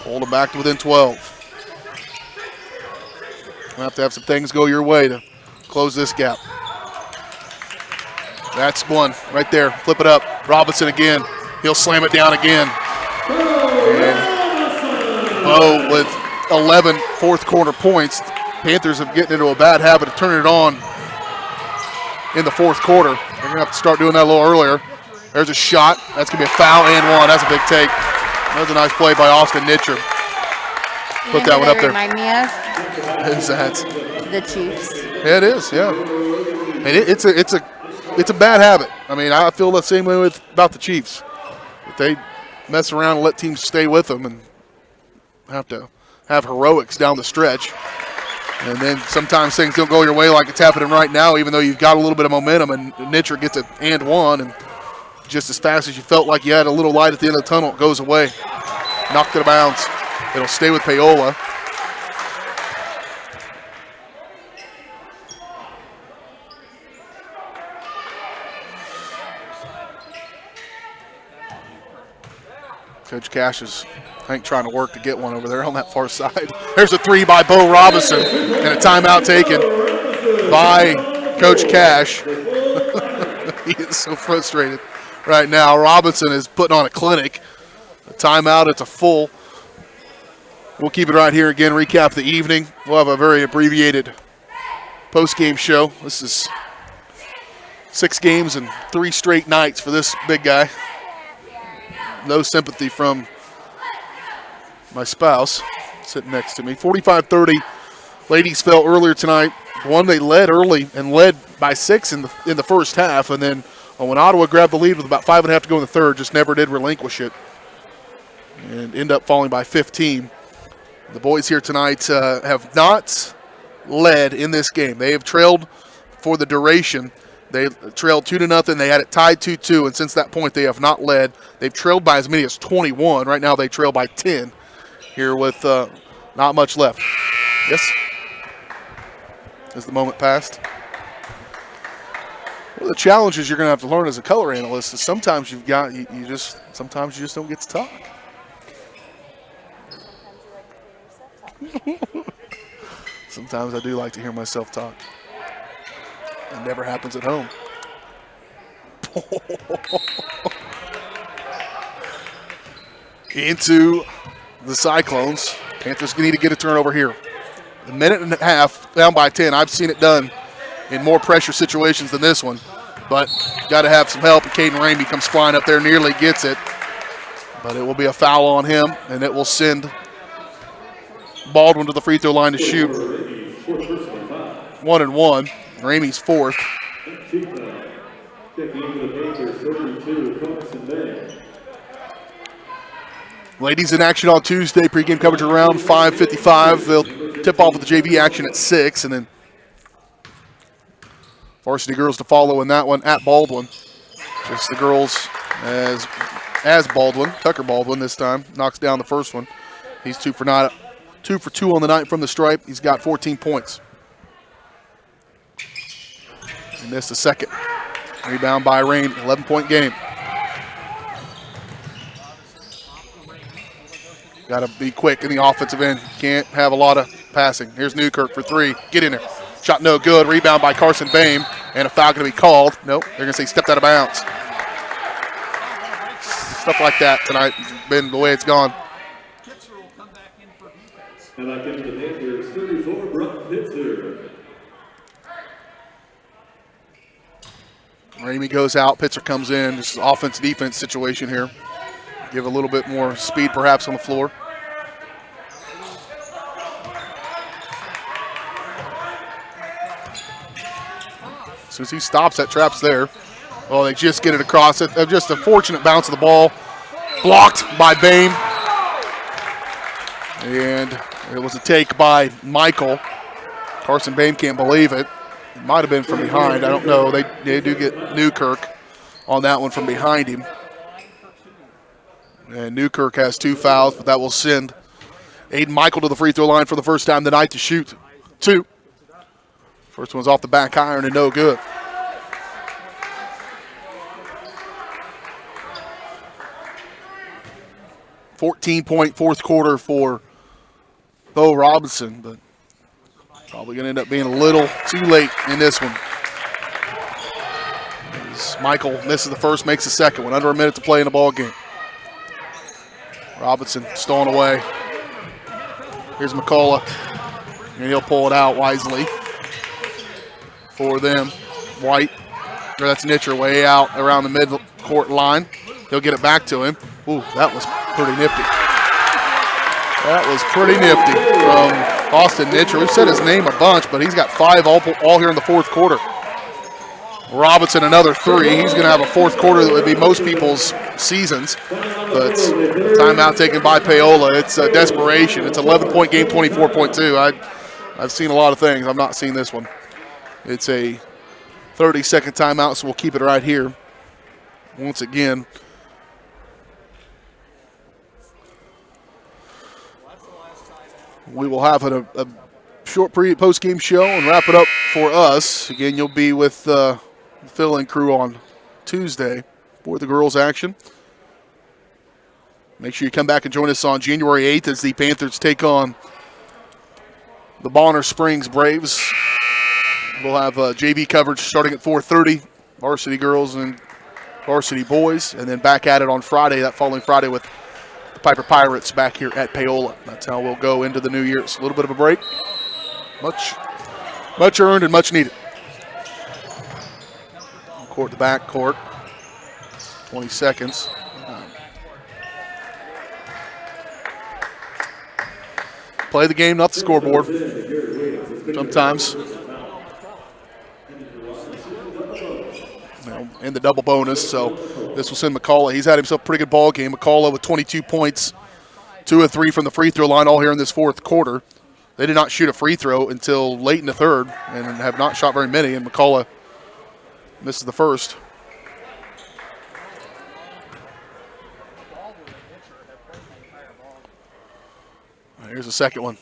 Speaker 1: Pulled him back to within 12. You'll have to have some things go your way to close this gap. That's one right there. Flip it up. Robinson again. He'll slam it down again. And Bo with 11 fourth quarter points. Panthers have getting into a bad habit of turning it on in the fourth quarter. They're going to have to start doing that a little earlier. There's a shot. That's going to be a foul and 1. That's a big take. That was a nice play by Austin Nitcher. Put that one up there.
Speaker 11: Remind me of?
Speaker 1: Who's that?
Speaker 11: The Chiefs.
Speaker 1: Yeah, it is. Yeah, and it's a bad habit. I mean, I feel the same way about the Chiefs. If they mess around and let teams stay with them and have to have heroics down the stretch, and then sometimes things don't go your way like it's happening right now, even though you've got a little bit of momentum, and Nitcher gets it and 1, and just as fast as you felt like you had a little light at the end of the tunnel, it goes away. Knocked it out of bounds. It'll stay with Paola. Coach Cash is, I think, trying to work to get one over there on that far side. There's a three by Bo Robinson and a timeout taken by Coach Cash. He is so frustrated right now. Robinson is putting on a clinic. A timeout, it's a full. We'll keep it right here again, recap the evening. We'll have a very abbreviated post-game show. This is 6 games and 3 straight nights for this big guy. No sympathy from my spouse sitting next to me. 45-30, ladies fell earlier tonight. One, they led early and led by 6 in the first half, and then when Ottawa grabbed the lead with about 5.5 to go in the third, just never did relinquish it and end up falling by 15. The boys here tonight have not led in this game. They have trailed for the duration. They trailed 2-0. They had it tied 2-2, and since that point, they have not led. They've trailed by as many as 21. Right now, they trail by 10 here with not much left. Yes? Has the moment passed? Well, the challenges you're going to have to learn as a color analyst is sometimes you just don't get to talk. Sometimes I do like to hear myself talk. It never happens at home. Into the Cyclones. Panthers need to get a turnover here. A minute and a half down by 10. I've seen it done in more pressure situations than this one. But got to have some help. And Caden Ramey comes flying up there, nearly gets it. But it will be a foul on him, and it will send Baldwin to the free throw line to shoot. 1-1. Ramey's fourth. Ladies in action on Tuesday. Pregame coverage around 5:55. They'll tip off with the JV action at 6, and then varsity girls to follow in that one at Baldwin. Just the girls as Baldwin. Tucker Baldwin this time knocks down the first one. He's 2 for 2 on the night from the stripe. He's got 14 points. He missed the second. Rebound by Rain, 11-point game. Got to be quick in the offensive end. Can't have a lot of passing. Here's Newkirk for 3. Get in there. Shot no good. Rebound by Carson Bame. And a foul going to be called. Nope. They're going to say stepped out of bounds. Stuff like that tonight has been the way it's gone.
Speaker 14: And I give the Panthers 34, Brock Pitzer.
Speaker 1: Ramey goes out. Pitzer comes in. This is an offense-defense situation here. Give a little bit more speed perhaps on the floor. As soon as he stops, that trap's there. Oh, they just get it across. Just a fortunate bounce of the ball. Blocked by Bame. And it was a take by Michael. Carson Bame can't believe it. It might have been from behind. I don't know. They do get Newkirk on that one from behind him. And Newkirk has 2 fouls, but that will send Aiden Michael to the free throw line for the first time tonight to shoot 2. First one's off the back iron and no good. .14 fourth quarter for Bo Robinson, but probably going to end up being a little too late in this one. As Michael misses the first, makes the second one. Under a minute to play in the ball game. Robinson stolen away. Here's McCullough, and he'll pull it out wisely for them. White, or that's Nitcher way out around the mid-court line. He'll get it back to him. Ooh, that was pretty nifty. That was pretty nifty from Austin Nitcher. We've said his name a bunch, but he's got 5 all here in the fourth quarter. Robinson, another 3. He's going to have a fourth quarter that would be most people's seasons. But timeout taken by Paola. It's desperation. It's an 11-point game, 24.2. I've seen a lot of things. I've not seen this one. It's a 30-second timeout, so we'll keep it right here. Once again, we will have a short post-game show and wrap it up for us. Again, you'll be with the fill-in crew on Tuesday for the girls' action. Make sure you come back and join us on January 8th as the Panthers take on the Bonner Springs Braves. We'll have JV coverage starting at 4:30, varsity girls and varsity boys, and then back at it on Friday, that following Friday, with the Piper Pirates back here at Paola. That's how we'll go into the new year. It's a little bit of a break. Much earned and much needed. Court to back court. 20 seconds. Play the game, not the scoreboard. Sometimes. And the double bonus, so this will send McCullough. He's had himself a pretty good ball game. McCullough with 22 points, 2 of 3 from the free throw line all here in this fourth quarter. They did not shoot a free throw until late in the third and have not shot very many, and McCullough misses the first. Here's the second one.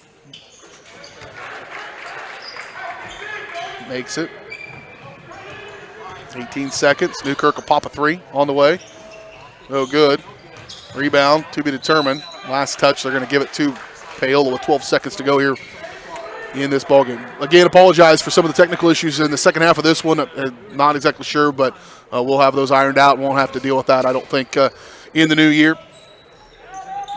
Speaker 1: Makes it. 18 seconds. Newkirk will pop a 3 on the way. No good. Rebound to be determined. Last touch, they're going to give it to Paola with 12 seconds to go here in this ballgame. Again, apologize for some of the technical issues in the second half of this one. Not exactly sure, but we'll have those ironed out. Won't have to deal with that, I don't think, in the new year.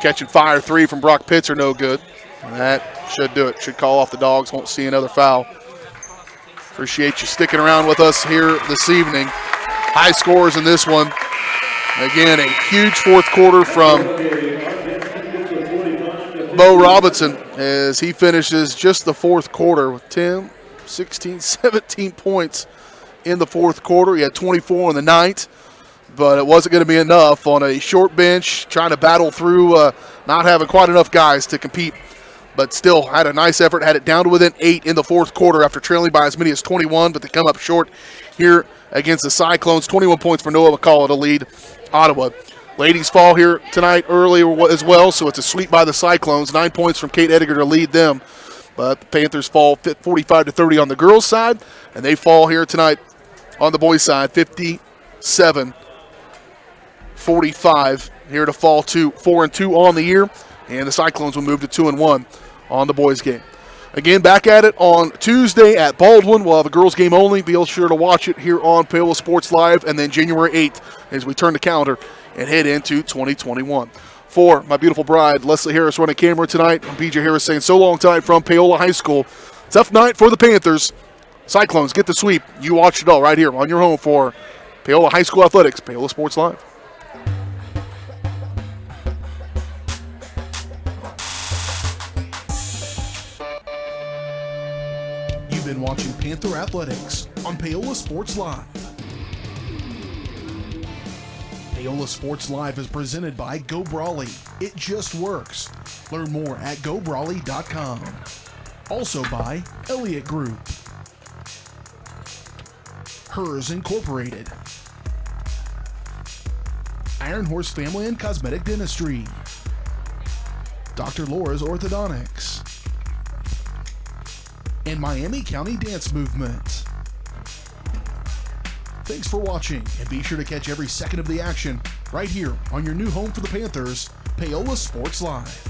Speaker 1: Catching fire 3 from Brock Pitts are no good. And that should do it. Should call off the Dogs. Won't see another foul. Appreciate you sticking around with us here this evening. High scores in this one. Again, a huge fourth quarter from Bo Robinson as he finishes just the fourth quarter with 10, 16, 17 points in the fourth quarter. He had 24 in the ninth, but it wasn't going to be enough on a short bench, trying to battle through not having quite enough guys to compete, but still had a nice effort, had it down to within 8 in the fourth quarter after trailing by as many as 21, but they come up short here against the Cyclones. 21 points for Noah McCullough to lead Ottawa. Ladies fall here tonight early as well, so it's a sweep by the Cyclones. 9 points from Kate Ediger to lead them, but the Panthers fall 45-30 on the girls' side, and they fall here tonight on the boys' side 57-45 here to fall to 4-2 on the year, and the Cyclones will move to 2-1 on the boys' game. Again, back at it on Tuesday at Baldwin. We'll have a girls' game only. Be sure to watch it here on Paola Sports Live, and then January 8th as we turn the calendar and head into 2021. For my beautiful bride, Leslie Harris, running camera tonight. I'm BJ Harris saying so long tonight from Paola High School. Tough night for the Panthers. Cyclones get the sweep. You watch it all right here on your home for Paola High School Athletics, Paola Sports Live.
Speaker 12: You've been watching Panther Athletics on Paola Sports Live. Paola Sports Live is presented by Go Brawley. It just works. Learn more at gobrawley.com. Also by Elliott Group, Hers Incorporated, Iron Horse Family and Cosmetic Dentistry, Dr. Laura's Orthodontics, and Miami County Dance Movement. Thanks for watching, and be sure to catch every second of the action right here on your new home for the Panthers, Paola Sports Live.